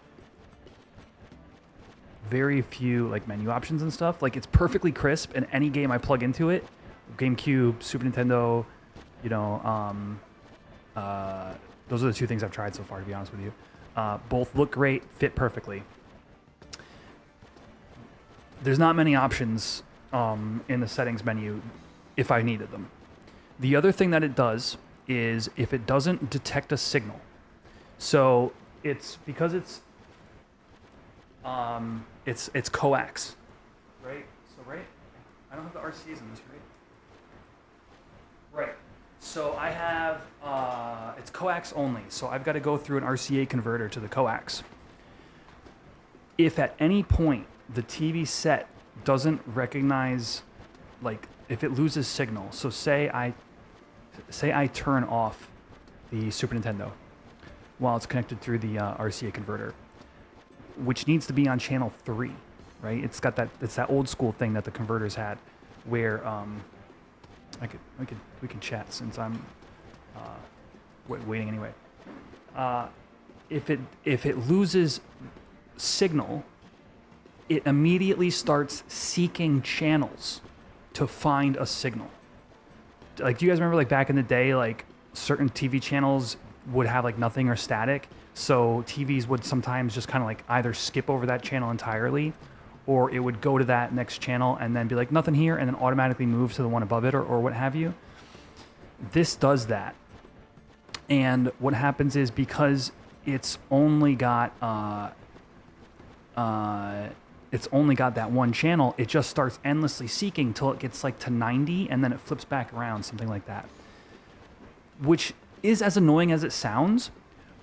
very few like menu options and stuff. Like it's perfectly crisp, and any game I plug into it, GameCube, Super Nintendo, you know, those are the two things I've tried so far, to be honest with you. Both look great, fit perfectly. There's not many options in the settings menu if I needed them. The other thing that it does is if it doesn't detect a signal. So it's because it's coax, right? So right, I don't have the RCAs in this, right? Right. So I have it's coax only. So I've got to go through an RCA converter to the coax. If at any point the TV set doesn't recognize, like if it loses signal, so say I turn off the Super Nintendo while it's connected through the RCA converter, which needs to be on channel 3, right? It's that old school thing that the converters had, where we can chat since I'm waiting anyway. If it loses signal, it immediately starts seeking channels to find a signal. Like, do you guys remember like back in the day, like certain TV channels would have like nothing or static? So TVs would sometimes just kind of like either skip over that channel entirely, or it would go to that next channel and then be like nothing here, and then automatically move to the one above it, or what have you. This does that. And what happens is, because it's only got that one channel, it just starts endlessly seeking till it gets like to 90, and then it flips back around, something like that. Which is as annoying as it sounds,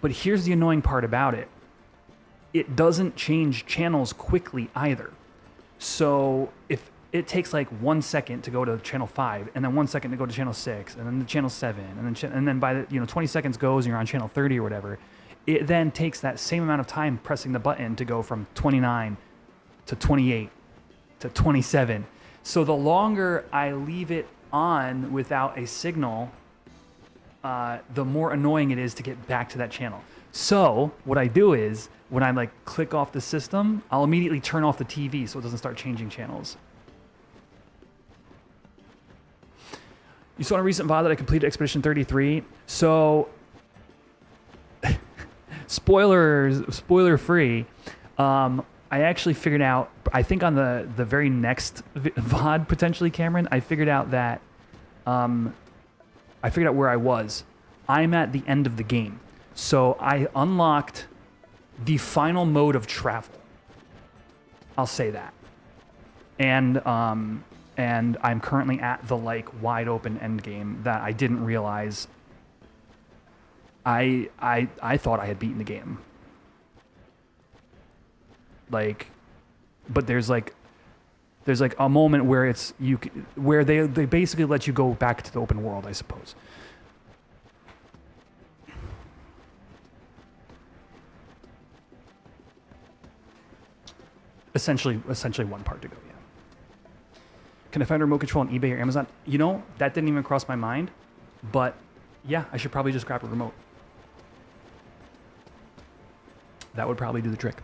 but here's the annoying part about it. It doesn't change channels quickly either. So if it takes like 1 second to go to channel 5, and then 1 second to go to channel 6, and then to channel 7, and then by the 20 seconds goes and you're on channel 30 or whatever. It then takes that same amount of time pressing the button to go from 29 to 28 to 27. So the longer I leave it on without a signal, the more annoying it is to get back to that channel. So what I do is when I like click off the system, I'll immediately turn off the TV so it doesn't start changing channels. You saw in a recent VOD that I completed Expedition 33. So spoiler free. I actually figured out, I think on the very next VOD potentially, Cameron, I figured out that, I figured out where I was. I'm at the end of the game. So I unlocked the final mode of travel. I'll say that. And I'm currently at the like wide open end game that I didn't realize I thought I had beaten the game. Like, but there's like a moment where it's where they basically let you go back to the open world, I suppose. Essentially one part to go, yeah. Can I find a remote control on eBay or Amazon? You know, that didn't even cross my mind, but yeah, I should probably just grab a remote. That would probably do the trick.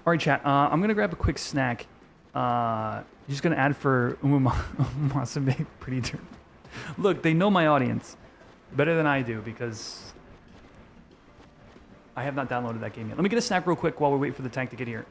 All right, chat. I'm gonna grab a quick snack. Just gonna add for Umamasame pretty turn. Look, they know my audience better than I do because I have not downloaded that game yet. Let me get a snack real quick while we wait for the tank to get here.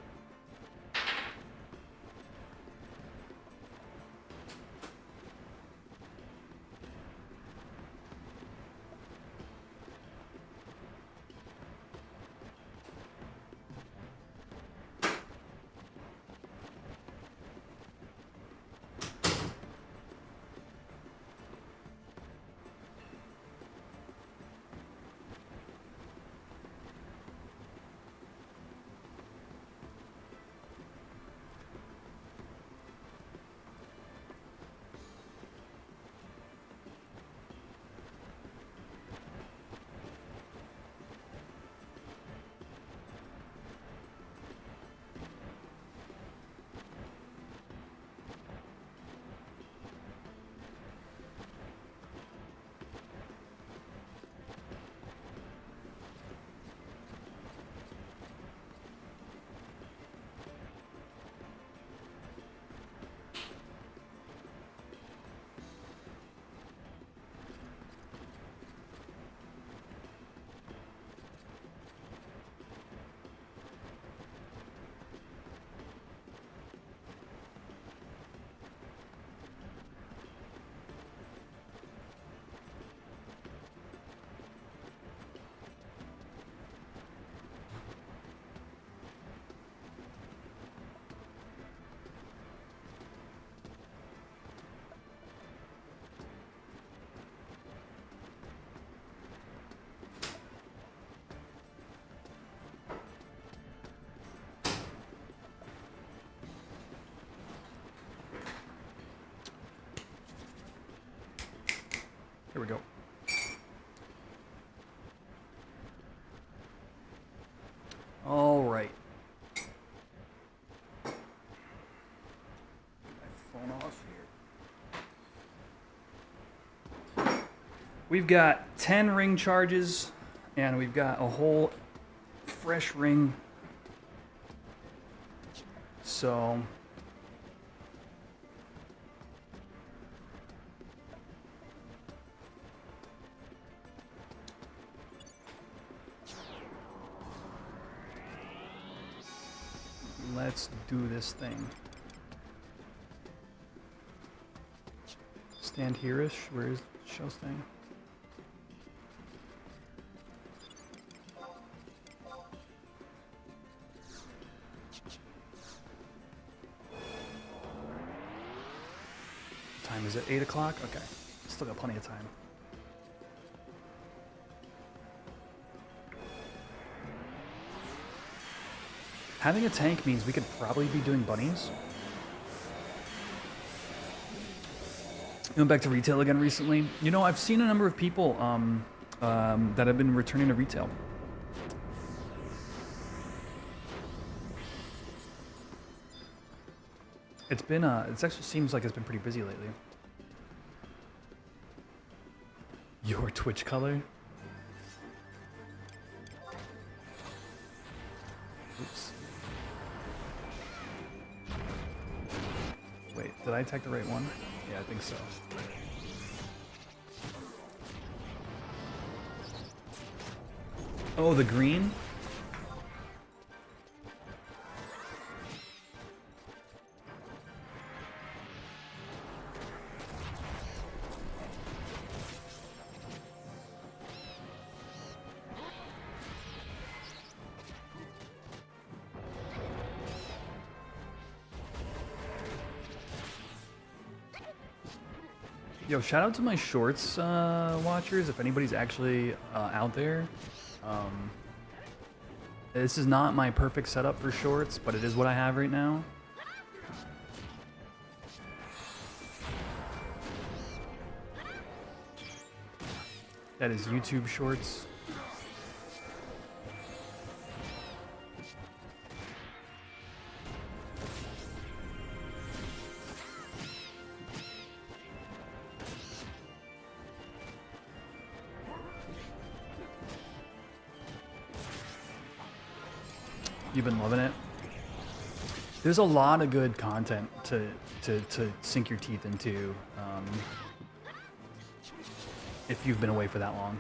Here we go. All right. Get my phone off here. We've got 10 ring charges, and we've got a whole fresh ring. So let's do this thing. Stand here-ish. Where is Shell's thing? Time is it 8 o'clock? Okay, still got plenty of time. Having a tank means we could probably be doing bunnies. Went back to retail again recently. You know, I've seen a number of people that have been returning to retail. It's been it actually seems like it's been pretty busy lately. Your Twitch color? Oops. Wait, did I type the right one? Yeah, I think so. Oh, the green? Yo, shout out to my shorts watchers, if anybody's actually out there. This is not my perfect setup for shorts, but it is what I have right now. That is YouTube shorts. You've been loving it. There's a lot of good content to sink your teeth into if you've been away for that long.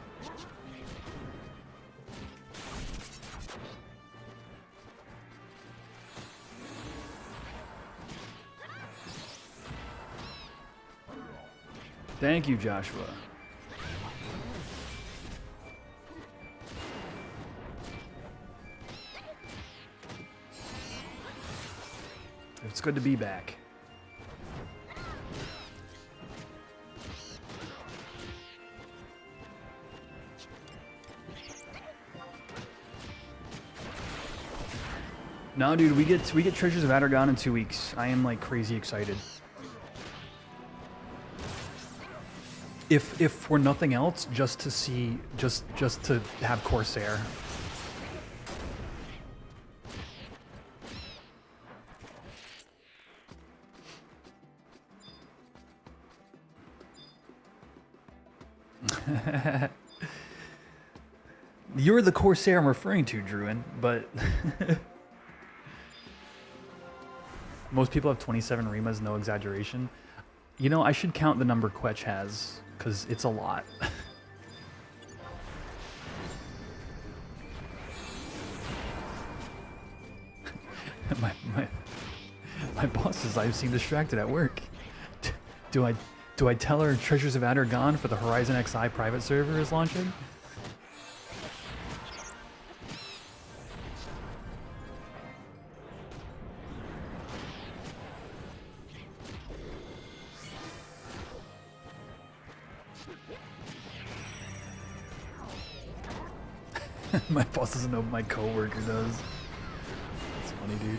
Thank you, Joshua. It's good to be back. No, dude, we get Treasures of Adargon in 2 weeks. I am like crazy excited. If for nothing else, just to see, just to have Corsair. You're the Corsair I'm referring to, Druin, but most people have 27 Rimas, no exaggeration. You know, I should count the number Quetch has, because it's a lot. my boss says I seem distracted at work. Do I tell her Treasures of Adargon for the Horizon XI private server is launching? My boss doesn't know, my coworker does. That's funny, dude.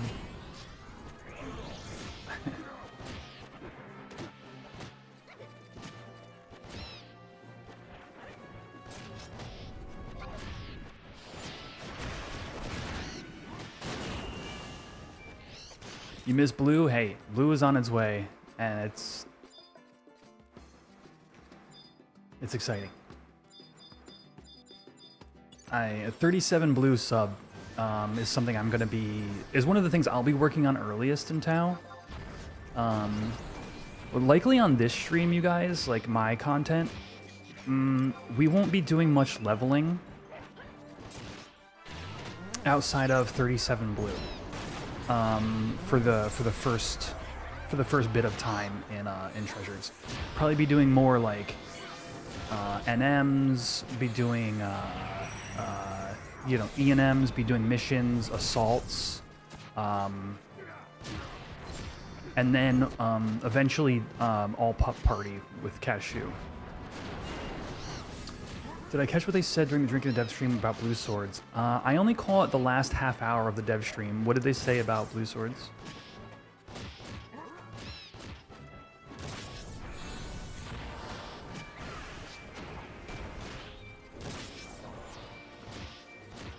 You miss Blue? Hey, Blue is on its way, and it's exciting. A 37 Blue sub is something I'm gonna is one of the things I'll be working on earliest in ToAU. Likely on this stream, you guys, like my content, we won't be doing much leveling outside of 37 Blue. For the first bit of time in Treasures, probably be doing more like NMs, be doing you know, E&Ms, be doing missions, assaults, and then eventually all pup party with Cashew. Did I catch what they said during the Drinking the Dev stream about Blue Swords? I only call it the last half hour of the Dev stream. What did they say about Blue Swords?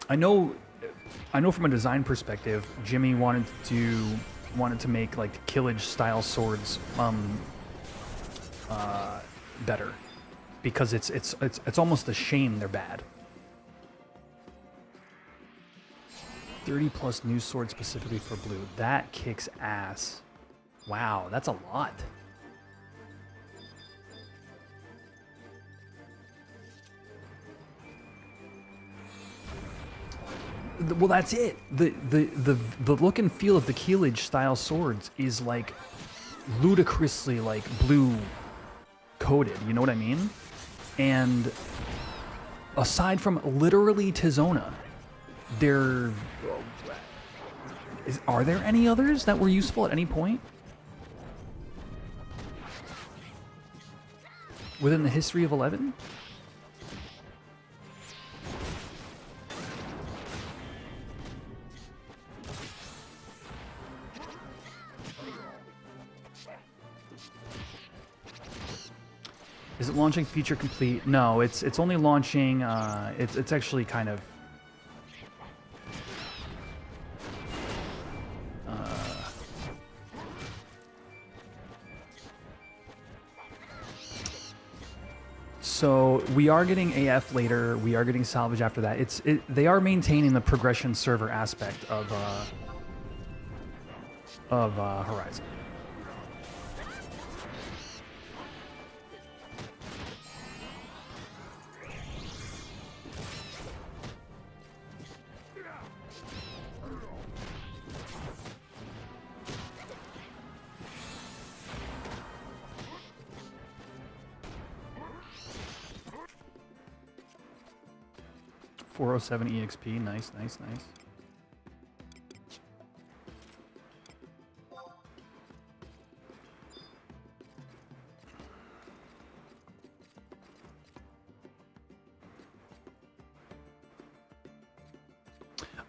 I know from a design perspective, Jimmy wanted to make like Killage style swords better, because it's almost a shame they're bad. 30 plus new swords specifically for blue. That kicks ass. Wow, that's a lot. Well, that's it. The look and feel of the Keelage style swords is like ludicrously like blue coated. You know what I mean? And aside from literally Tizona, are there any others that were useful at any point within the history of 11? Is it launching feature complete? No, it's only launching. It's actually kind of. So we are getting AF later. We are getting salvage after that. They are maintaining the progression server aspect of Horizon. .407 EXP, nice.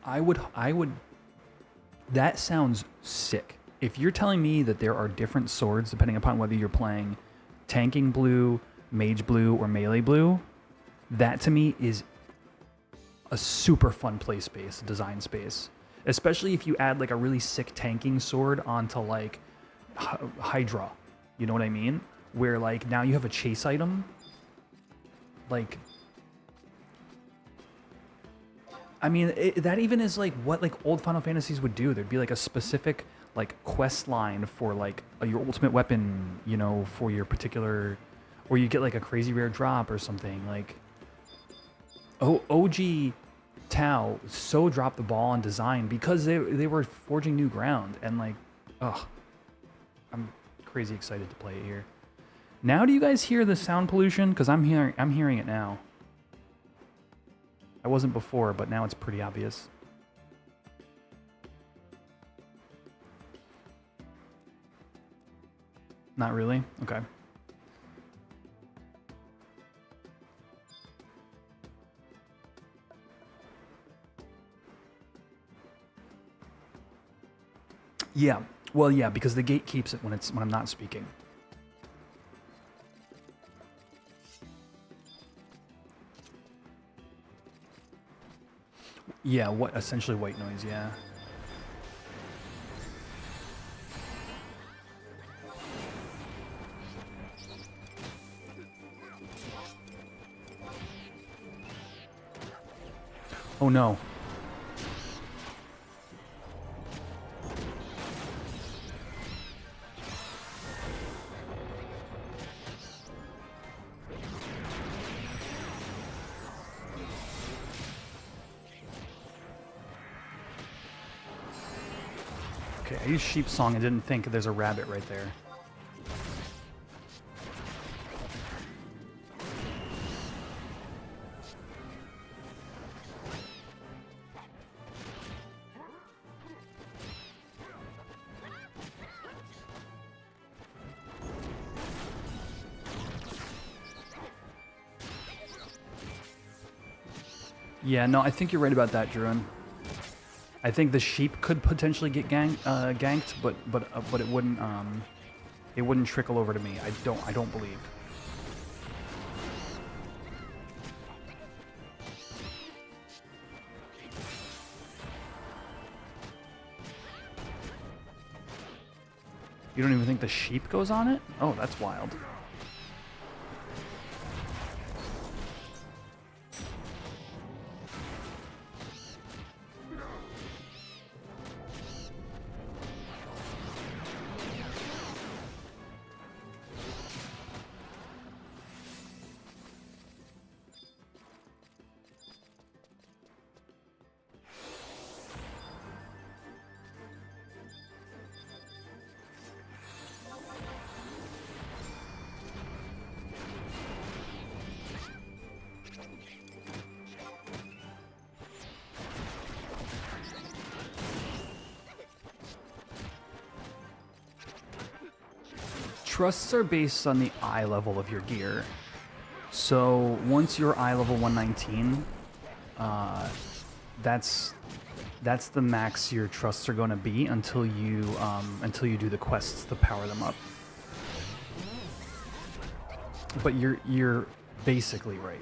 I would. That sounds sick. If you're telling me that there are different swords depending upon whether you're playing tanking blue, mage blue, or melee blue, that to me is a super fun play space, design space. Especially if you add like a really sick tanking sword onto like Hydra. You know what I mean? Where like now you have a chase item. Like, I mean, that even is like what like old Final Fantasies would do. There'd be like a specific like quest line for like your ultimate weapon, you know, for your particular, or you get like a crazy rare drop or something. Like, OG ToAU so dropped the ball on design because they were forging new ground, and like, I'm crazy excited to play it here. Now, do you guys hear the sound pollution? Because I'm hearing it now. I wasn't before, but now it's pretty obvious. Not really? Okay. Yeah. Well, yeah, because the gate keeps it when I'm not speaking. Yeah, essentially white noise, yeah. Oh no. Okay, I used sheep song and didn't think there's a rabbit right there. Yeah, no, I think you're right about that, Druin. I think the sheep could potentially get ganked, but it wouldn't trickle over to me. I don't believe. You don't even think the sheep goes on it? Oh, that's wild. Trusts are based on the eye level of your gear. So once you're eye level 119, that's the max your trusts are going to be until you do the quests to power them up. But you're basically right.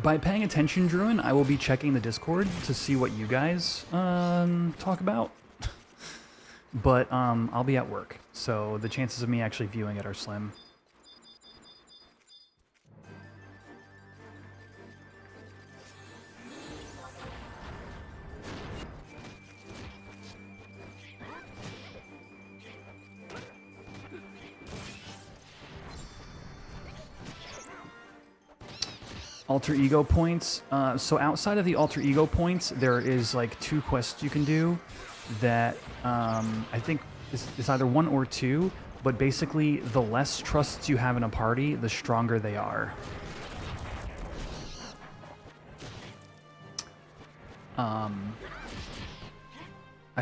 By paying attention, Druin, I will be checking the Discord to see what you guys talk about. But I'll be at work, so the chances of me actually viewing it are slim. Alter ego points. So outside of the alter ego points, there is like 2 quests you can do that I think is either 1 or 2, but basically the less trusts you have in a party, the stronger they are. I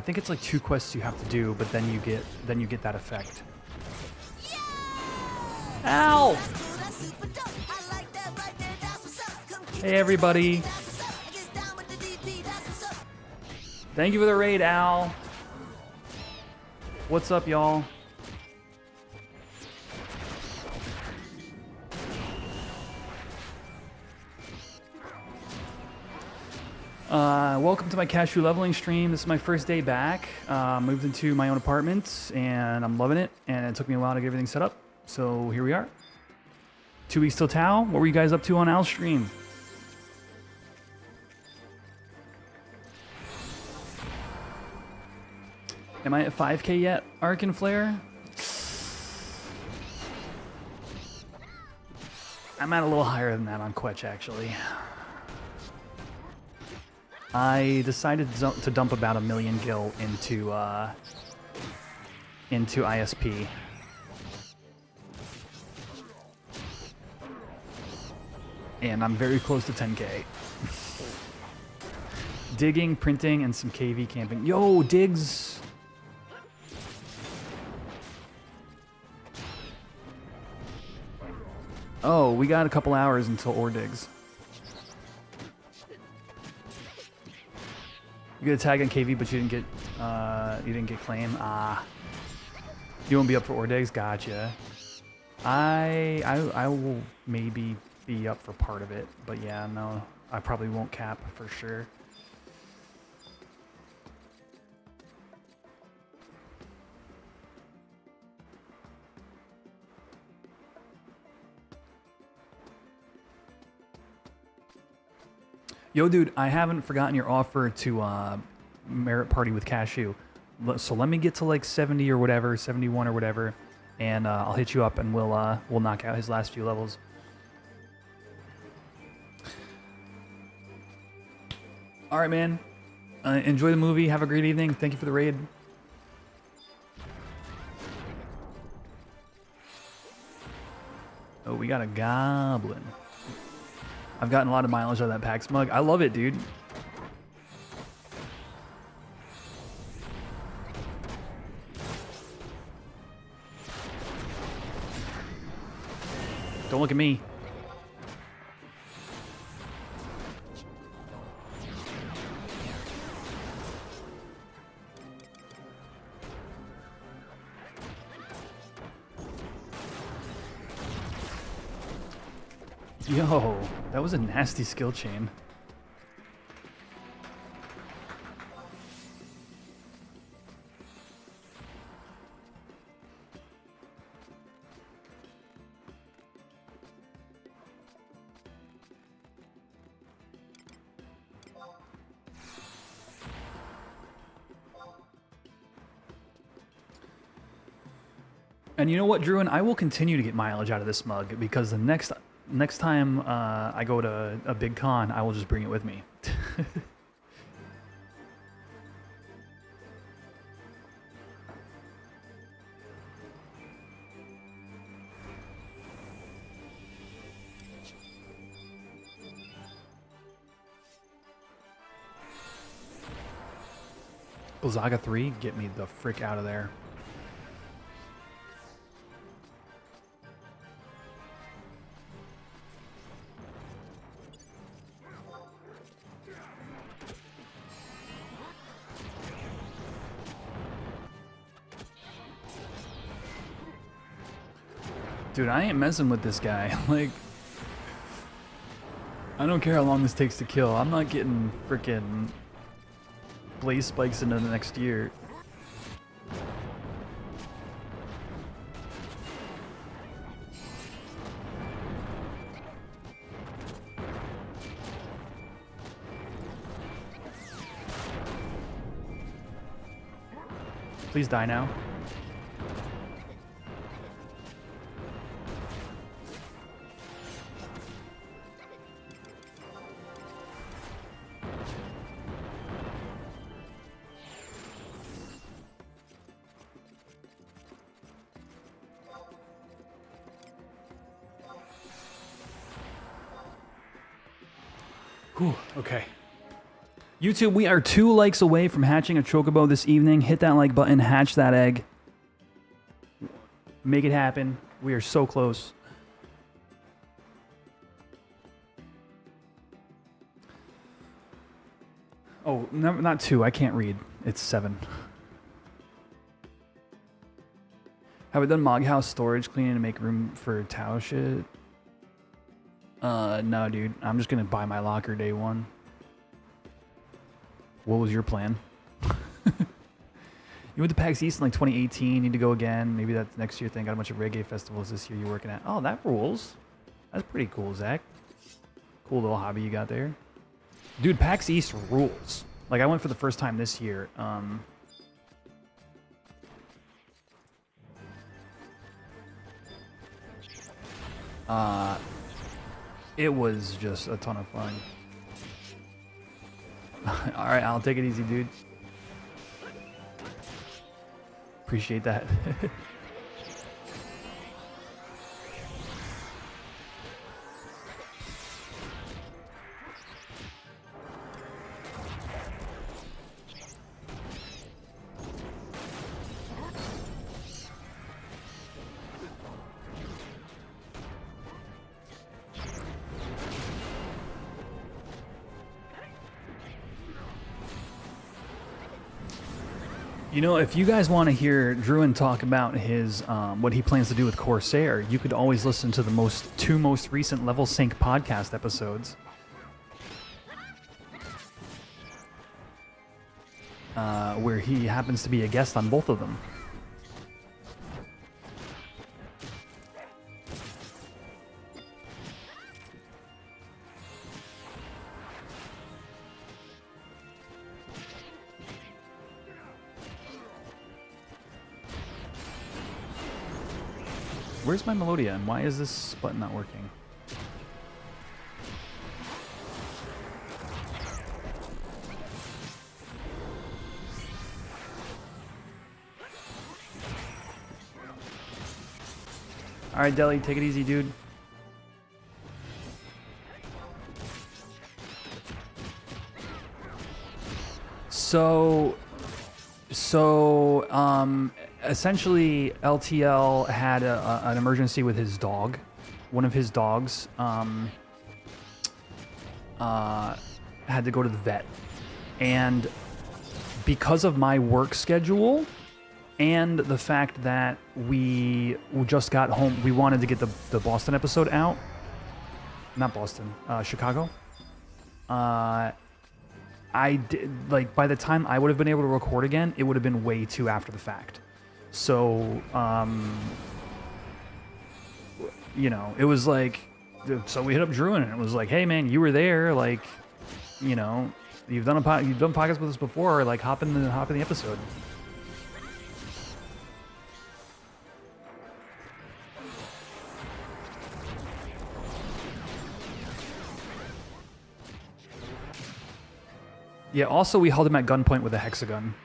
think it's like 2 quests you have to do, but then you get that effect. Ow! Hey everybody! Thank you for the raid, Al. What's up, y'all? Welcome to my cashew leveling stream. This is my first day back. Moved into my own apartment and I'm loving it. And it took me a while to get everything set up. So here we are. 2 weeks till ToAU. What were you guys up to on Al's stream? Am I at 5K yet, Arc and Flare? I'm at a little higher than that on Quetch, actually. I decided to dump about 1 million gil into ISP. And I'm very close to 10K. Digging, printing, and some KV camping. Yo, Diggs! Oh, we got a couple hours until ore digs. You get a tag on KV, but you didn't get claim. Ah, you won't be up for ore digs. Gotcha. I will maybe be up for part of it, but yeah, no, I probably won't cap for sure. Yo, dude, I haven't forgotten your offer to merit party with Cashew. So let me get to like 70 or whatever, 71 or whatever, and I'll hit you up and we'll knock out his last few levels. All right, man. Enjoy the movie. Have a great evening. Thank you for the raid. Oh, we got a goblin. I've gotten a lot of mileage out of that pack smug. I love it, dude. Don't look at me. Yo, that was a nasty skill chain. And you know what, Drew? And I will continue to get mileage out of this mug because the next time I go to a big con, I will just bring it with me. Blizzaga 3, get me the frick out of there. Dude, I ain't messing with this guy. Like, I don't care how long this takes to kill. I'm not getting frickin' blaze spikes into the next year. Please die now. Whew, okay. YouTube, we are 2 likes away from hatching a chocobo this evening. Hit that like button, hatch that egg. Make it happen. We are so close. Oh, no, not 2. I can't read. It's 7. Have I done Moghouse storage cleaning to make room for ToAU shit? No, dude. I'm just gonna buy my locker day 1. What was your plan? You went to PAX East in like 2018. Need to go again. Maybe that's next year thing. Got a bunch of reggae festivals this year you're working at. Oh, that rules. That's pretty cool, Zach. Cool little hobby you got there. Dude, PAX East rules. Like, I went for the first time this year. It was just a ton of fun. Alright, I'll take it easy, dude. Appreciate that. You know, if you guys want to hear Druin talk about his what he plans to do with Corsair, you could always listen to the 2 most recent Level Sync podcast episodes. Where he happens to be a guest on both of them. Where's my Melodia and why is this button not working? Alright, Deli, take it easy, dude. Essentially, LTL had an emergency with his dog. One of his dogs had to go to the vet. And because of my work schedule and the fact that we just got home, we wanted to get the Boston episode out. not Boston, Chicago. I did, like, by the time I would have been able to record again, it would have been way too after the fact. So, you know, it was like, so we hit up Drew and it was like, hey man, you were there, like, you know, you've done podcasts with us before, like hop in the episode. Yeah, also we held him at gunpoint with a hexagon.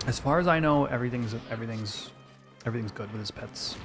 As far as I know, everything's good with his pets.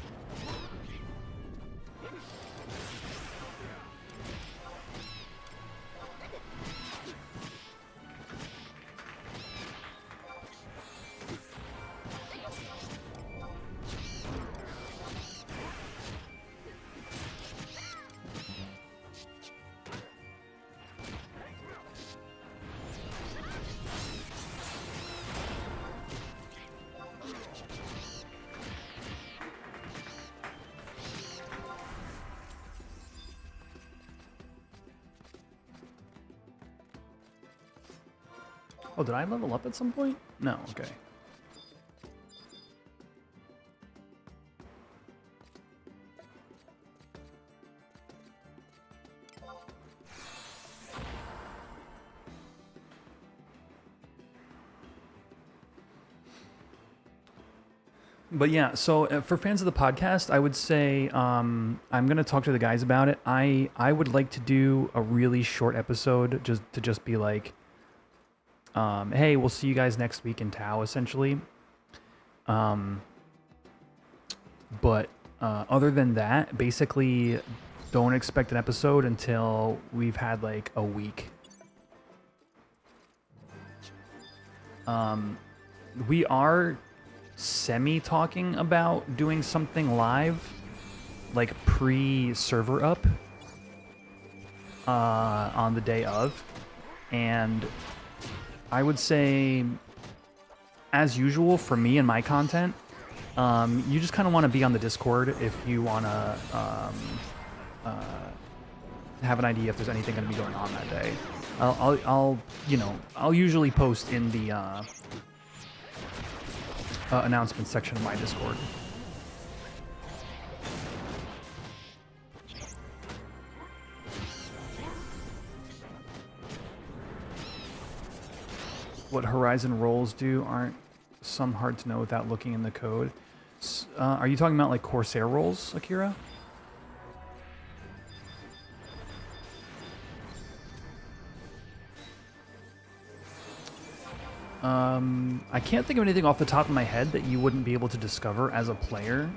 Oh, did I level up at some point? No, okay. But yeah, so for fans of the podcast, I would say I'm going to talk to the guys about it. I would like to do a really short episode just be like, hey, we'll see you guys next week in ToAU, essentially. But other than that, basically, don't expect an episode until we've had like a week. We are semi-talking about doing something live, like pre-server up, on the day of, and I would say, as usual for me and my content, you just kind of want to be on the Discord if you want to have an idea if there's anything going to be going on that day. I'll usually post in the announcement section of my Discord. What Horizon roles do aren't some hard to know without looking in the code. Are you talking about like Corsair roles, Akira? I can't think of anything off the top of my head that you wouldn't be able to discover as a player.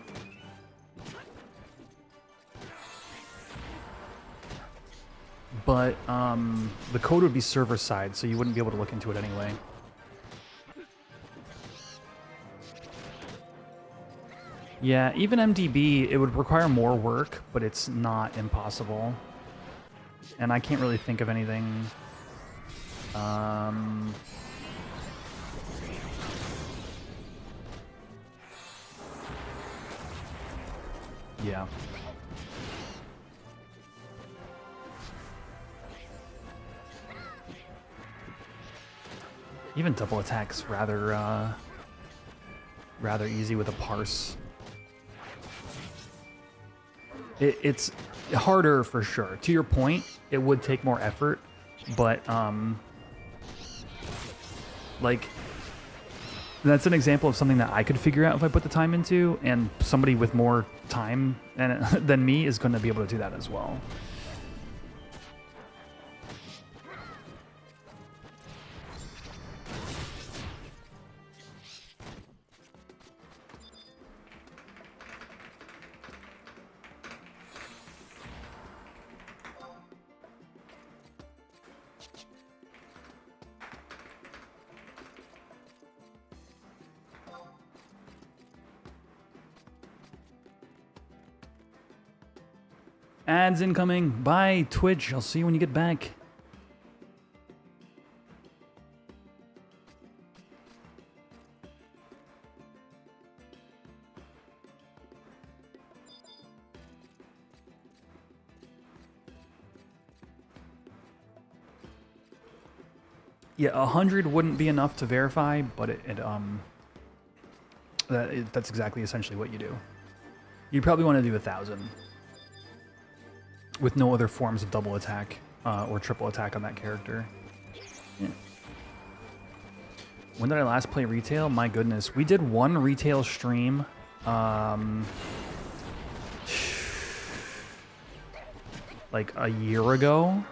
But the code would be server side, so you wouldn't be able to look into it anyway. Yeah, even MDB, it would require more work, but it's not impossible. And I can't really think of anything. Yeah. Even double attack's rather easy with a parse. It's harder for sure. To your point, it would take more effort, but like that's an example of something that I could figure out if I put the time into, and somebody with more time than me is going to be able to do that as well. Ads incoming. Bye, Twitch. I'll see you when you get back. Yeah, 100 wouldn't be enough to verify, but that's exactly essentially what you do. You probably want to do 1,000 with no other forms of double attack or triple attack on that character. Yeah. When did I last play retail? My goodness, we did one retail stream. Like a year ago.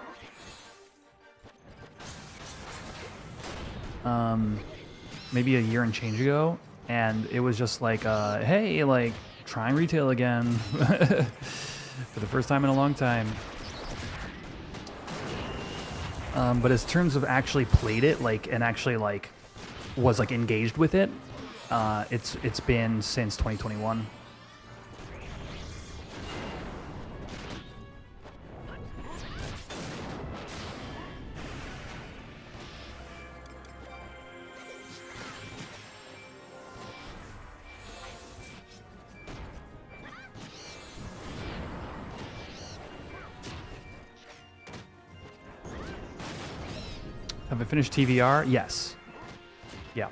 Maybe a year and change ago, and it was just like, hey, like, trying retail again for the first time in a long time. But in terms of actually played it, like, and actually like was like engaged with it, it's been since 2021. Have I finished TVR? Yes. Yeah.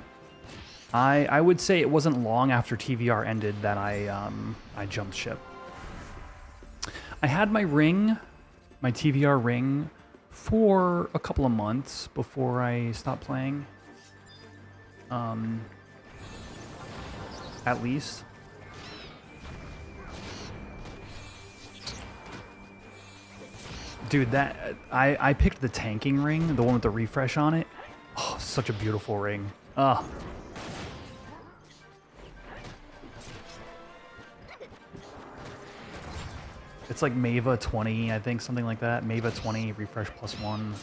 I would say it wasn't long after TVR ended that I jumped ship. I had my ring, my TVR ring, for a couple of months before I stopped playing. At least. Dude, that I picked the tanking ring, the one with the refresh on it. Oh, such a beautiful ring. It's like Mava 20, I think, something like that. Mava 20, refresh +1.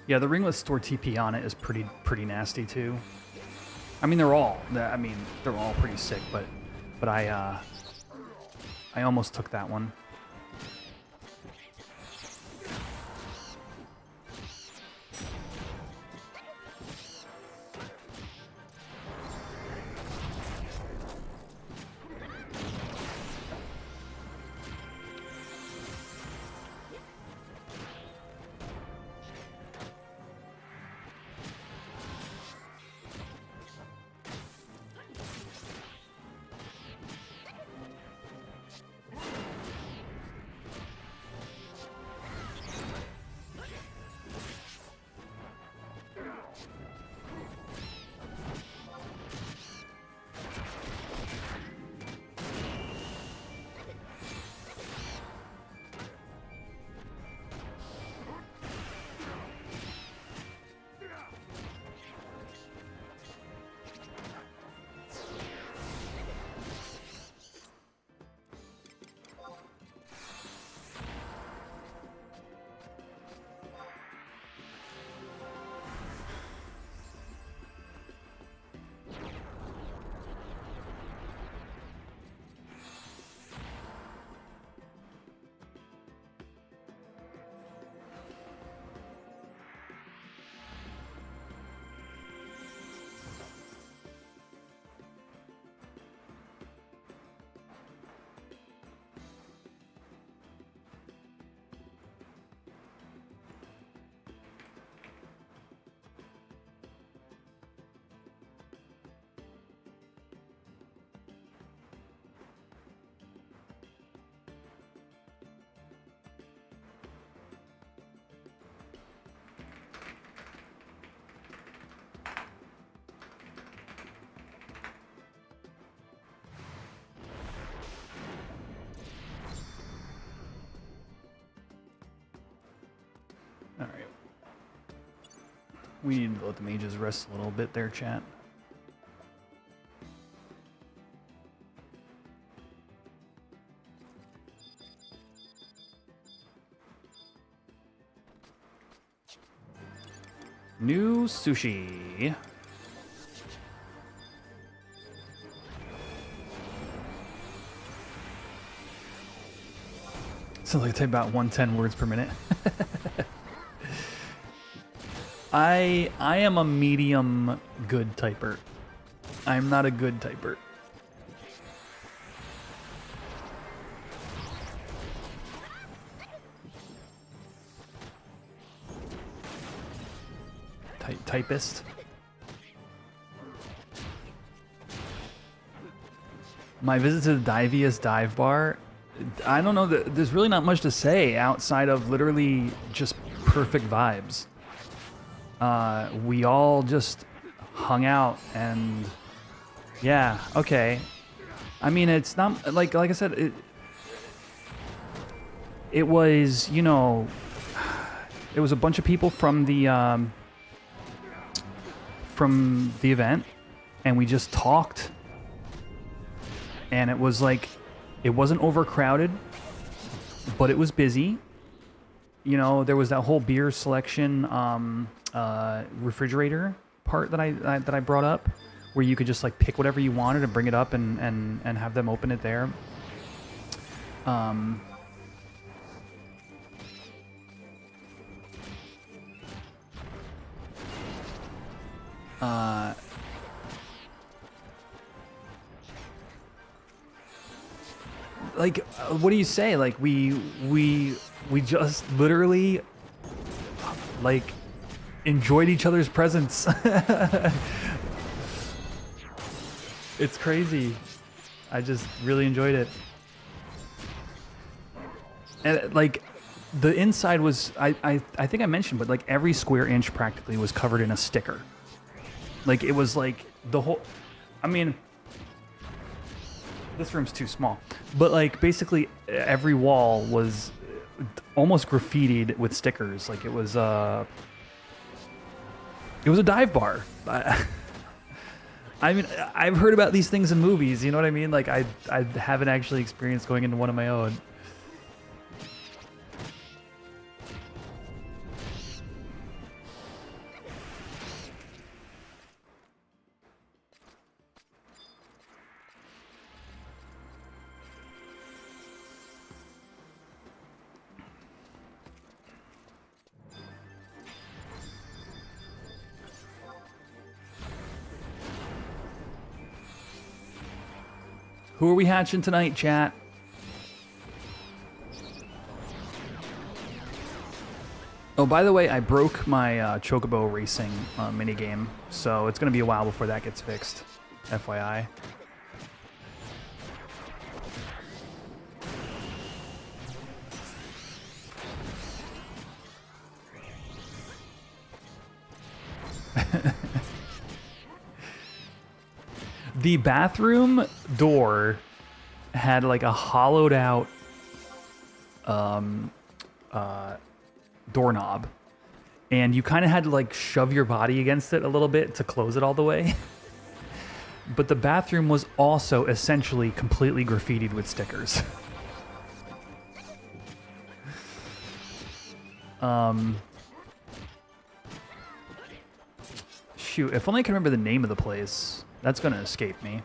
Yeah, the ring with store TP on it is pretty nasty too. I mean, they're all pretty sick, but I almost took that one. We need to let the mages rest a little bit there, chat. New sushi. Sounds like I type about 110 words per minute. I am a medium good typer. I'm not a good typer. Typist. My visit to the Divius dive bar. I don't know. There's really not much to say outside of literally just perfect vibes. We all just hung out and yeah, okay. I mean, it's not like I said, it was, you know, it was a bunch of people from the event, and we just talked, and it was like, it wasn't overcrowded, but it was busy. You know, there was that whole beer selection refrigerator part that I brought up, where you could just like pick whatever you wanted and bring it up and have them open it there. Like, what do you say? Like, we just literally like enjoyed each other's presence. It's crazy. I just really enjoyed it. And like, the inside was, I think I mentioned, but like every square inch practically was covered in a sticker. Like, it was like the whole, I mean, this room's too small, but like basically every wall was almost graffitied with stickers. Like, it was a dive bar. I mean, I've heard about these things in movies, you know what I mean? Like, I haven't actually experienced going into one of my own. Who are we hatching tonight, chat? Oh, by the way, I broke my Chocobo Racing minigame, so it's going to be a while before that gets fixed. FYI. The bathroom door had like a hollowed out doorknob, and you kind of had to like shove your body against it a little bit to close it all the way. But the bathroom was also essentially completely graffitied with stickers. Shoot, if only I can remember the name of the place. That's gonna escape me.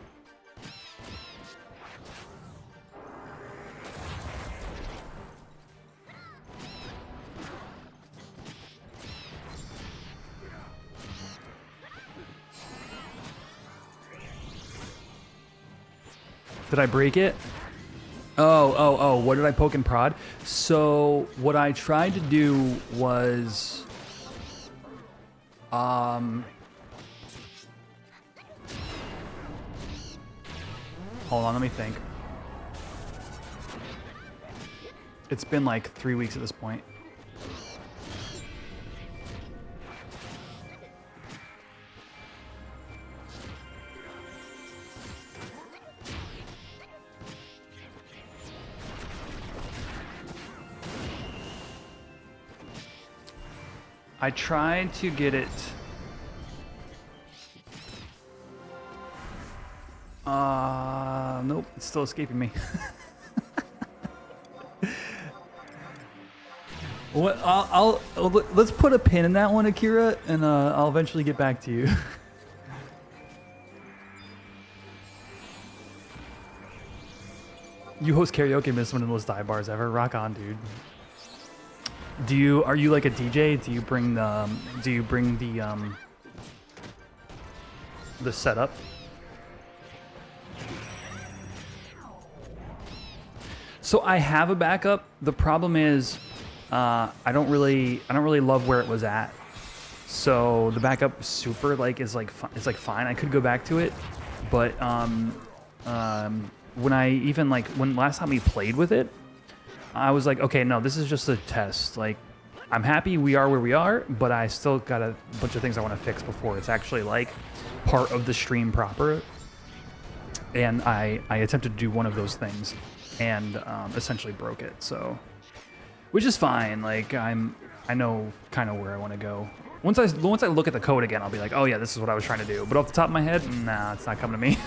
Did I break it? Oh, what did I poke and prod? So what I tried to do was hold on, let me think. It's been like 3 weeks at this point. I tried to get it Nope, it's still escaping me. What? Let's put a pin in that one, Akira, and I'll eventually get back to you. You host karaoke, miss one of the most dive bars ever. Rock on, dude. Are you like a DJ? Do you bring the setup? So I have a backup. The problem is, I don't really love where it was at. So the backup is fine. I could go back to it, but when last time we played with it, I was like, okay, no, this is just a test. Like, I'm happy we are where we are, but I still got a bunch of things I want to fix before it's actually like part of the stream proper. And I attempted to do one of those things and essentially broke it. So, which is fine. Like, I know kind of where I want to go. Once I look at the code again, I'll be like, oh yeah, this is what I was trying to do. But off the top of my head, nah, it's not coming to me.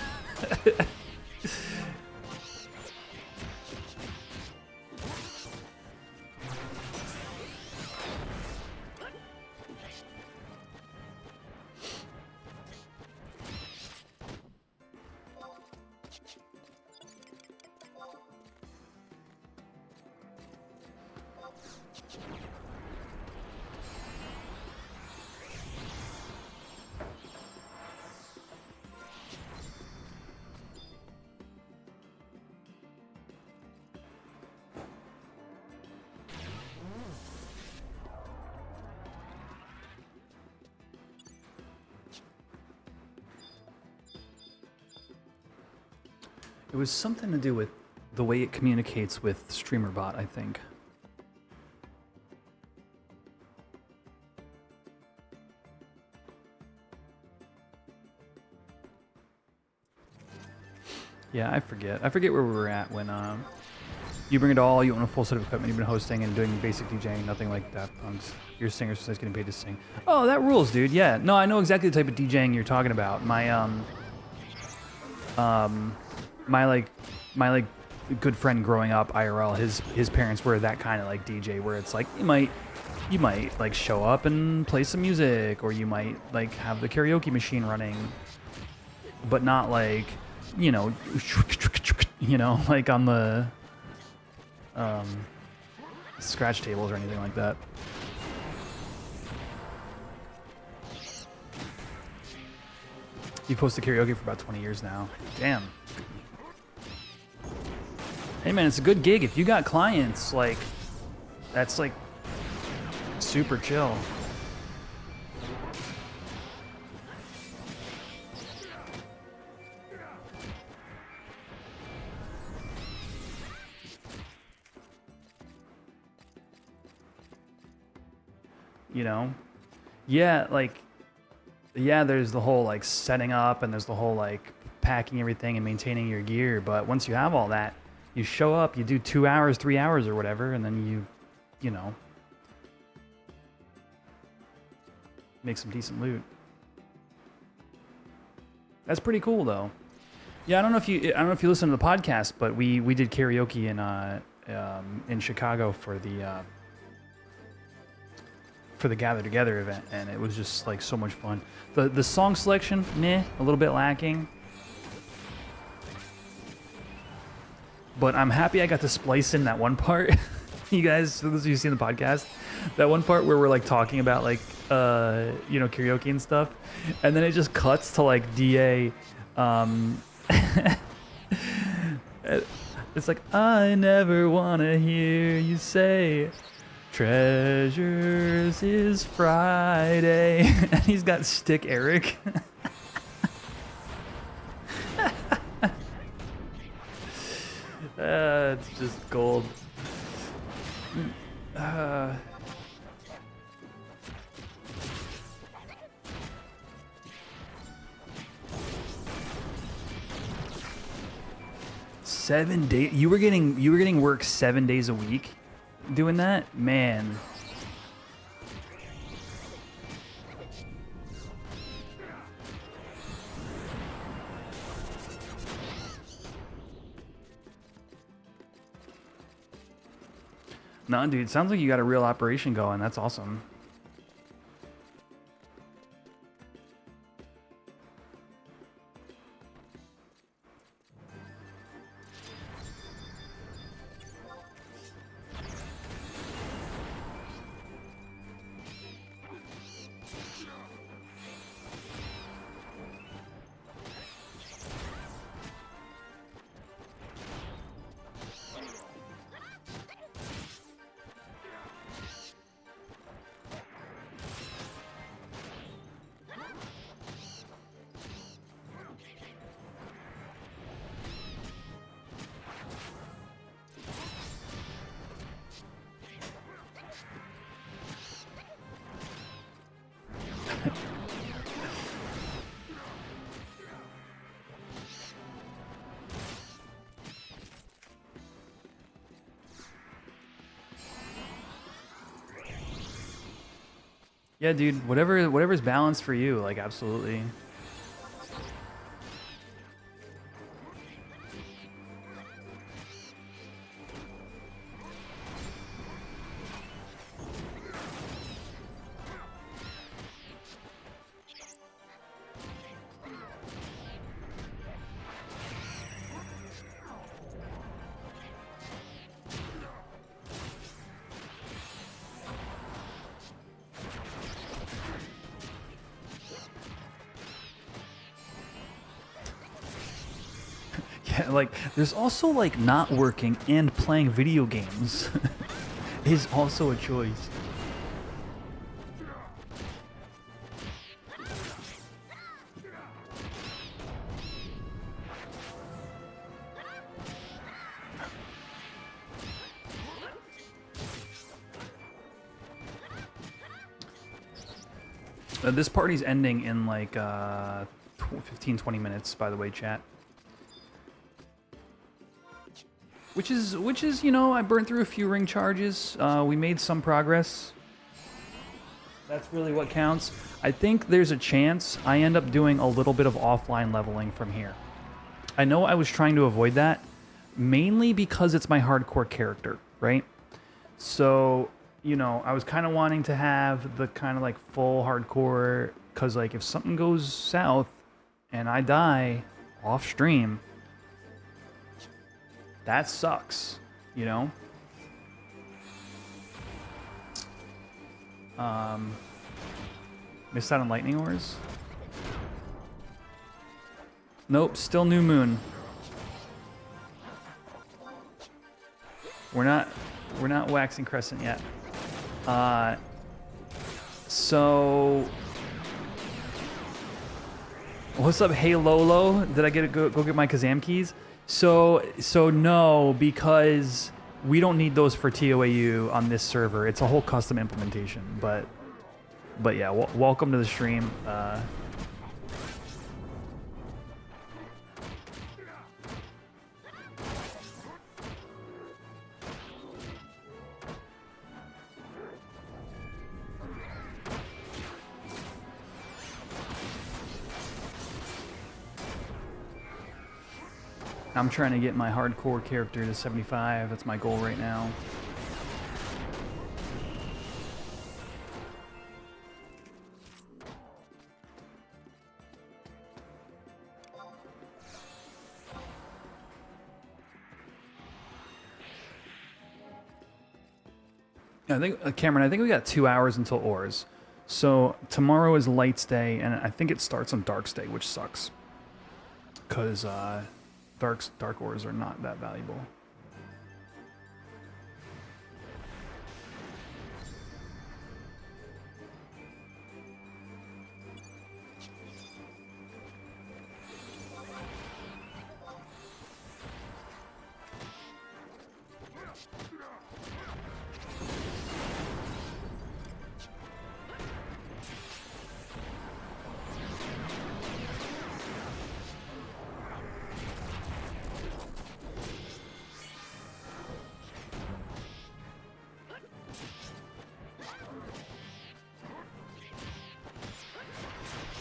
It was something to do with the way it communicates with StreamerBot, I think. Yeah, I forget. I forget where we were at when you bring it all, you own a full set of equipment, you've been hosting and doing basic DJing, nothing like that. Your singer says getting paid to sing. Oh, that rules, dude. Yeah. No, I know exactly the type of DJing you're talking about. My good friend growing up, IRL, his parents were that kind of like DJ where it's like you might like show up and play some music, or you might like have the karaoke machine running, but not like, you know, like on the scratch tables or anything like that. You've hosted karaoke for about 20 years now. Damn. Hey man, it's a good gig. If you got clients, like, that's like super chill. You know? Yeah, like, yeah, there's the whole like setting up and there's the whole like packing everything and maintaining your gear. But once you have all that, you show up, you do 2 hours, 3 hours or whatever, and then you know, make some decent loot. That's pretty cool though. Yeah, I don't know if you listen to the podcast, but we did karaoke in Chicago for the Gather Together event, and it was just like so much fun. The song selection, meh, a little bit lacking. But I'm happy I got to splice in that one part. You guys, those of you seen the podcast, that one part where we're like talking about like you know, karaoke and stuff, and then it just cuts to like DA. It's like, I never wanna hear you say treasures is Friday. And he's got Stick Eric. It's just gold. 7 days. You were getting work 7 days a week doing that? Man. No, dude, sounds like you got a real operation going. That's awesome. Yeah, dude, whatever's balanced for you, like absolutely. Yeah, like there's also like not working and playing video games is also a choice. This party's ending in like 15-20 minutes, by the way, chat. Which is, you know, I burned through a few ring charges. We made some progress. That's really what counts. I think there's a chance I end up doing a little bit of offline leveling from here. I know I was trying to avoid that, mainly because it's my hardcore character, right? So, you know, I was kind of wanting to have the kind of like full hardcore, because like if something goes south and I die off stream, that sucks, you know? Missed out on lightning ores? Nope, still new moon. We're not waxing crescent yet. So what's up, hey Lolo? Did I go get my Kazam keys? So no, because we don't need those for ToAU on this server. It's a whole custom implementation. But yeah, welcome to the stream. I'm trying to get my hardcore character to 75. That's my goal right now. I think, Cameron, I think we got 2 hours until Ores. So tomorrow is Light's Day, and I think it starts on Dark's Day, which sucks. Because dark ores are not that valuable.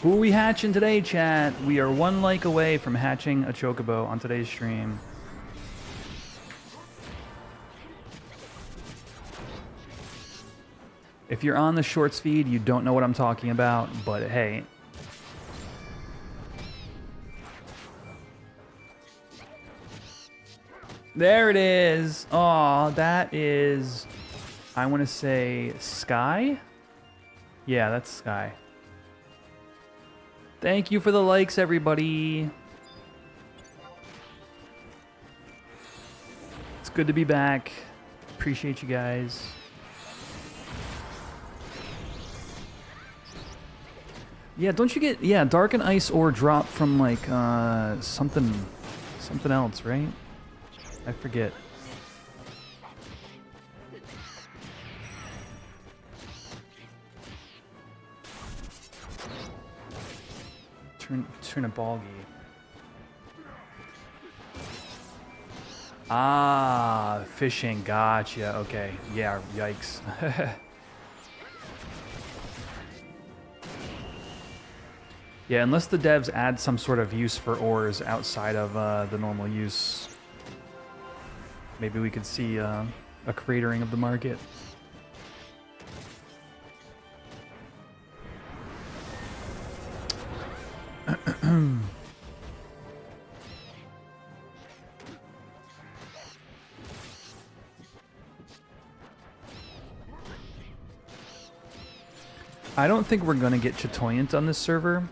Who are we hatching today, chat? We are 1 like away from hatching a chocobo on today's stream. If you're on the shorts feed, you don't know what I'm talking about, but hey. There it is. Aw, that is, I want to say Sky? Yeah, that's Sky. Thank you for the likes, everybody. It's good to be back. Appreciate you guys. Yeah, don't you get, yeah, Dark and Ice ore drop from like something else, right? I forget. Turn a boggy. Ah, fishing. Gotcha. Okay. Yeah. Yikes. Yeah, unless the devs add some sort of use for ores outside of the normal use, maybe we could see a cratering of the market. I don't think we're going to get Chatoyant on this server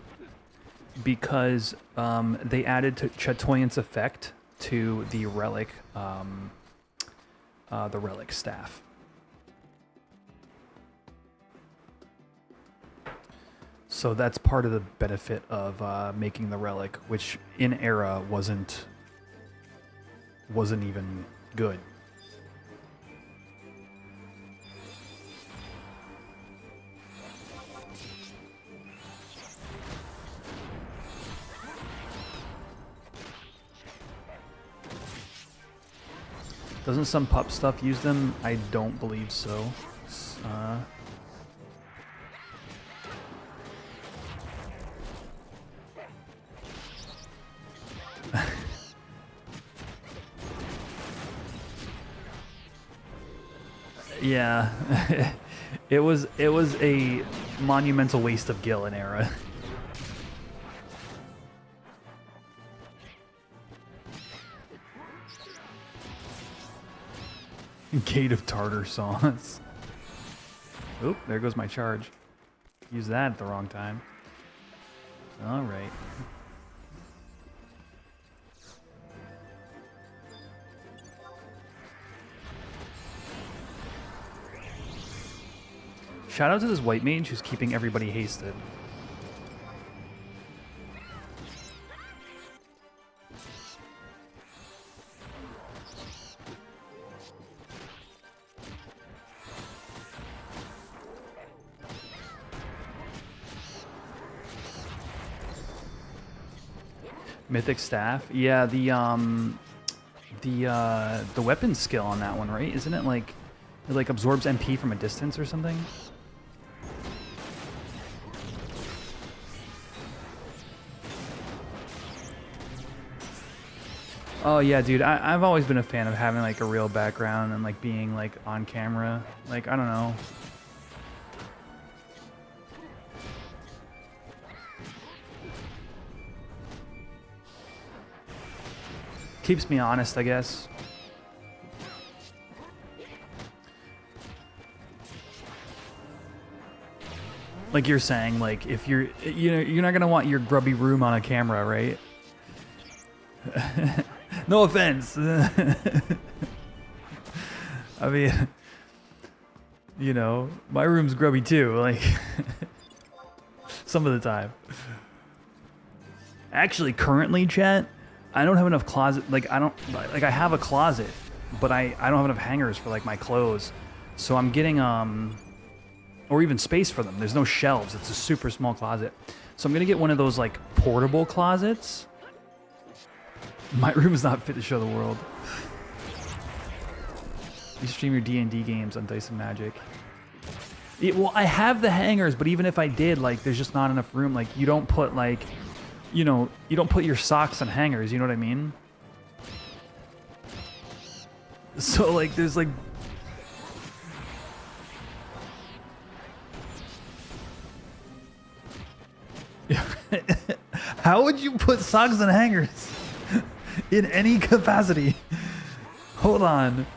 because they added Chatoyant's effect to the relic staff. So that's part of the benefit of making the relic, which in era wasn't even good. Doesn't some pup stuff use them? I don't believe so. Yeah, it was a monumental waste of gil in era. Gate of Tartar sauce. Oop, there goes my charge. Use that at the wrong time. All right. Shout out to this white mage who's keeping everybody hasted. Mythic staff, yeah. The weapon skill on that one, right? Isn't it like it like absorbs MP from a distance or something? Oh yeah, dude. I've always been a fan of having like a real background and like being like on camera. Like I don't know. Keeps me honest, I guess. Like you're saying, like if you're not gonna want your grubby room on a camera, right? No offense. I mean, you know, my room's grubby too, like some of the time. Actually, currently, chat, I don't have enough closet. Like I have a closet, but I don't have enough hangers for like my clothes. So I'm getting or even space for them. There's no shelves. It's a super small closet. So I'm gonna get one of those like portable closets. My room is not fit to show the world. You stream your D&D games on Dice and Magic. Well, I have the hangers, but even if I did, like, there's just not enough room. Like, you don't put, like, you know, you don't put your socks on hangers. You know what I mean? So, like, there's, like... How would you put socks and hangers in any capacity? Hold on.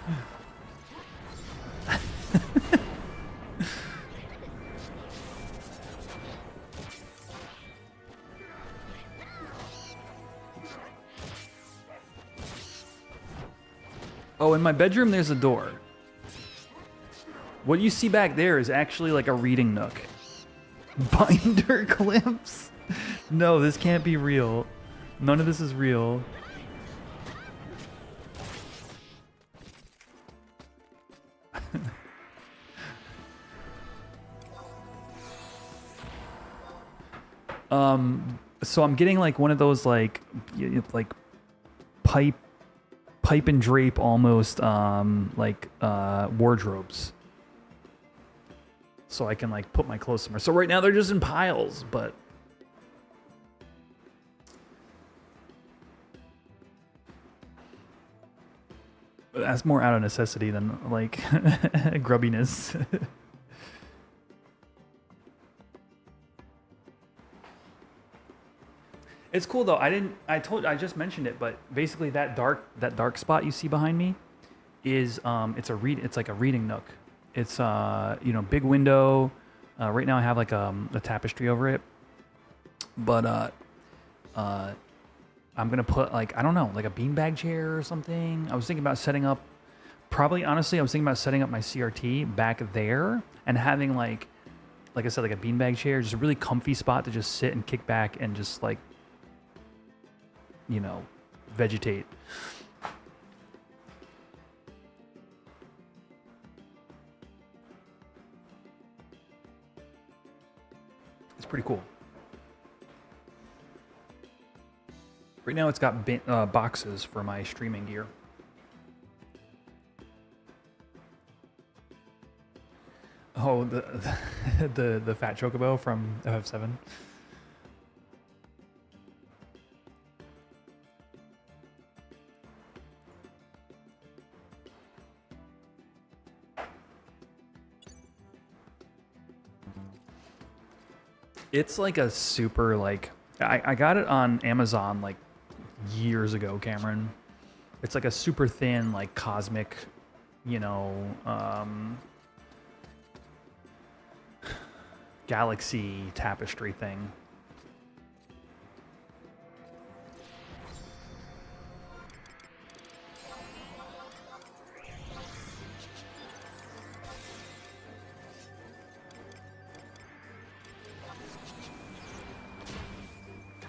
Oh, in my bedroom, there's a door. What you see back there is actually like a reading nook. Binder clamps? No, this can't be real. None of this is real. So I'm getting like one of those like pipe and drape almost wardrobes. So I can like put my clothes somewhere. So right now they're just in piles, but that's more out of necessity than like grubbiness. It's cool though. I just mentioned it, but basically that dark spot you see behind me is it's like a reading nook. It's big window. Right now I have like a tapestry over it, but I'm gonna put like, I don't know, like a beanbag chair or something. I was thinking about setting up, honestly I was thinking about setting up my CRT back there and having like I said, like a beanbag chair, just a really comfy spot to just sit and kick back and just like, vegetate. It's pretty cool. Right now it's got boxes for my streaming gear. Oh, the fat chocobo from FF7. It's like a super like, I got it on Amazon like years ago, Cameron. It's like a super thin like cosmic, galaxy tapestry thing.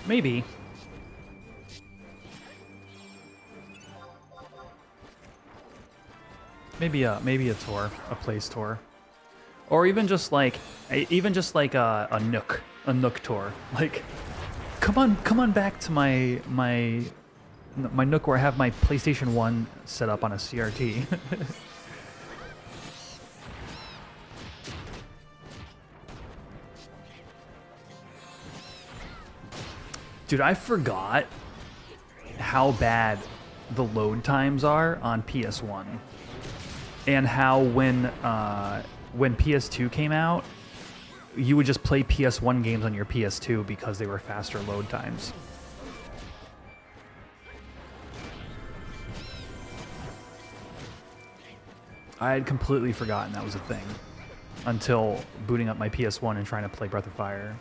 Maybe. Maybe a tour, a place tour, or even just like a nook tour. Like, come on back to my nook where I have my PlayStation 1 set up on a CRT. Dude, I forgot how bad the load times are on PS1, and how when PS2 came out, you would just play PS1 games on your PS2 because they were faster load times. I had completely forgotten that was a thing until booting up my PS1 and trying to play Breath of Fire.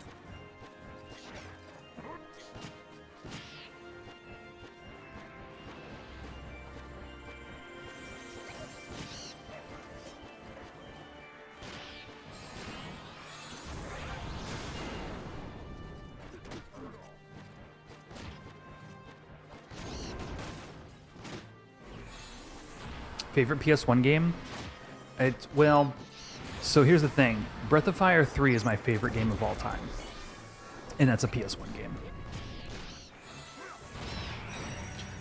Favorite PS1 game? So here's the thing. Breath of Fire 3 is my favorite game of all time. And that's a PS1 game.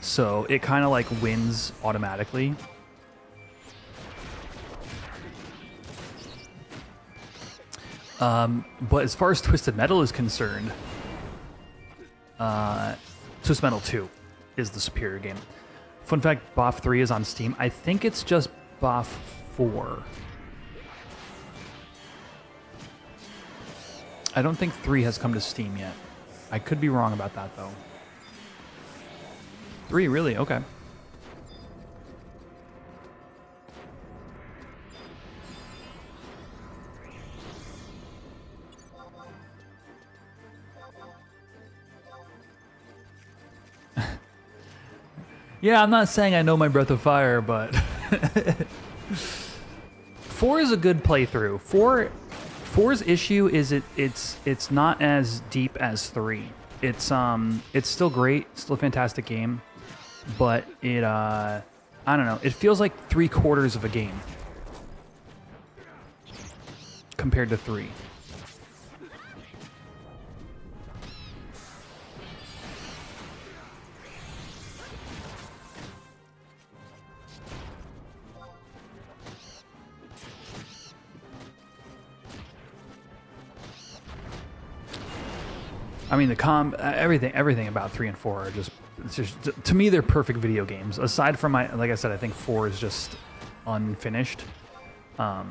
So it kind of like wins automatically. But as far as Twisted Metal is concerned, Twisted Metal 2 is the superior game. Fun fact, BOF 3 is on Steam. I think it's just BOF 4. I don't think 3 has come to Steam yet. I could be wrong about that though. 3, really? Okay. Yeah, I'm not saying I know my Breath of Fire, but 4 is a good playthrough. 4's issue is it's not as deep as 3. It's still great, still a fantastic game, but it I don't know, it feels like 3/4 of a game compared to 3. I mean, everything about 3 and 4 are just, it's just, to me, they're perfect video games. Aside from like I said, I think 4 is just unfinished. They're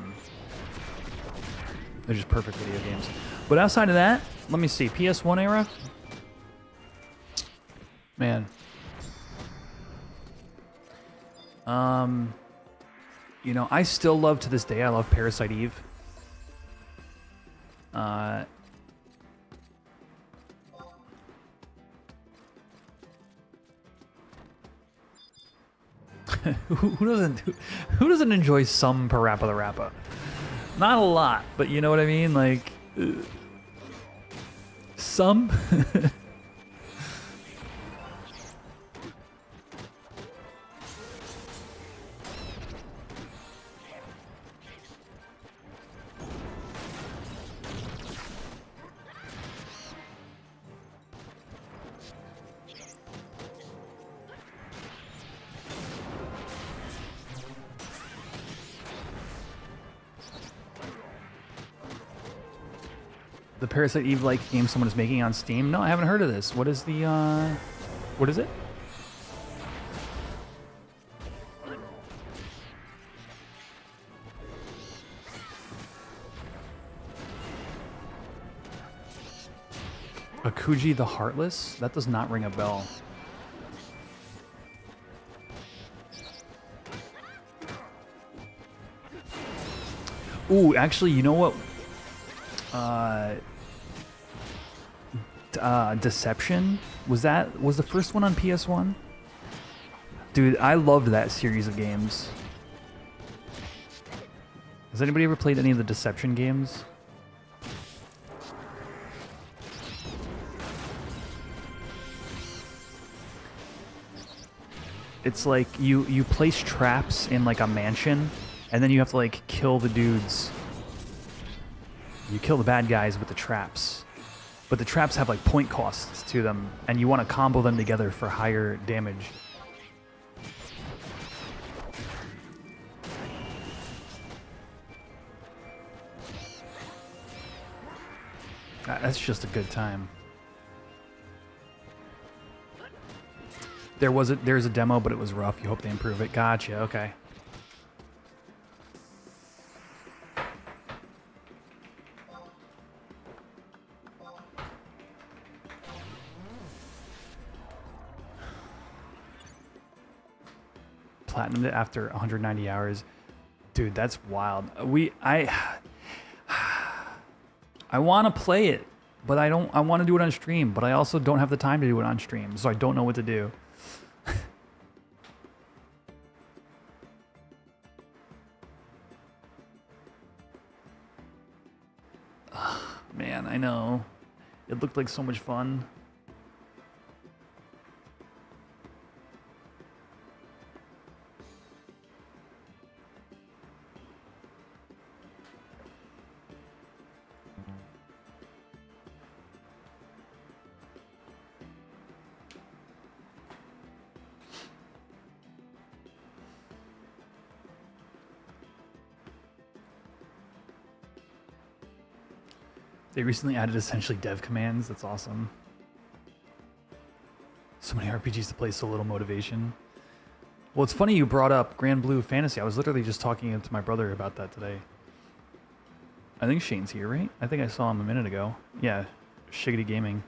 just perfect video games. But outside of that, let me see, PS1 era? Man. You know, I still love, to this day, I love Parasite Eve. who doesn't enjoy some Parappa the Rappa? Not a lot, but you know what I mean? Like, some. The Parasite Eve-like game someone is making on Steam? No, I haven't heard of this. What is the, what is it? Akuji the Heartless? That does not ring a bell. Ooh, actually, you know what? Deception? Was the first one on PS1? Dude, I loved that series of games. Has anybody ever played any of the Deception games? It's like you place traps in like a mansion, and then you have to like kill the dudes. You kill the bad guys with the traps. But the traps have like point costs to them, and you want to combo them together for higher damage. That's just a good time. There's a demo, but it was rough. You hope they improve it. Gotcha, okay. Platinumed it after 190 hours. Dude, that's wild. I want to play it, but I want to do it on stream, but I also don't have the time to do it on stream, so I don't know what to do. Man, I know. It looked like so much fun. They recently added essentially dev commands. That's awesome. So many RPGs to play, so little motivation. Well, it's funny you brought up Grand Blue Fantasy. I was literally just talking to my brother about that today. I think Shane's here, right? I think I saw him a minute ago. Yeah, Shiggity Gaming.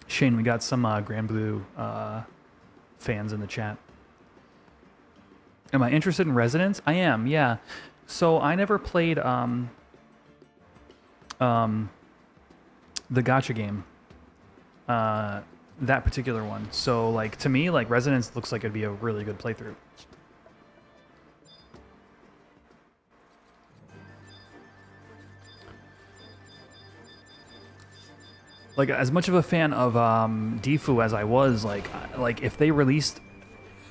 Shane, we got some Grand Blue fans in the chat. Am I interested in Resonance? I am, yeah. So I never played the gacha game, that particular one. So like to me, like Resonance looks like it'd be a really good playthrough. Like as much of a fan of Defu as I was, like if they released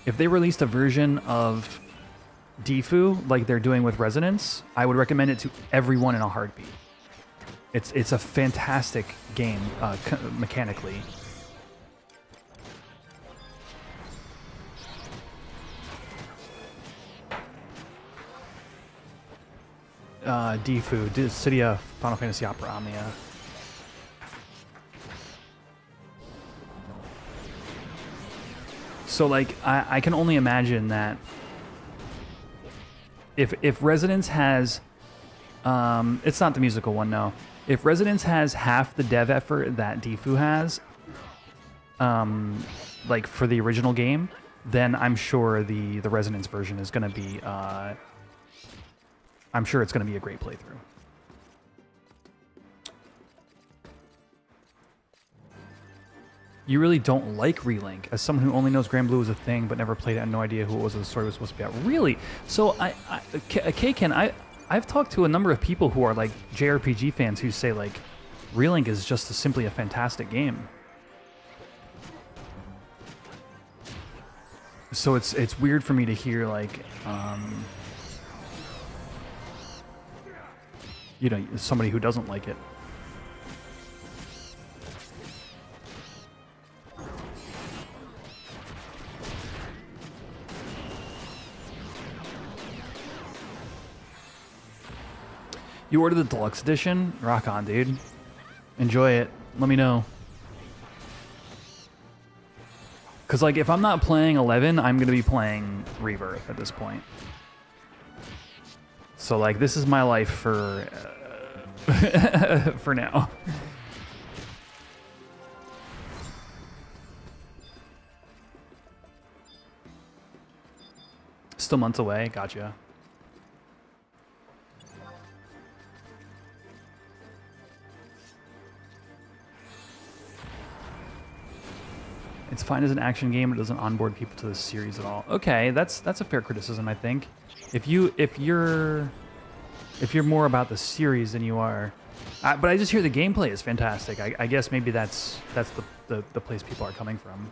a version of Defu like they're doing with Resonance, I would recommend it to everyone in a heartbeat. It's a fantastic game mechanically. Defu, City of Final Fantasy Opera Omnia. So like I can only imagine that if Resonance has it's not the musical one, no. If Resonance has half the dev effort that Defu has, like for the original game, then I'm sure the Resonance version is gonna be I'm sure it's gonna be a great playthrough. You really don't like Relink. As someone who only knows Grand Blue was a thing but never played it, I had no idea who it was or the story was supposed to be about. Really? So I've talked to a number of people who are like JRPG fans who say like Relink is just simply a fantastic game. So it's weird for me to hear like you know, somebody who doesn't like it. You ordered the deluxe edition? Rock on, dude. Enjoy it. Let me know. Because, like, if I'm not playing 11, I'm going to be playing Rebirth at this point. So, like, this is my life for, for now. Still months away. Gotcha. It's fine as an action game, it doesn't onboard people to the series at all. Okay, that's a fair criticism, I think. If you're more about the series than you are, but I just hear the gameplay is fantastic. I guess maybe that's the place people are coming from.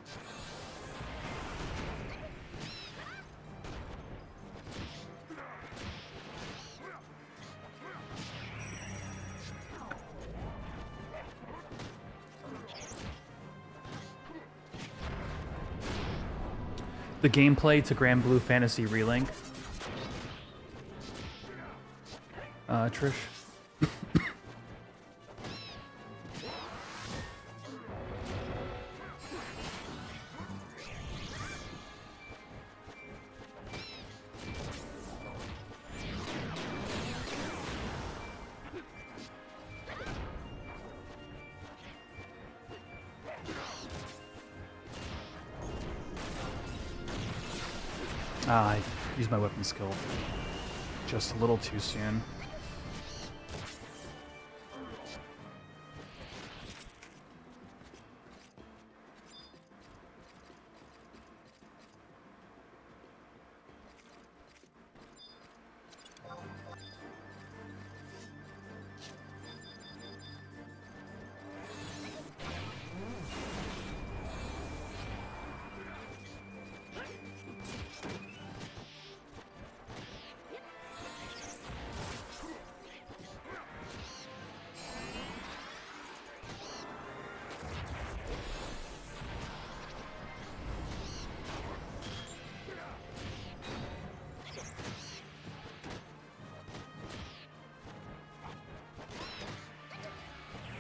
The gameplay to Grand Blue Fantasy Relink. Trish. I used my weapon skill just a little too soon.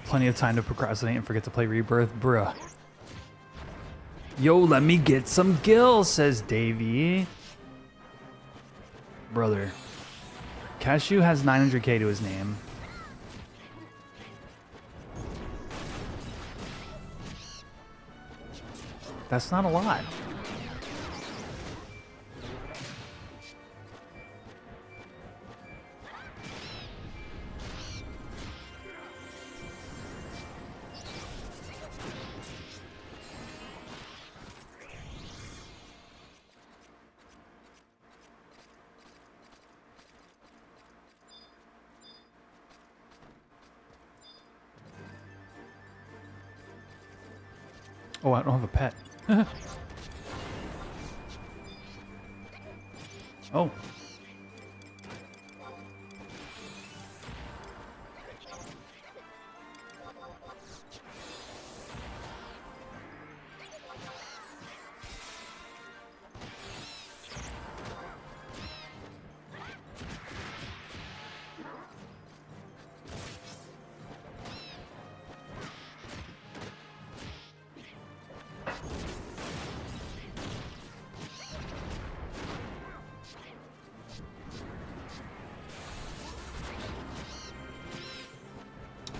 Plenty of time to procrastinate and forget to play Rebirth, bruh. Yo, let me get some gills, says Davey. Brother. Cashew has 900k to his name. That's not a lot. Oh, I don't have a pet. Oh.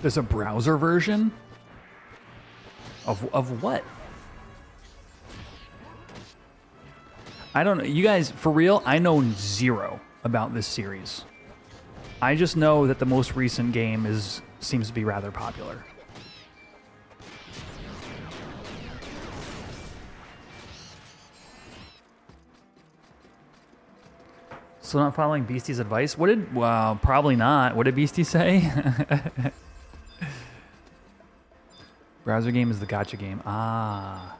There's a browser version? Of what? I don't know. You guys, for real, I know zero about this series. I just know that the most recent game seems to be rather popular. So not following Beastie's advice? Well, probably not. What did Beastie say? Browser game is the gotcha game. Ah.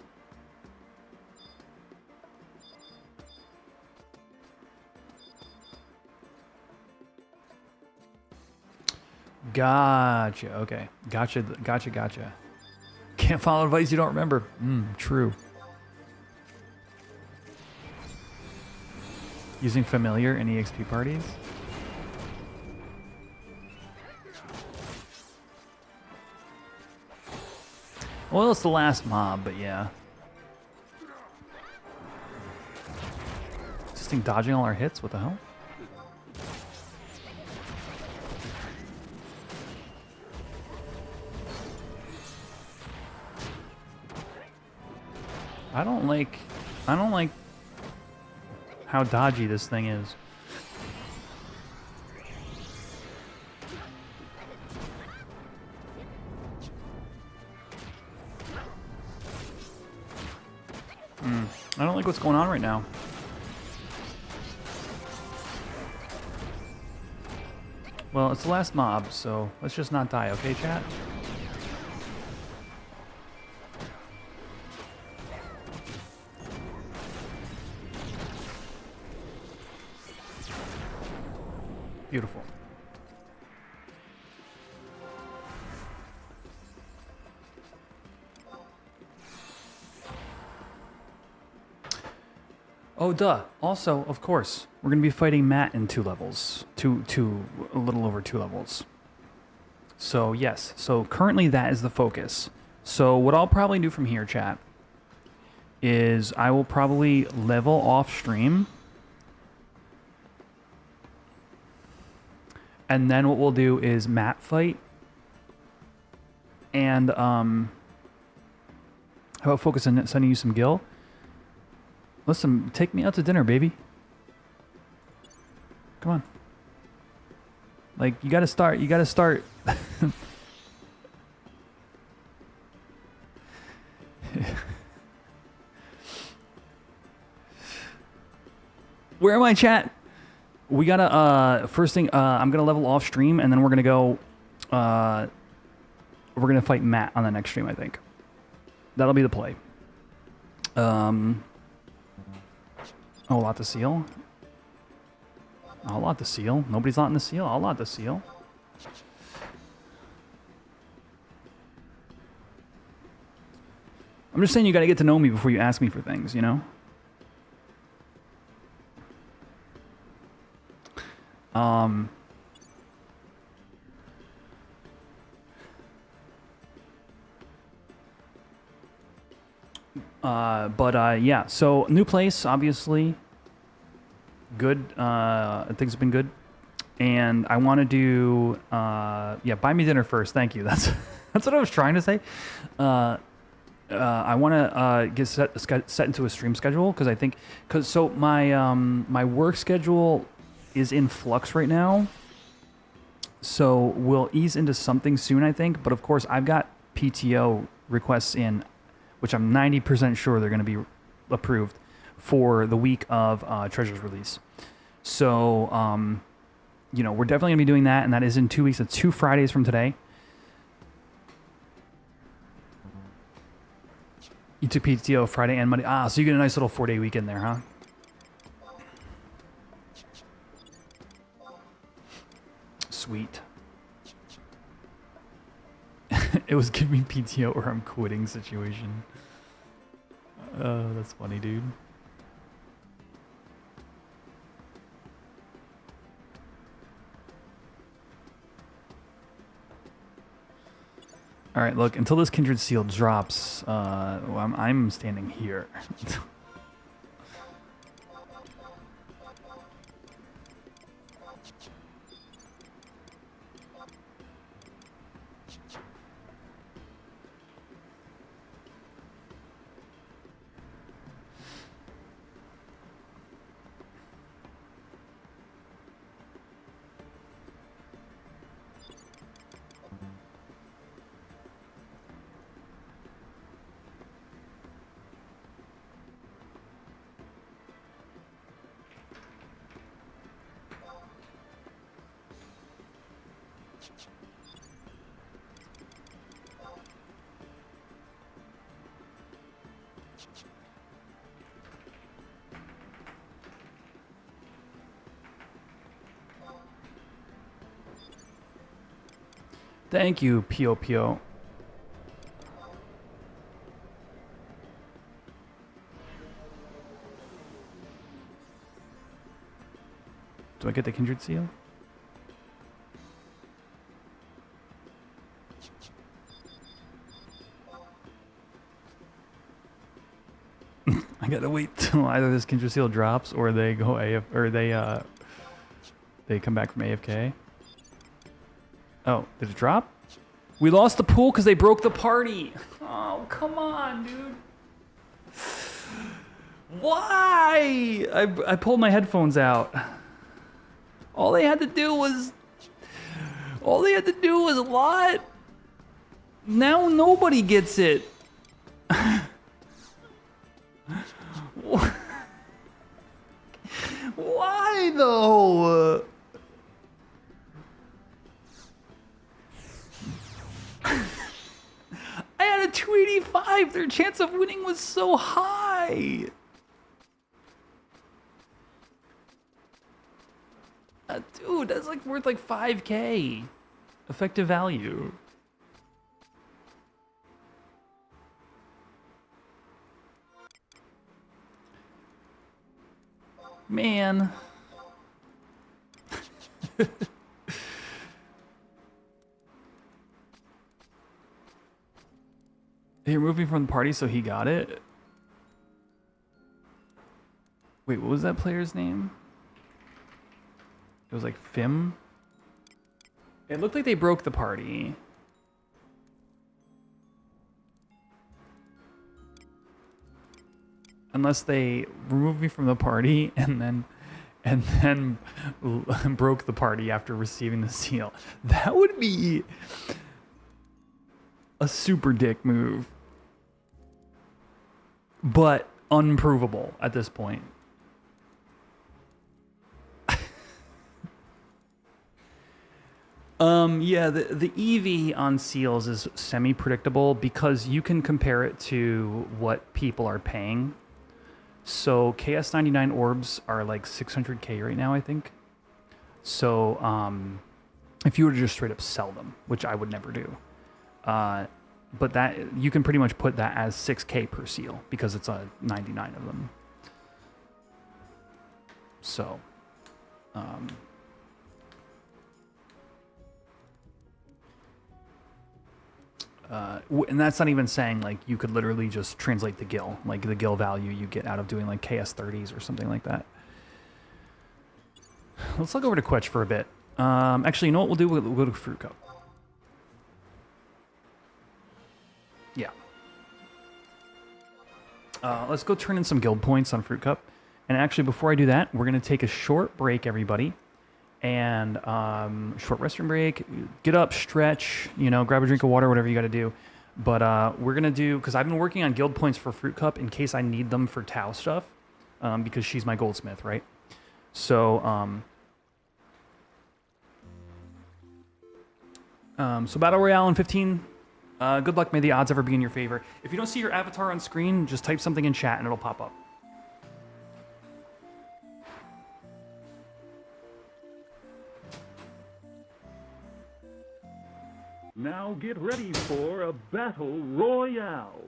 Gotcha. Okay. Gotcha. Can't follow advice you don't remember. True. Using familiar in EXP parties? Well, it's the last mob, but yeah. Is this thing dodging all our hits? What the hell? I don't like how dodgy this thing is. I don't like what's going on right now. Well, it's the last mob, so let's just not die, okay, chat? Beautiful. Oh, duh. Also, of course, we're going to be fighting Matt in 2 levels. A little over 2 levels. So, yes. So, currently that is the focus. So, what I'll probably do from here, chat, is I will probably level off stream. And then what we'll do is Matt fight. And, how about focus on sending you some gil? Listen, take me out to dinner, baby. Come on. Like, you gotta start. Where am I, chat? We gotta, first thing, I'm gonna level off stream, and then we're gonna go, we're gonna fight Matt on the next stream, I think. That'll be the play. Oh, lot the seal. I'll lot the seal. Nobody's lotting the seal. I'll lot the seal. I'm just saying you gotta get to know me before you ask me for things, you know? Yeah, so new place, obviously. Good, things have been good. And I want to do, yeah, buy me dinner first, thank you. That's what I was trying to say. I want to get set into a stream schedule because I think so my work schedule is in flux right now. So we'll ease into something soon, I think. But of course, I've got PTO requests in, which I'm 90% sure they're going to be approved for the week of Treasure's release. So, you know, we're definitely going to be doing that, and that is in 2 weeks. It's 2 Fridays from today. You took PTO Friday and Monday. Ah, so you get a nice little 4-day weekend there, huh? Sweet. It was giving me PTO or I'm quitting situation. Oh, that's funny, dude. All right, look, until this Kindred Seal drops, I'm standing here. Thank you, Pio Pio. Do I get the Kindred Seal? I gotta wait till either this Kindred Seal drops or they go or they come back from AFK. Oh, did it drop? We lost the pool because they broke the party. Oh, come on, dude. Why? I pulled my headphones out. All they had to do was a lot. Now nobody gets it. Why though? I had a 285. Their chance of winning was so high. Dude, that's like worth like 5K effective value. Man. They removed me from the party, so he got it. Wait, what was that player's name? It was like Fim. It looked like they broke the party. Unless they removed me from the party and then broke the party after receiving the seal. That would be a super dick move. But unprovable at this point. Yeah, the EV on seals is semi-predictable because you can compare it to what people are paying. So KS99 orbs are like 600K right now, I think. So if you were to just straight up sell them, which I would never do, but that you can pretty much put that as 6K per seal because it's 99 of them. So, and that's not even saying like you could literally just translate the gil, like the gil value you get out of doing like KS30s or something like that. Let's look over to Quetch for a bit. Actually, you know what we'll do? We'll go to Fruit Cup. Yeah. Let's go turn in some guild points on Fruit Cup. And actually, before I do that, we're going to take a short break, everybody. And short restroom break. Get up, stretch, grab a drink of water, whatever you got to do. But we're going to do, because I've been working on guild points for Fruit Cup in case I need them for Tau stuff. Because she's my goldsmith, right? So, so Battle Royale in 15. Good luck. May the odds ever be in your favor. If you don't see your avatar on screen, just type something in chat and it'll pop up. Now get ready for a battle royale.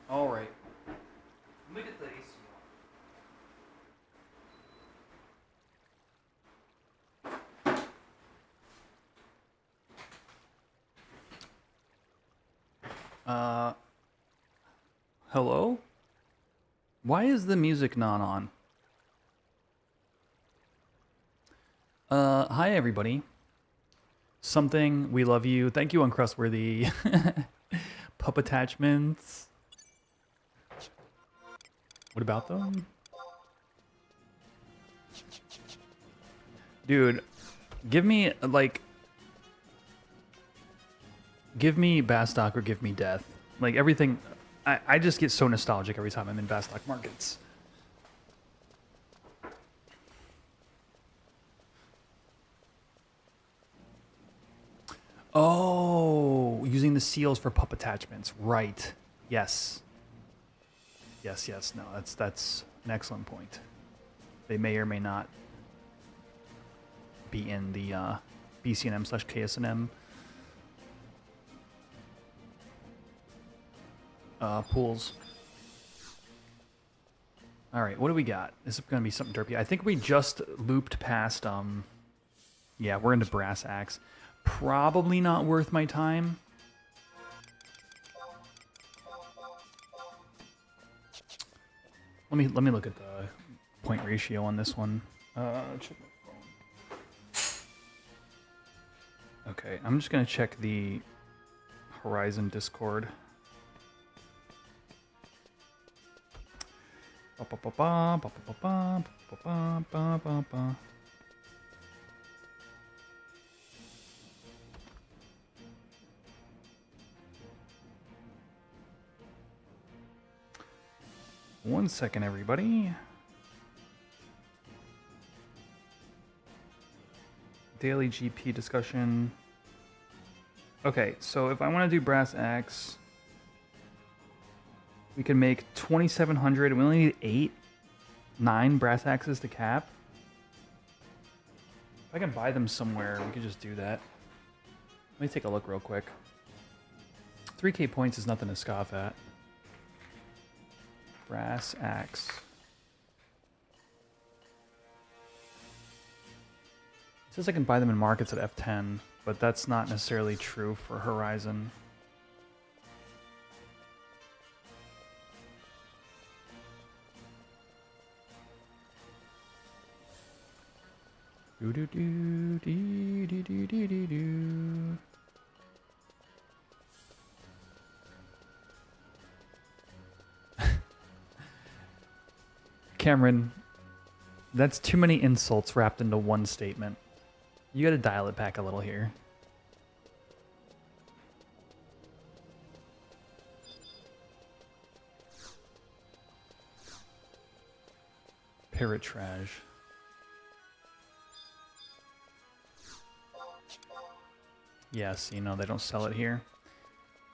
All right. Let me get the AC on. Hello? Why is the music not on? Hi everybody. Something, we love you. Thank you, Uncrustworthy. Pup attachments. What about them? Dude, give me, give me Bastock or give me death. Like, everything, I just get so nostalgic every time I'm in Bastock markets. Oh, using the seals for pup attachments. Right. Yes. Yes. No, that's an excellent point. They may or may not be in the BCNM/KSNM pools. All right, what do we got? This is going to be something derpy. I think we just looped past, yeah, we're into Brass Axe. Probably not worth my time. Let me look at the point ratio on this one. Check my phone. Okay, I'm just gonna check the Horizon Discord. 1 second, everybody. Daily GP discussion. Okay, so if I want to do brass axe, we can make 2,700. We only need 9 brass axes to cap. If I can buy them somewhere, we could just do that. Let me take a look real quick. 3K points is nothing to scoff at. Brass axe. It says I can buy them in markets at F10, but that's not necessarily true for Horizon. Do do do do do do do do do. Cameron, that's too many insults wrapped into one statement. You gotta dial it back a little here. Parrot trash. Yes, you know, they don't sell it here.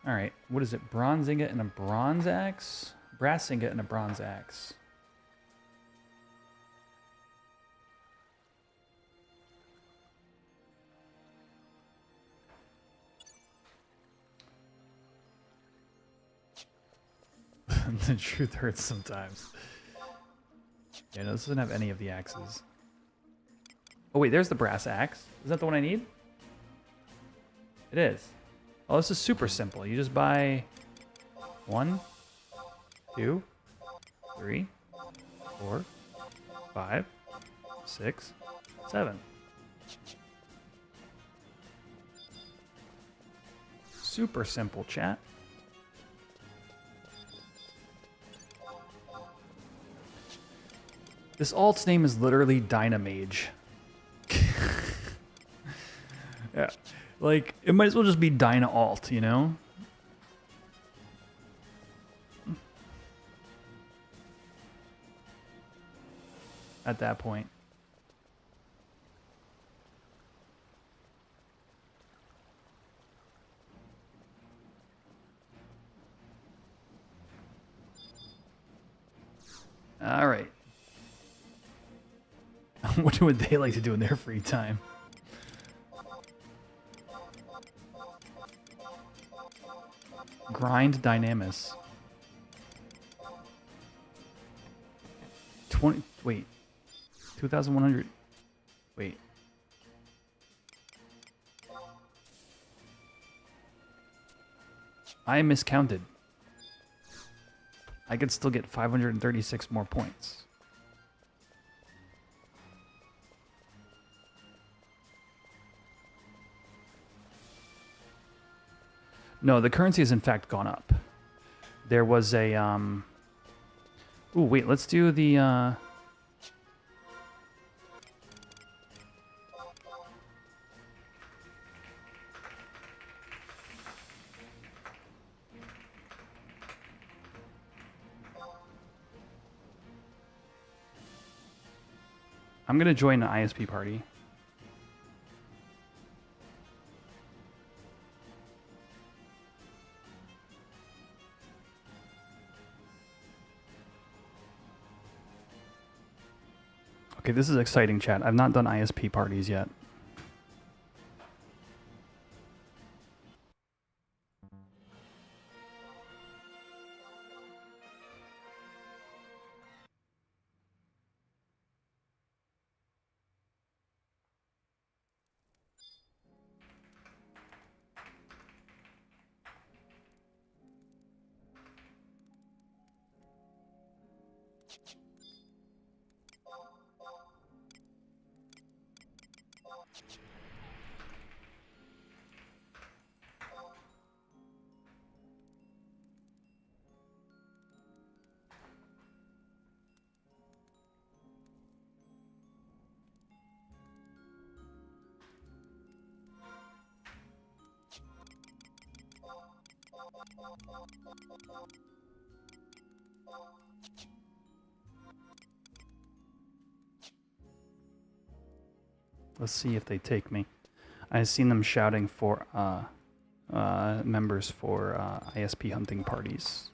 Alright, what is it? Bronze ingot and a bronze axe? Brass ingot and a bronze axe. The truth hurts sometimes. Yeah, no, this doesn't have any of the axes. Oh wait, there's the brass axe. Is that the one I need? It is. Oh, this is super simple. You just buy 1, 2, 3, 4, 5, 6, 7. Super simple, chat. This alt's name is literally Dynamage. Yeah. Like, it might as well just be Dyna Alt, you know? At that point. All right. What would they like to do in their free time? Grind Dynamis. 20. Wait. 2,100. Wait. I miscounted. I could still get 536 more points. No, the currency has in fact gone up. There was a Ooh, wait, let's do the I'm gonna join an ISP party. Okay, this is exciting, chat. I've not done ISP parties yet. Let's see if they take me. I've seen them shouting for members for ISP hunting parties.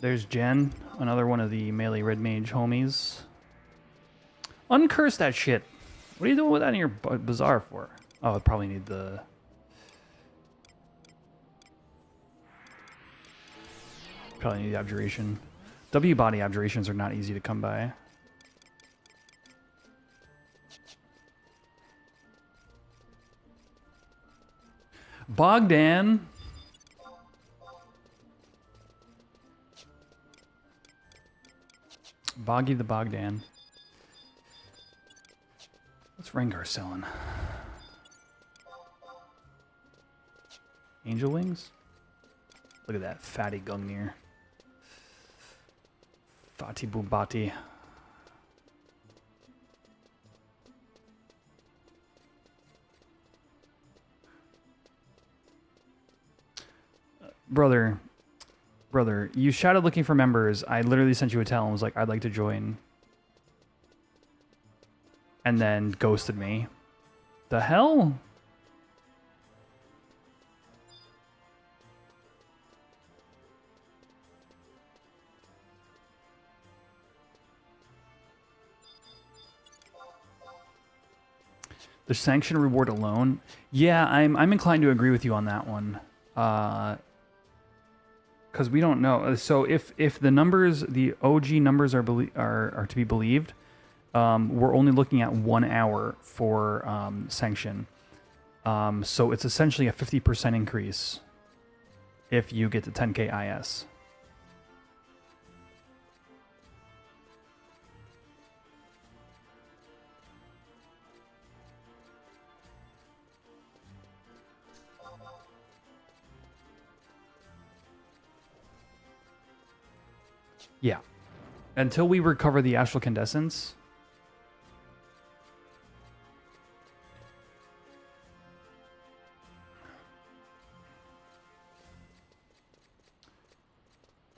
There's Jen, another one of the melee red mage homies. Uncurse that shit. What are you doing with that in your bazaar for? Oh, I probably need the... Probably need the abjuration. W body abjurations are not easy to come by. Bogdan! Boggy the Bogdan. What's Rengar selling? Angel wings? Look at that fatty Gungnir. Fati Bumbati. Brother, you shouted looking for members. I literally sent you a tell and was like, I'd like to join. And then ghosted me. The hell? The sanction reward alone? Yeah, I'm inclined to agree with you on that one. Because we don't know. So if the numbers, the OG numbers are to be believed, we're only looking at 1 hour for sanction. So it's essentially a 50% increase if you get to 10k IS. Yeah. Until we recover the astral condescence.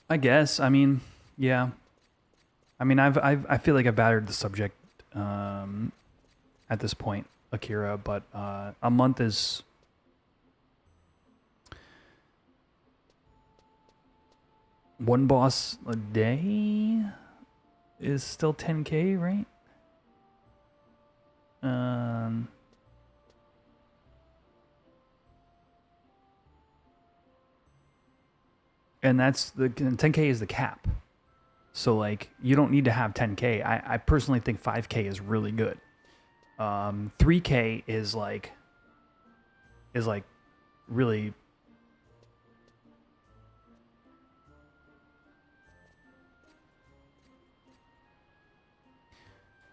I guess. I mean, yeah. I mean, I feel like I've battered the subject at this point, Akira, but a month is... One boss a day is still 10k, right? And that's the 10k is the cap. So like you don't need to have 10k. I personally think 5k is really good. 3k is like really.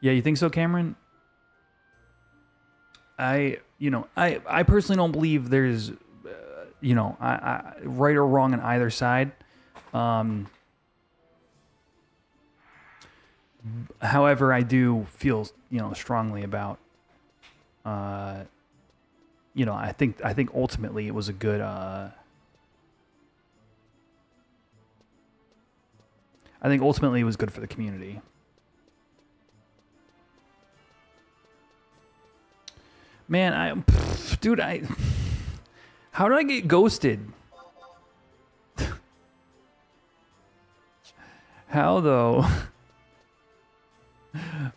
Yeah, you think so, Cameron? I personally don't believe there's, I right or wrong on either side. However, I do feel, strongly about, I think ultimately it was a good, I think ultimately it was good for the community. Man, how did I get ghosted? How though?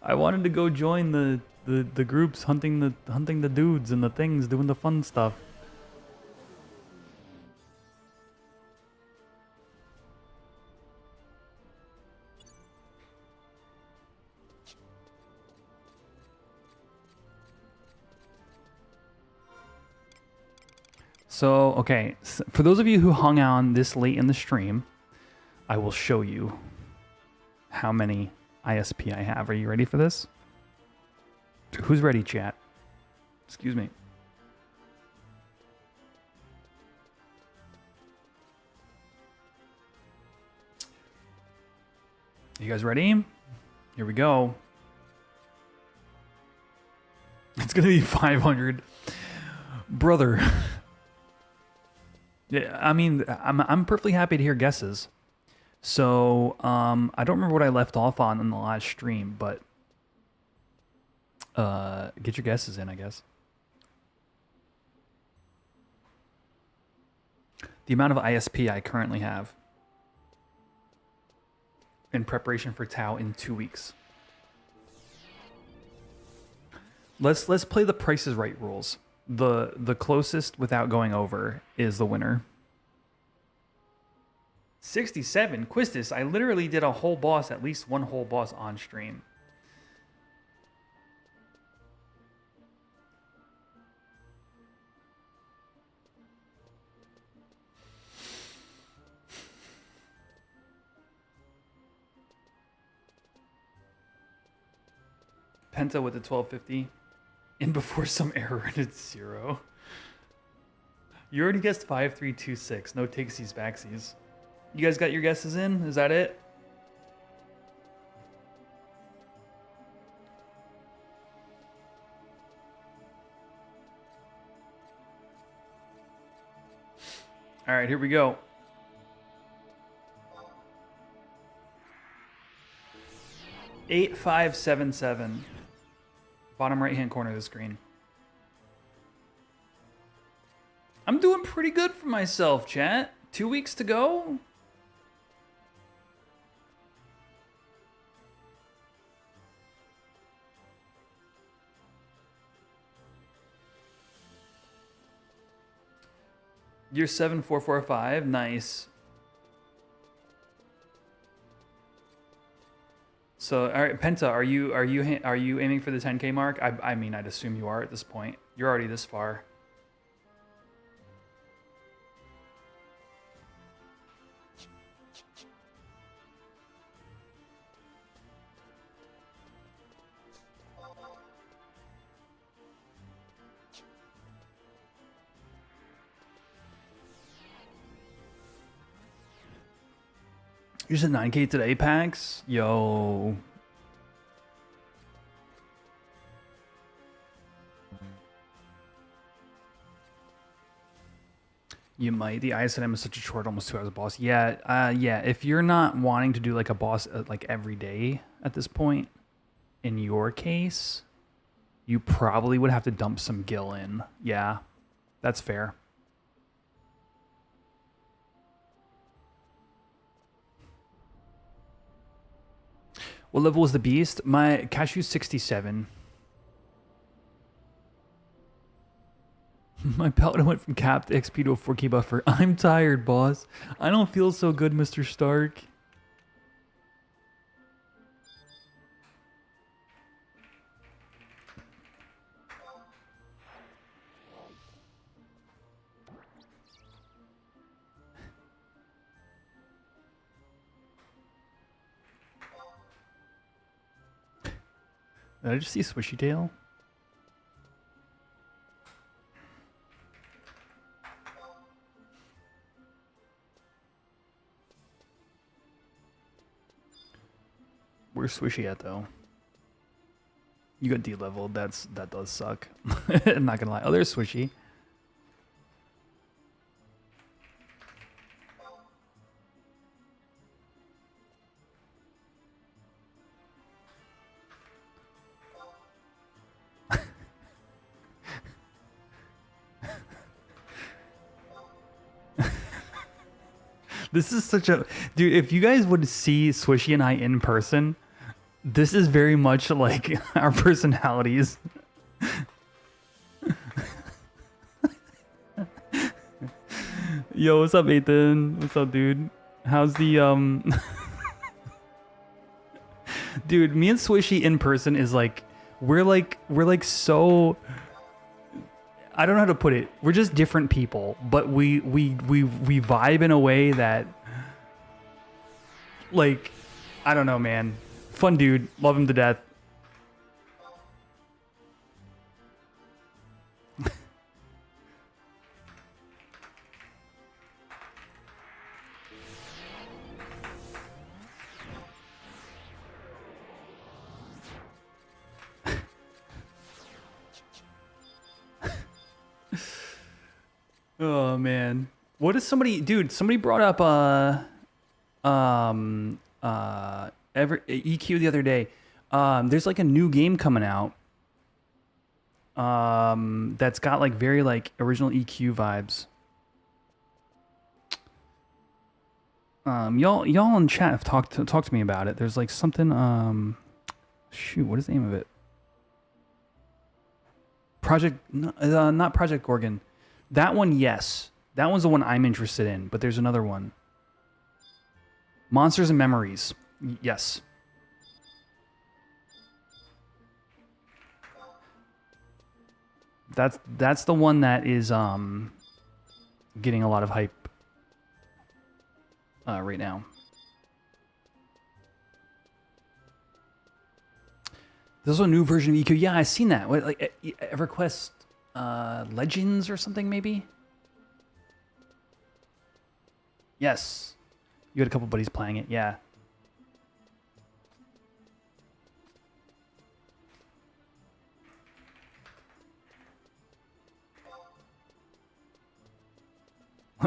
I wanted to go join the groups hunting the dudes and the things, doing the fun stuff. So, okay, for those of you who hung on this late in the stream, I will show you how many ISP I have. Are you ready for this? Who's ready, chat? Excuse me. You guys ready? Here we go. It's gonna be 500, brother. Yeah, I mean, I'm perfectly happy to hear guesses. So I don't remember what I left off on in the last stream, but get your guesses in, I guess. The amount of ISP I currently have in preparation for ToAU in 2 weeks. Let's play the Price is Right rules. The closest without going over is the winner. 67 Quistis. I literally did a whole boss, at least one whole boss on stream. Penta with the 1250. In before some error and it's 0. You already guessed 5326. No takesies, backsies. You guys got your guesses in? Is that it? All right, here we go. $8577. Bottom right-hand corner of the screen. I'm doing pretty good for myself, chat. 2 weeks to go. You're 7445. Nice. So, all right, Penta, are you aiming for the 10K mark? I mean, I'd assume you are at this point. You're already this far. You said 9K today, Pax? Yo. You might. The ISM is such a short, almost 2 hours boss. Yeah, yeah. If you're not wanting to do like a boss like every day at this point, in your case, you probably would have to dump some gil in. Yeah, that's fair. What level was the beast? My Cashew's 67. My paladin went from capped XP to a 4K buffer. I'm tired, boss. I don't feel so good, Mr. Stark. Did I just see Swishy Tail? Where's Swishy at though? You got D-leveled. That does suck. I'm not gonna lie. Oh, there's Swishy. This is such a... Dude, if you guys would see Swishy and I in person, this is very much like our personalities. Yo, what's up, Ethan? What's up, dude? How's the... Dude, me and Swishy in person is like... We're like so... I don't know how to put it. We're just different people, but we vibe in a way that, like, I don't know, man. Fun dude, love him to death. Oh man. What is somebody dude, somebody brought up EQ the other day. There's like a new game coming out. That's got like very like original EQ vibes. Y'all in chat have talked to me about it. There's like something shoot, what is the name of it? Not Project Gorgon. That one, yes. That one's the one I'm interested in, but there's another one. Monsters and Memories. Yes. That's the one that is getting a lot of hype right now. There's also a new version of EQ. Yeah, I've seen that. What, like EverQuest Legends or something, maybe? Yes. You had a couple buddies playing it, yeah.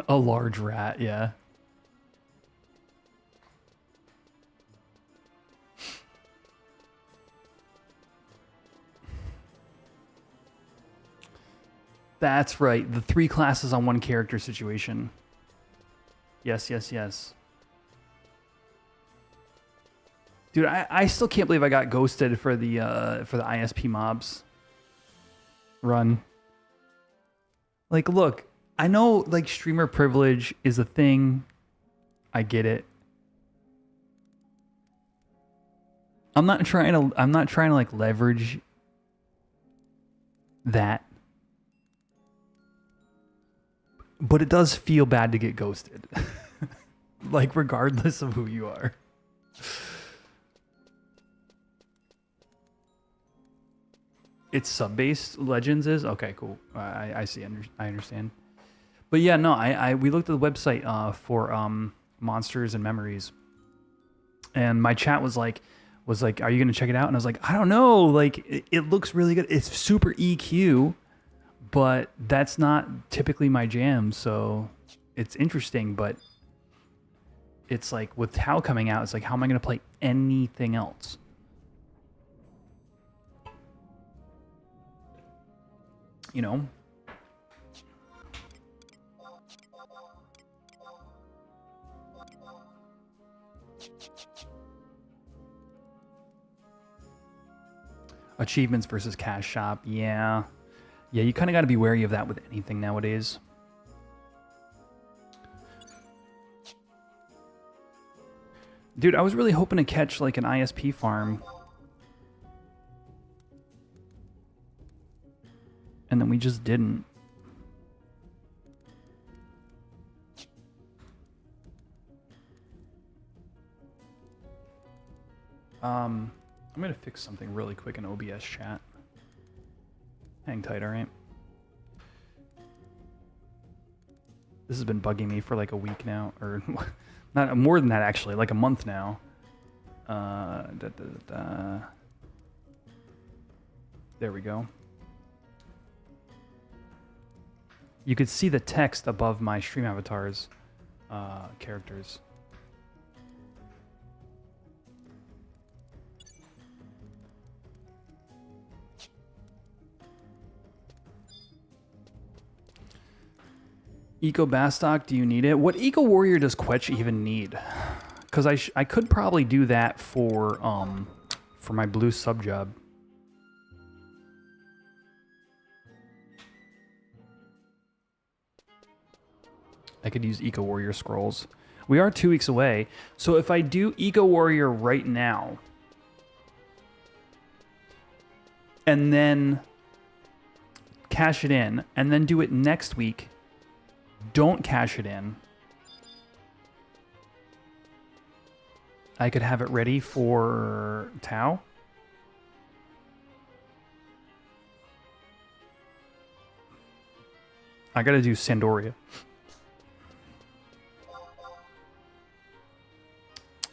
A large rat, yeah. That's right. The 3 classes on 1 character situation. Yes, yes, yes. Dude, I still can't believe I got ghosted for the ISP mobs run. Like, look, I know like streamer privilege is a thing. I get it. I'm not trying to like leverage that. But it does feel bad to get ghosted. Like, regardless of who you are. It's sub-based Legends is? Okay, cool. I see. I understand. But yeah, no, we looked at the website for Monsters and Memories. And my chat was like, are you going to check it out? And I was like, I don't know. Like, it looks really good. It's super EQ. But that's not typically my jam, so it's interesting, but it's like with ToAU coming out, it's like, how am I going to play anything else? You know? Achievements versus cash shop, yeah. Yeah, you kind of got to be wary of that with anything nowadays. Dude, I was really hoping to catch like an ISP farm. And then we just didn't. I'm going to fix something really quick in OBS chat. Hang tight, all right? This has been bugging me for like a week now, or not more than that actually, like a month now. There we go. You could see the text above my stream avatar's characters. Eco Bastock, do you need it? What Eco Warrior does Quetch even need? Because I could probably do that for my blue sub job. I could use Eco Warrior scrolls. We are 2 weeks away, so if I do Eco Warrior right now, and then cash it in, and then do it next week, don't cash it in, I could have it ready for ToAU. I gotta do Sandoria.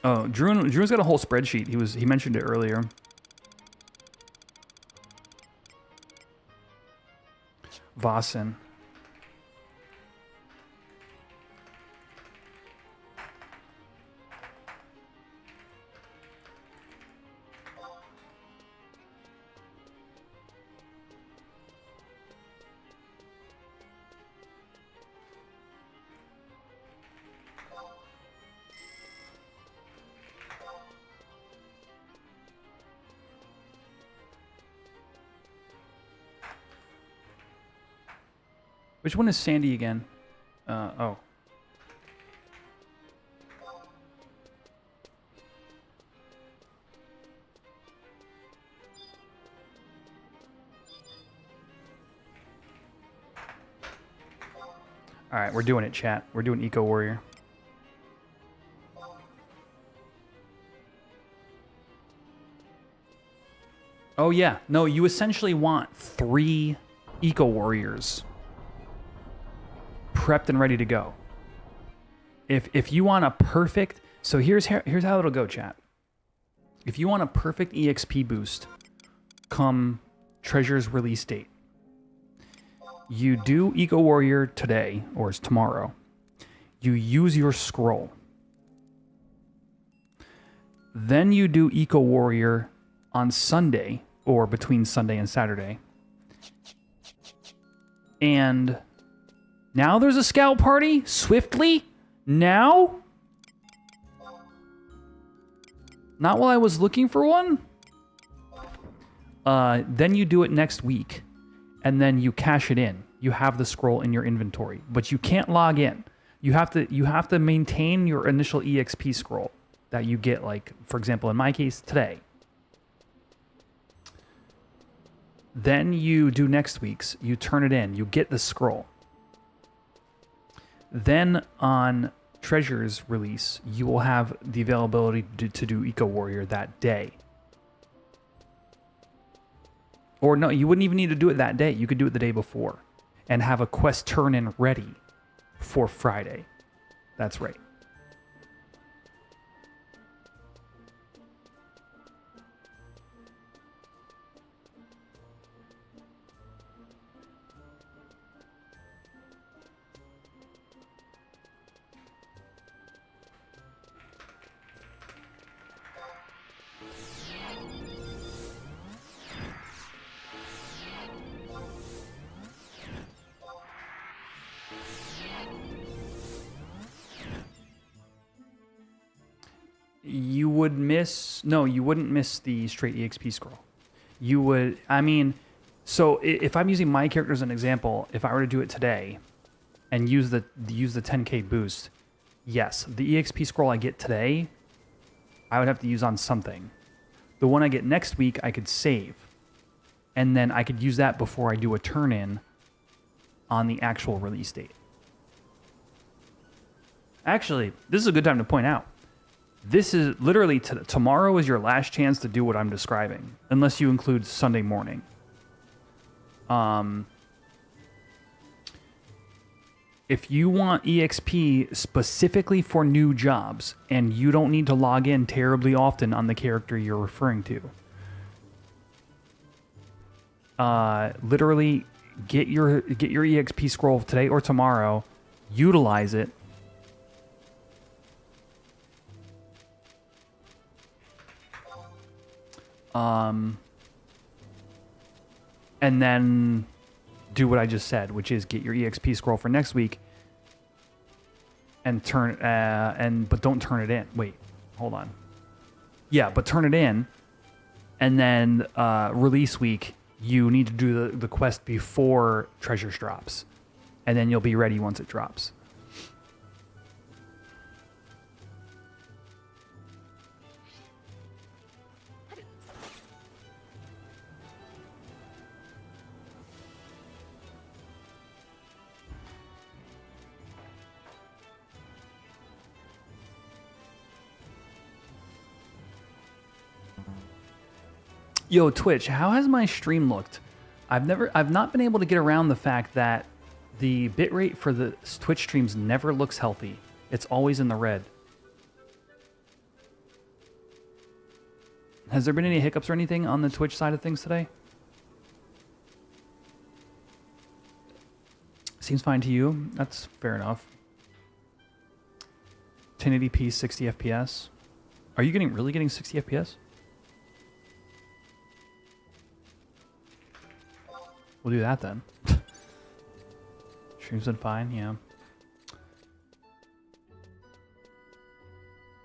Oh, Drew's got a whole spreadsheet. He mentioned it earlier. Vossen. Which one is Sandy again? Oh. All right, we're doing it, chat. We're doing Eco Warrior. Oh, yeah. No, you essentially want 3 Eco Warriors prepped and ready to go. If you want a perfect... So here's how it'll go, chat. If you want a perfect EXP boost come Treasure's release date, you do Eco Warrior today, or it's tomorrow. You use your scroll. Then you do Eco Warrior on Sunday, or between Sunday and Saturday. And now there's a scout party? Swiftly? Now? Not while I was looking for one? Then you do it next week. And then you cash it in. You have the scroll in your inventory. But you can't log in. You have to maintain your initial EXP scroll that you get, like, for example, in my case, today. Then you do next week's. You turn it in. You get the scroll. Then on Treasure's release, you will have the availability to do Eco Warrior that day. Or no, you wouldn't even need to do it that day. You could do it the day before and have a quest turn in ready for Friday. That's right. You would miss... No, you wouldn't miss the straight EXP scroll. You would... I mean, so if I'm using my character as an example, if I were to do it today and use the 10k boost, yes, the EXP scroll I get today, I would have to use on something. The one I get next week, I could save. And then I could use that before I do a turn-in on the actual release date. Actually, this is a good time to point out. This is literally tomorrow is your last chance to do what I'm describing, unless you include Sunday morning. If you want EXP specifically for new jobs and you don't need to log in terribly often on the character you're referring to, literally get your EXP scroll today or tomorrow, utilize it. And then do what I just said, which is get your EXP scroll for next week and but don't turn it in. Wait, hold on. Yeah, but turn it in, and then release week, you need to do the quest before Treasures drops, and then you'll be ready once it drops. Yo, Twitch, how has my stream looked? I've not been able to get around the fact that the bitrate for the Twitch streams never looks healthy. It's always in the red. Has there been any hiccups or anything on the Twitch side of things today? Seems fine to you. That's fair enough. 1080p, 60 FPS. Are you really getting 60 FPS? We'll do that then. Stream's been fine, yeah.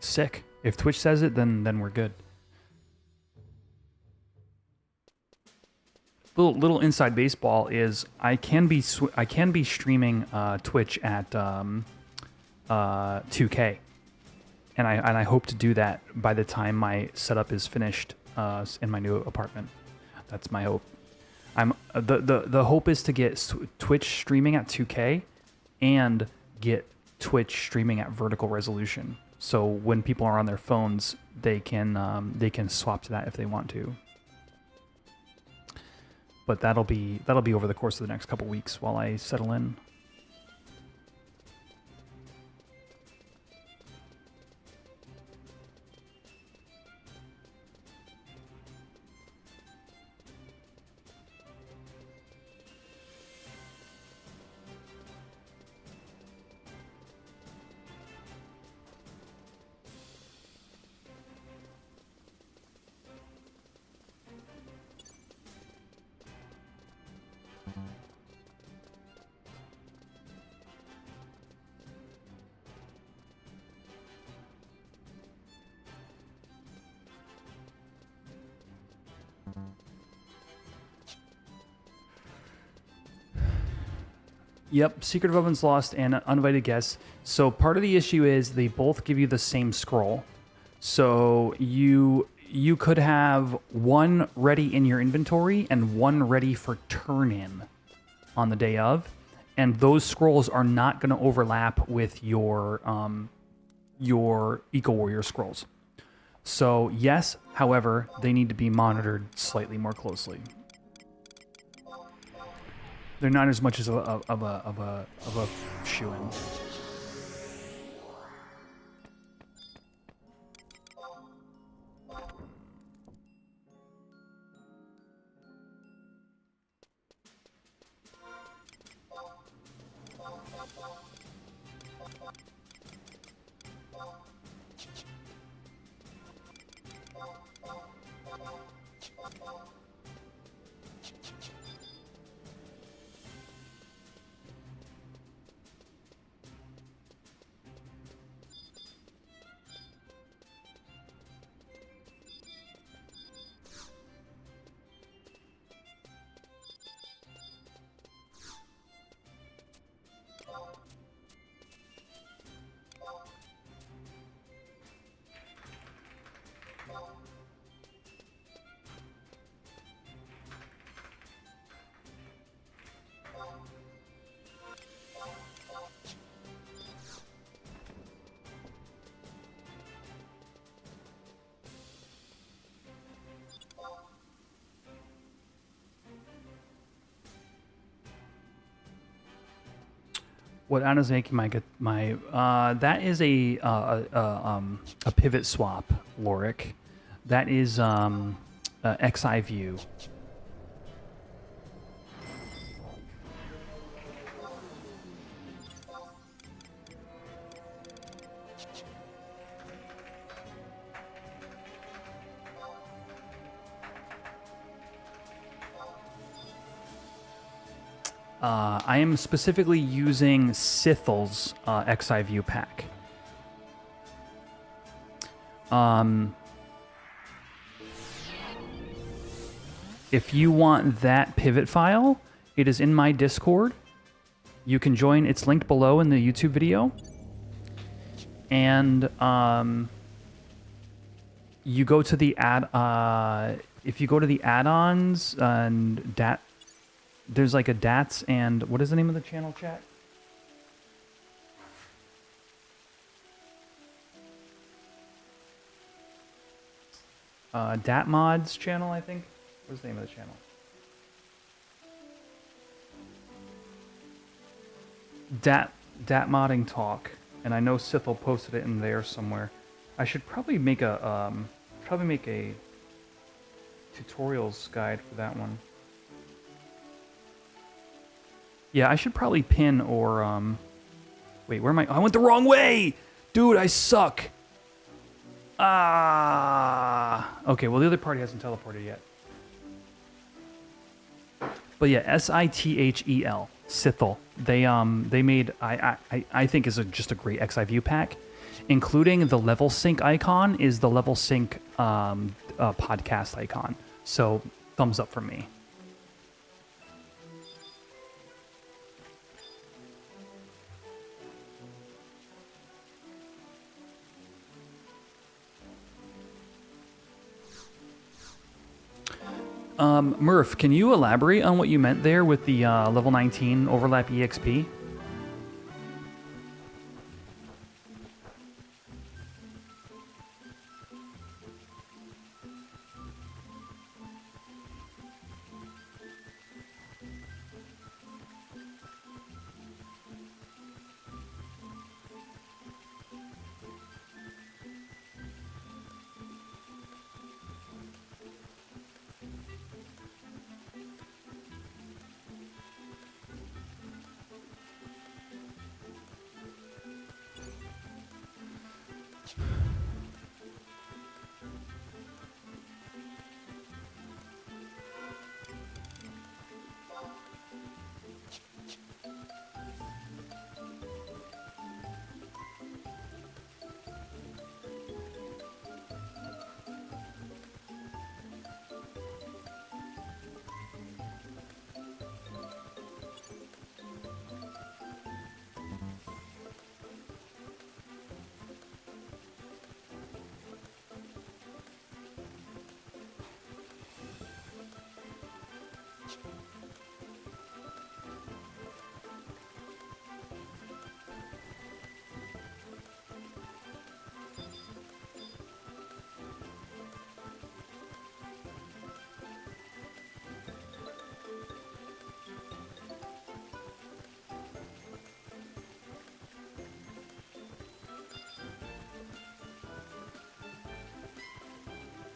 Sick. If Twitch says it, then we're good. little inside baseball is I can be streaming Twitch at 2K, and I hope to do that by the time my setup is finished in my new apartment. That's my hope. The hope is to get Twitch streaming at 2K and get Twitch streaming at vertical resolution. So when people are on their phones, they can swap to that if they want to. But that'll be over the course of the next couple weeks while I settle in. Yep, Secret of Ovens Lost and Uninvited Guests. So part of the issue is they both give you the same scroll. So you could have one ready in your inventory and one ready for turn-in on the day of. And those scrolls are not going to overlap with your Eco Warrior scrolls. So yes, however, they need to be monitored slightly more closely. They're not as much as of a shoe-in. What Anna's making my that is a pivot swap, Lorik. That is XI view. I am specifically using Sithel's XI View pack. If you want that pivot file, it is in my Discord. You can join. It's linked below in the YouTube video. And you go to the if you go to the add-ons and there's like a DATS and what is the name of the channel, chat? Dat Mods channel, I think. What's the name of the channel? Dat Modding Talk, and I know Sithel posted it in there somewhere. I should probably make a tutorials guide for that one. Yeah, I should probably pin or wait, where am I? I went the wrong way, dude. I suck. Okay. Well, the other party hasn't teleported yet. But yeah, Sithel, Sithel. They made I think is just a great XI View pack, including the level sync icon is the level sync podcast icon. So thumbs up for me. Murph, can you elaborate on what you meant there with the level 19 overlap EXP?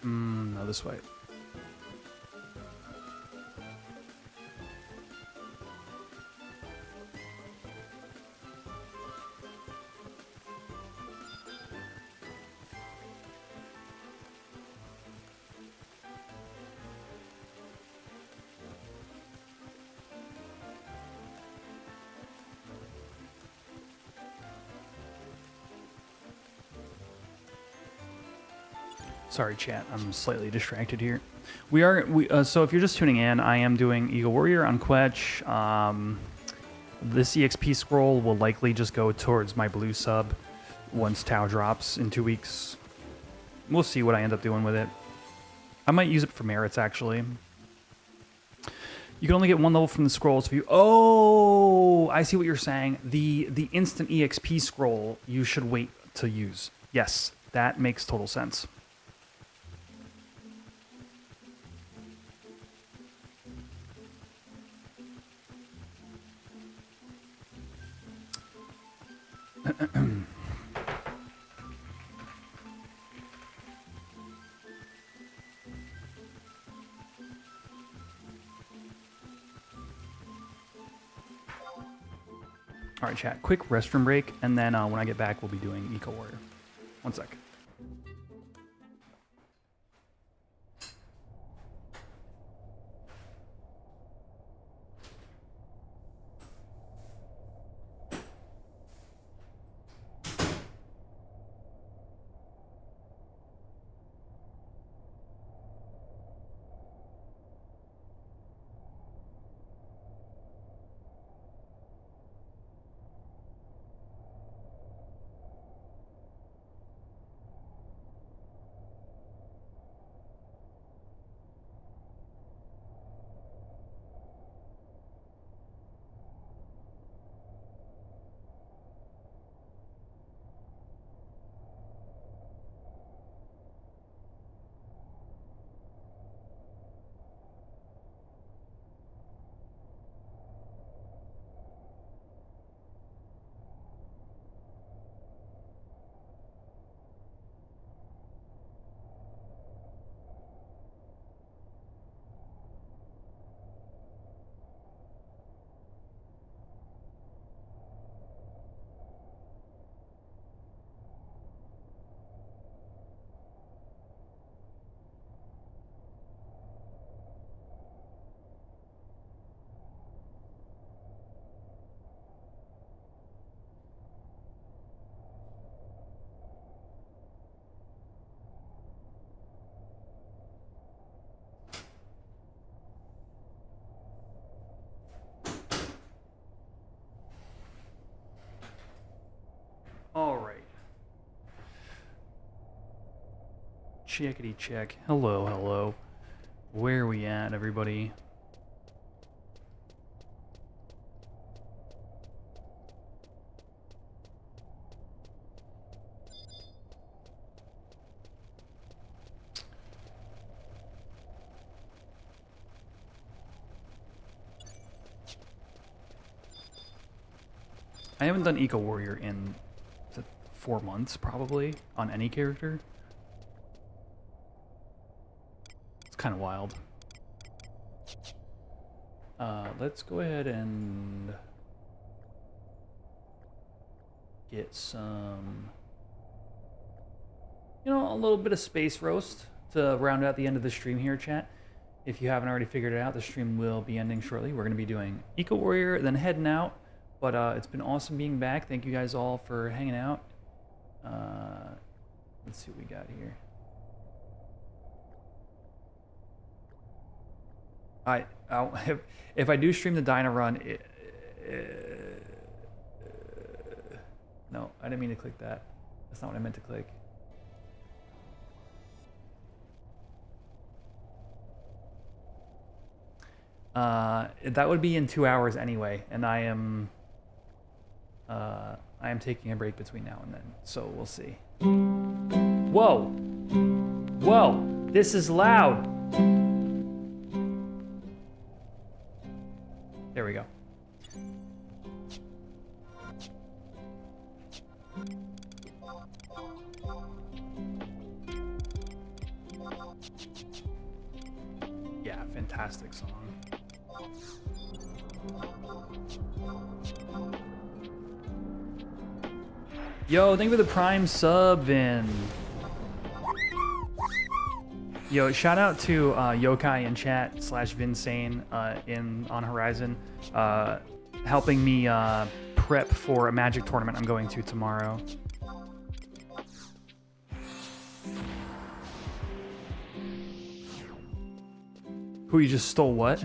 No, this way. Sorry, chat. I'm slightly distracted here. So if you're just tuning in, I am doing Eagle Warrior on Quetch. This EXP scroll will likely just go towards my blue sub once ToAU drops in 2 weeks. We'll see what I end up doing with it. I might use it for merits, actually. You can only get 1 level from the scrolls if you... Oh, I see what you're saying. The instant EXP scroll you should wait to use. Yes, that makes total sense. All right, chat. Quick restroom break, and then when I get back, we'll be doing Eco Warrior. 1 sec. All right. Checkity check. Hello, hello. Where are we at, everybody? I haven't done Eco Warrior in 4 months, probably, on any character. It's kind of wild. Let's go ahead and get some, you know, a little bit of space roast to round out the end of the stream here, chat. If you haven't already figured it out, the stream will be ending shortly. We're going to be doing Eco Warrior, then heading out. But it's been awesome being back. Thank you guys all for hanging out. Let's see what we got here. If I do stream the Dyna run, no, I didn't mean to click that. That's not what I meant to click. That would be in 2 hours anyway, and I am taking a break between now and then, so we'll see. Whoa! Whoa! This is loud! There we go. Yeah, fantastic song. Yo, thank you for the Prime sub, Vin. Yo, shout out to Yokai in chat / Vinsane on Horizon, helping me prep for a Magic tournament I'm going to tomorrow. Who, you just stole what?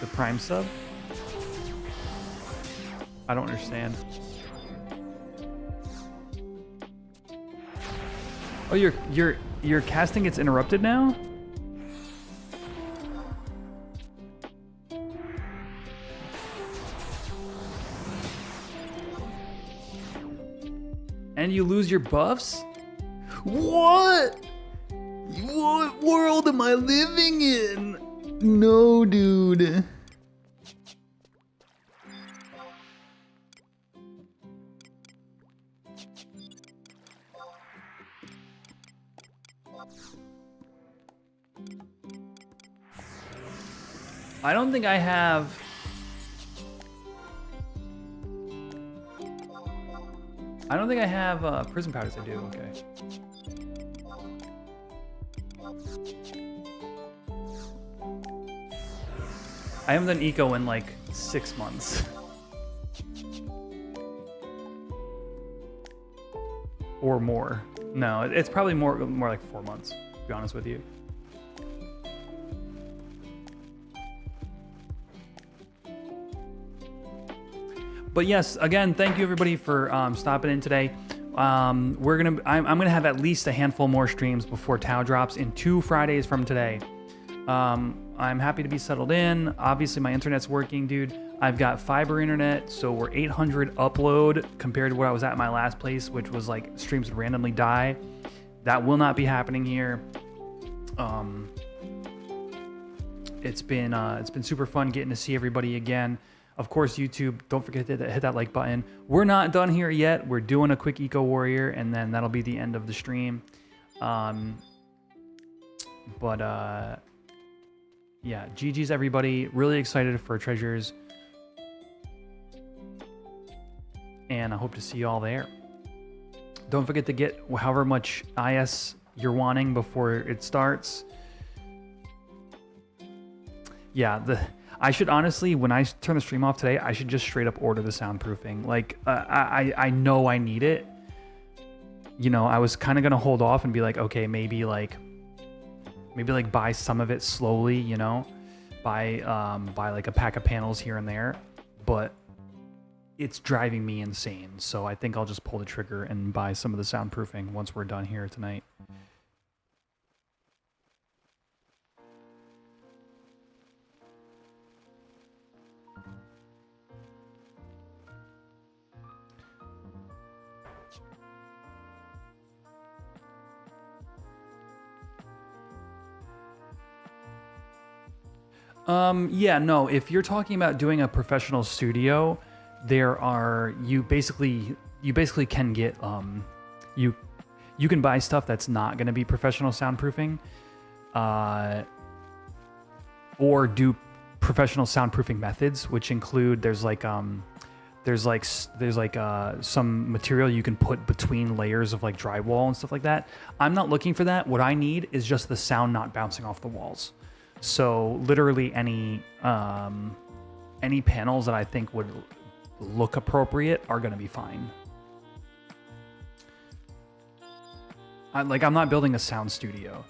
The Prime sub? I don't understand. Oh, your casting gets interrupted now? And you lose your buffs? What? What world am I living in? No, dude. I don't think I have... I don't think I have prison powders. I do, okay. I haven't done eco in like 6 months. Or more. No, it's probably more like 4 months, to be honest with you. But yes, again, thank you everybody for stopping in today. I'm gonna have at least a handful more streams before ToAU drops in 2 Fridays from today. I'm happy to be settled in. Obviously, my internet's working, dude. I've got fiber internet, so we're 800 upload compared to where I was at my last place, which was like streams would randomly die. That will not be happening here. It's been super fun getting to see everybody again. Of course, YouTube, don't forget to hit that like button. We're not done here yet. We're doing a quick Eco Warrior, and then that'll be the end of the stream. Yeah, GG's everybody. Really excited for Treasures. And I hope to see you all there. Don't forget to get however much IS you're wanting before it starts. Yeah, I should honestly, when I turn the stream off today, I should just straight up order the soundproofing. Like, I know I need it. You know, I was kind of gonna hold off and be like, okay, maybe like buy some of it slowly. You know, buy like a pack of panels here and there. But it's driving me insane. So I think I'll just pull the trigger and buy some of the soundproofing once we're done here tonight. Yeah, no, if you're talking about doing a professional studio, there are, you basically can get, you can buy stuff that's not going to be professional soundproofing, or do professional soundproofing methods, which include, there's some material you can put between layers of like drywall and stuff like that. I'm not looking for that. What I need is just the sound not bouncing off the walls. So literally any panels that I think would look appropriate are going to be fine. I'm not building a sound studio.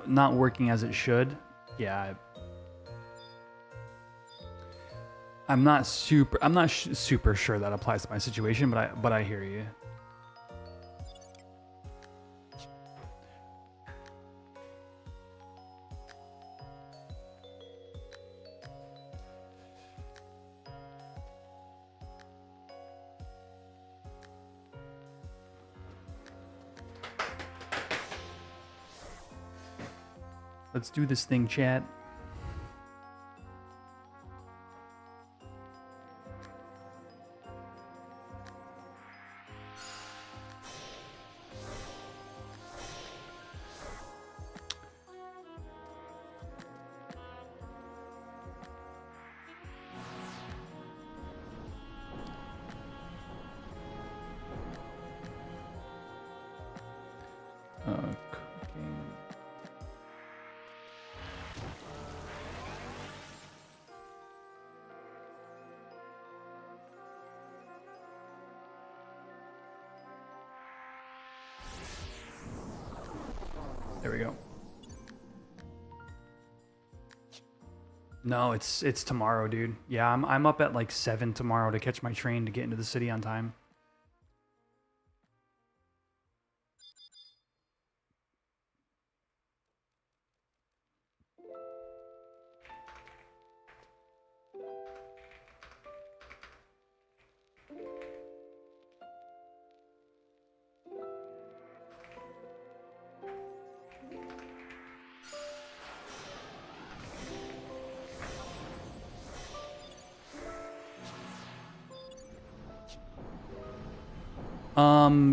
Not working as it should. Yeah. I'm not super sure that applies to my situation, but I hear you. Let's do this thing, chat. Cooking. There we go. No, it's tomorrow, dude. Yeah, I'm up at like 7 tomorrow to catch my train to get into the city on time.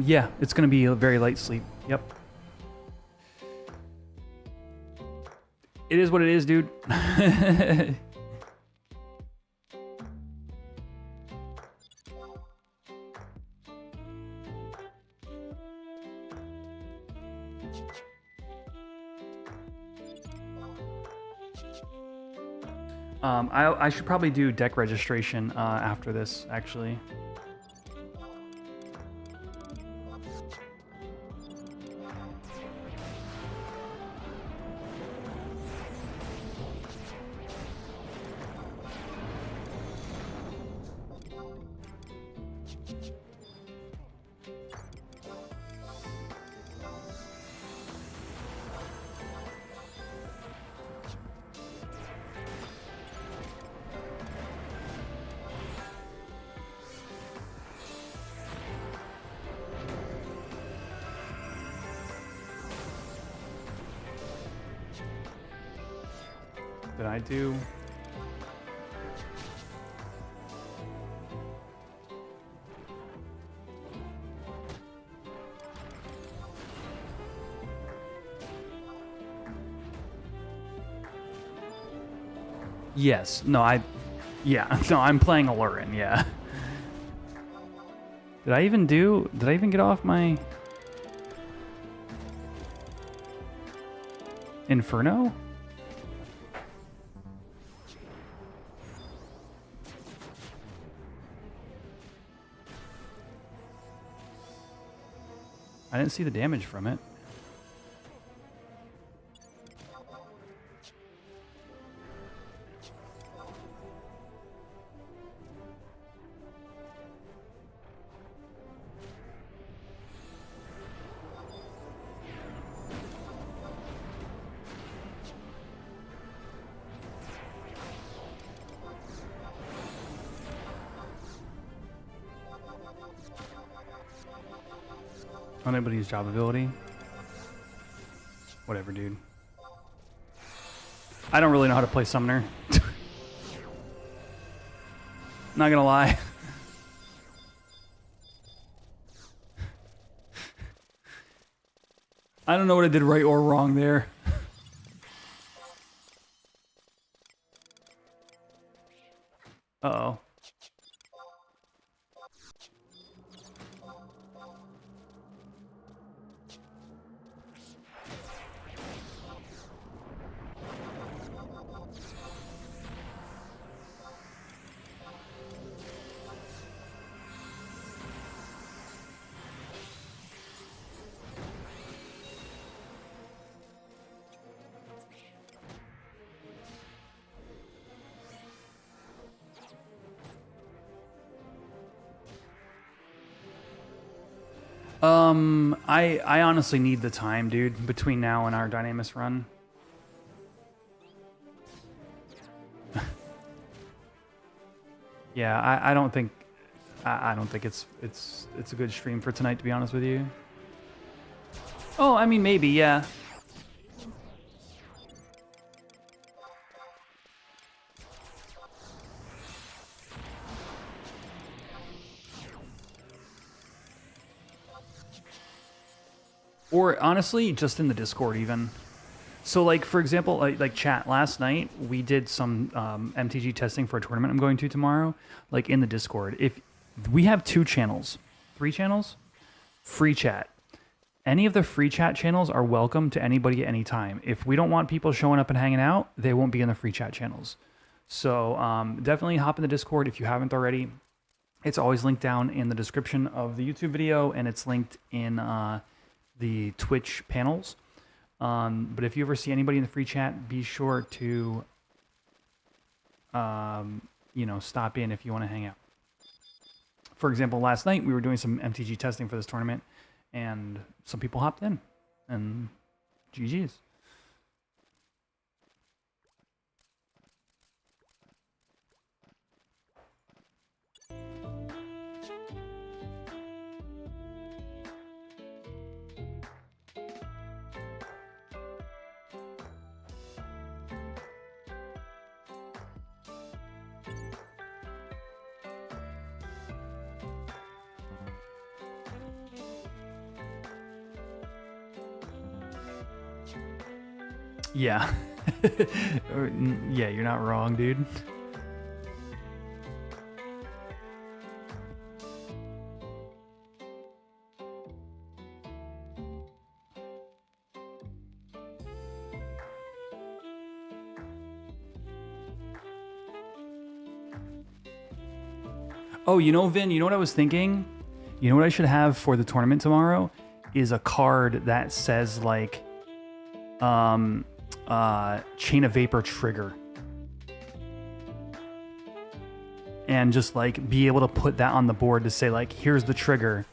Yeah, it's gonna be a very light sleep. Yep. It is what it is, dude. I should probably do deck registration after this, actually. Did I do? Yes. No, Yeah, no, I'm playing Alurin, yeah. Did I even get off my Inferno? I didn't see the damage from it. Unable to use job ability. Whatever, dude. I don't really know how to play Summoner. Not gonna lie. I don't know what I did right or wrong there. Uh-oh. I honestly need the time, dude, between now and our Dynamis run. Yeah, I don't think it's a good stream for tonight, to be honest with you. Oh, I mean, maybe, yeah. Or honestly, just in the Discord even. So like, for example, like chat, last night we did some MTG testing for a tournament I'm going to tomorrow, like in the Discord. If we have 2 channels, 3 channels, free chat. Any of the free chat channels are welcome to anybody at any time. If we don't want people showing up and hanging out, they won't be in the free chat channels. So definitely hop in the Discord if you haven't already. It's always linked down in the description of the YouTube video, and it's linked in the Twitch panels. But if you ever see anybody in the free chat, be sure to, you know, stop in if you want to hang out. For example, last night we were doing some MTG testing for this tournament, and some people hopped in, and GG's. Yeah. Yeah, you're not wrong, dude. Oh, you know, Vin, you know what I was thinking? You know what I should have for the tournament tomorrow? Is a card that says, like, Chain of Vapor trigger. And just, like, be able to put that on the board to say, like, here's the trigger.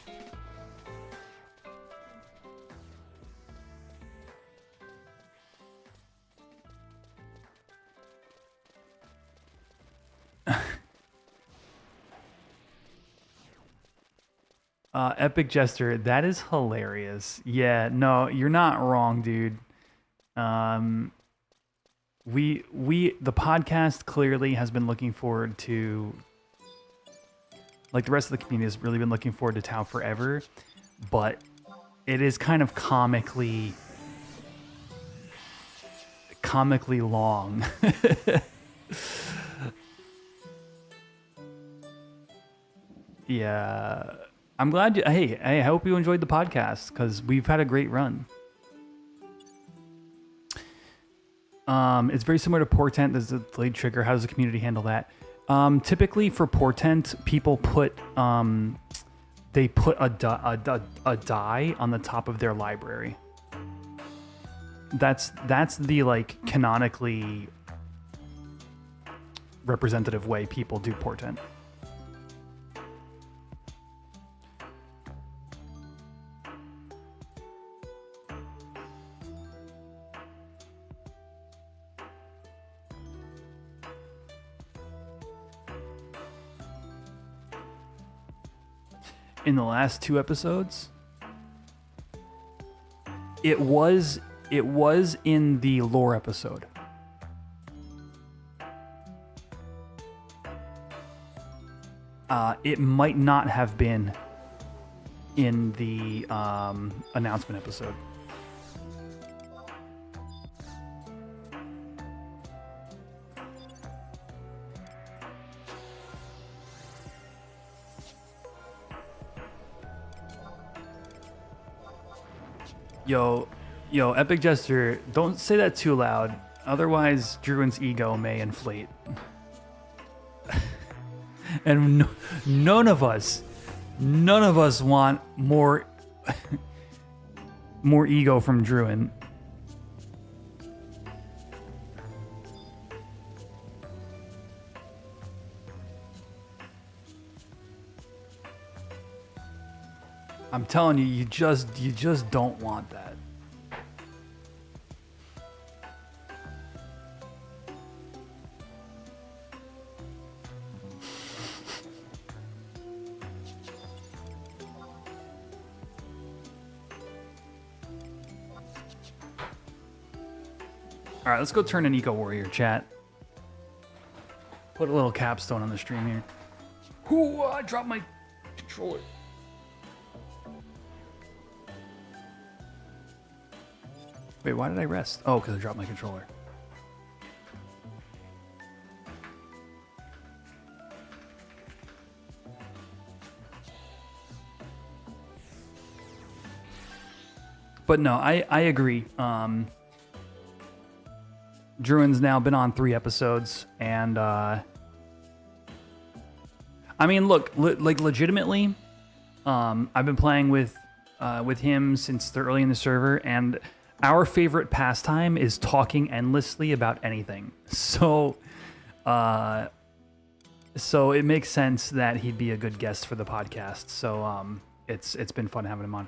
Epic Jester, that is hilarious. Yeah, no, you're not wrong, dude. The podcast clearly has been looking forward to, like the rest of the community has really been looking forward to ToAU forever, but it is kind of comically long. Yeah. I'm glad you. Hey, I hope you enjoyed the podcast because we've had a great run. It's very similar to Portent. There's a delayed trigger. How does the community handle that? Typically for Portent, people put they put a die on the top of their library. That's the like canonically representative way people do Portent. In the last 2 episodes, it was in the lore episode. It might not have been in the announcement episode. Yo, Epic Jester, don't say that too loud. Otherwise, Druin's ego may inflate. And none of us want more ego from Druin. I'm telling you, you just don't want that. All right, let's go turn an Eco Warrior, chat. Put a little capstone on the stream here. Ooh, I dropped my controller. Wait, why did I rest? Oh, because I dropped my controller. But no, I agree. Druin's now been on 3 episodes, and I mean, look, legitimately, I've been playing with him since they're early in the server, and our favorite pastime is talking endlessly about anything. So it makes sense that he'd be a good guest for the podcast. So it's been fun having him on.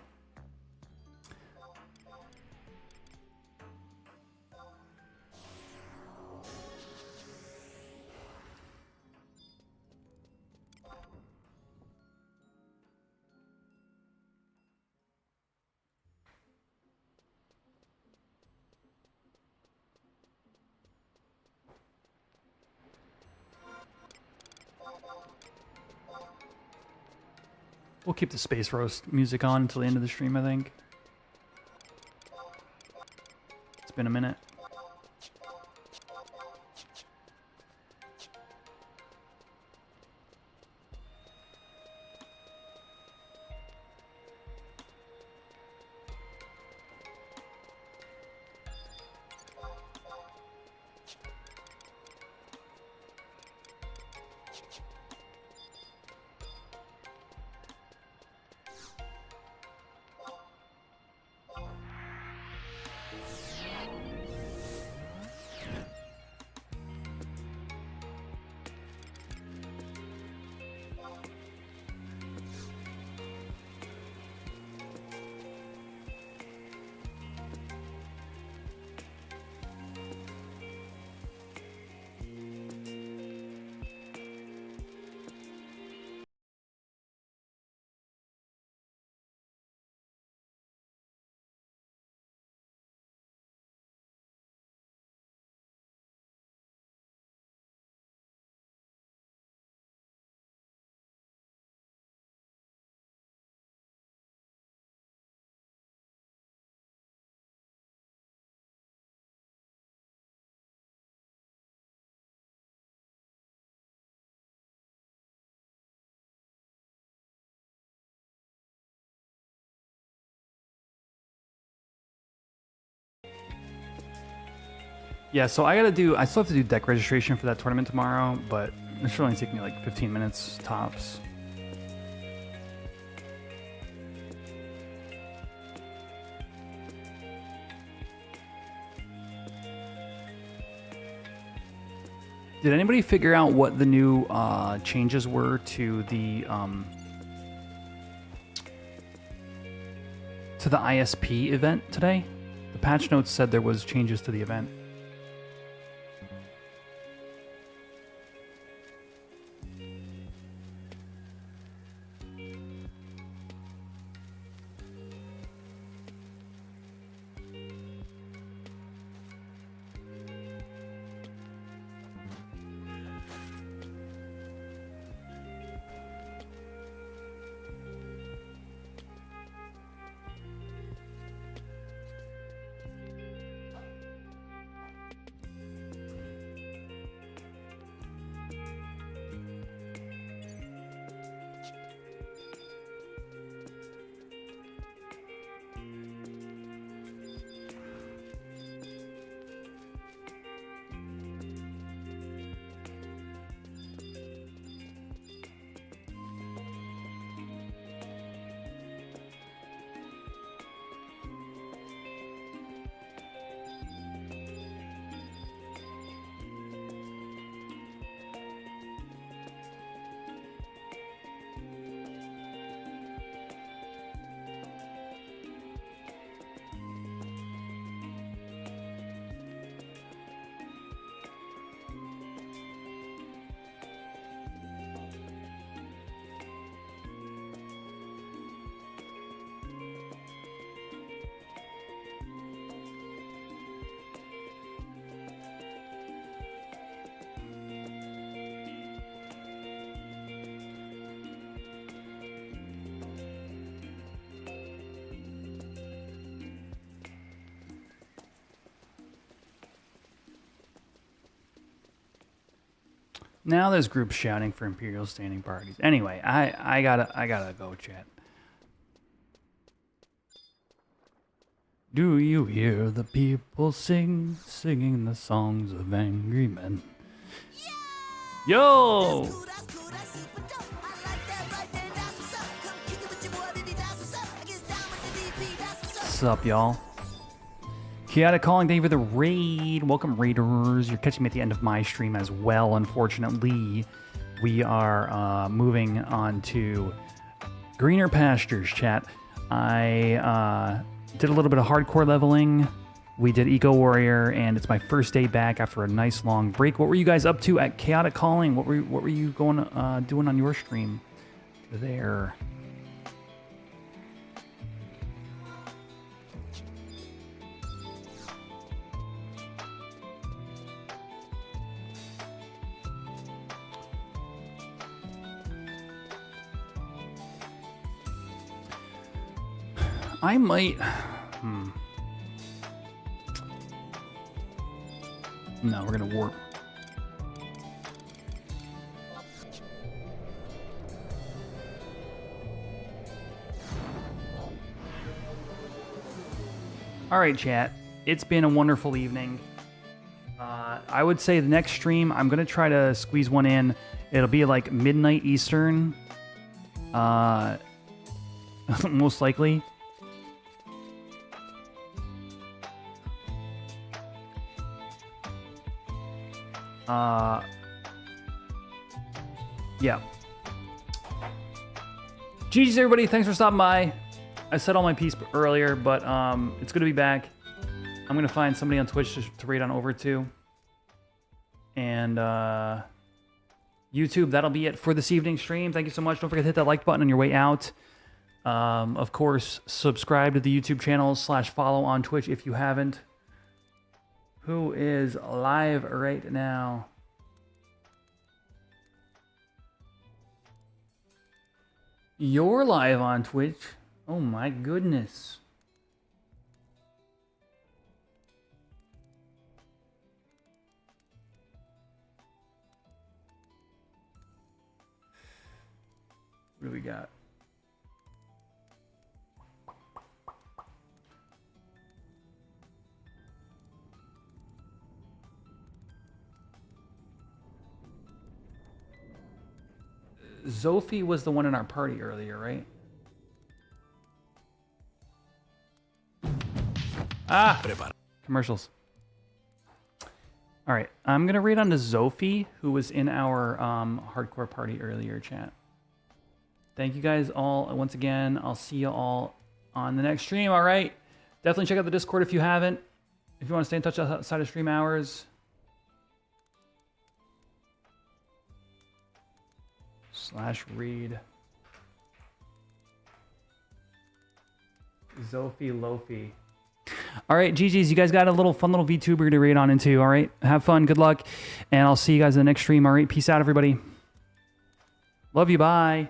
We'll keep the Space Roast music on until the end of the stream, I think. It's been a minute. Yeah, so I still have to do deck registration for that tournament tomorrow, but it should only take me like 15 minutes tops. Did anybody figure out what the new changes were to the ISP event today? The patch notes said there was changes to the event. Now there's groups shouting for Imperial standing parties. Anyway, I gotta go, chat. Do you hear the people singing the songs of angry men? Yo! What's up, y'all? Chaotic Calling, thank you for the raid. Welcome, Raiders. You're catching me at the end of my stream as well, unfortunately. We are moving on to greener pastures, chat. I did a little bit of hardcore leveling. We did Eco Warrior, and it's my first day back after a nice long break. What were you guys up to at Chaotic Calling? What were you going doing on your stream there? I might... No, we're gonna warp. All right, chat. It's been a wonderful evening. I would say the next stream, I'm gonna try to squeeze one in. It'll be like midnight Eastern. Most likely. Yeah. GG's everybody, thanks for stopping by. I said all my piece earlier, but it's good to be back. I'm gonna find somebody on Twitch to raid on over to. And YouTube, that'll be it for this evening's stream. Thank you so much. Don't forget to hit that like button on your way out. Of course, subscribe to the YouTube channel / follow on Twitch if you haven't. Who is live right now? You're live on Twitch. Oh my goodness. What do we got? Zophie was the one in our party earlier, right? Ah! Commercials. All right, I'm going to read on to Zophie, who was in our hardcore party earlier, chat. Thank you guys all once again. I'll see you all on the next stream, all right? Definitely check out the Discord if you haven't. If you want to stay in touch outside of stream hours. /read. Zophie Lofi. All right, GG's, you guys got a little fun little VTuber to read on into, all right? Have fun, good luck, and I'll see you guys in the next stream, all right? Peace out, everybody. Love you, bye.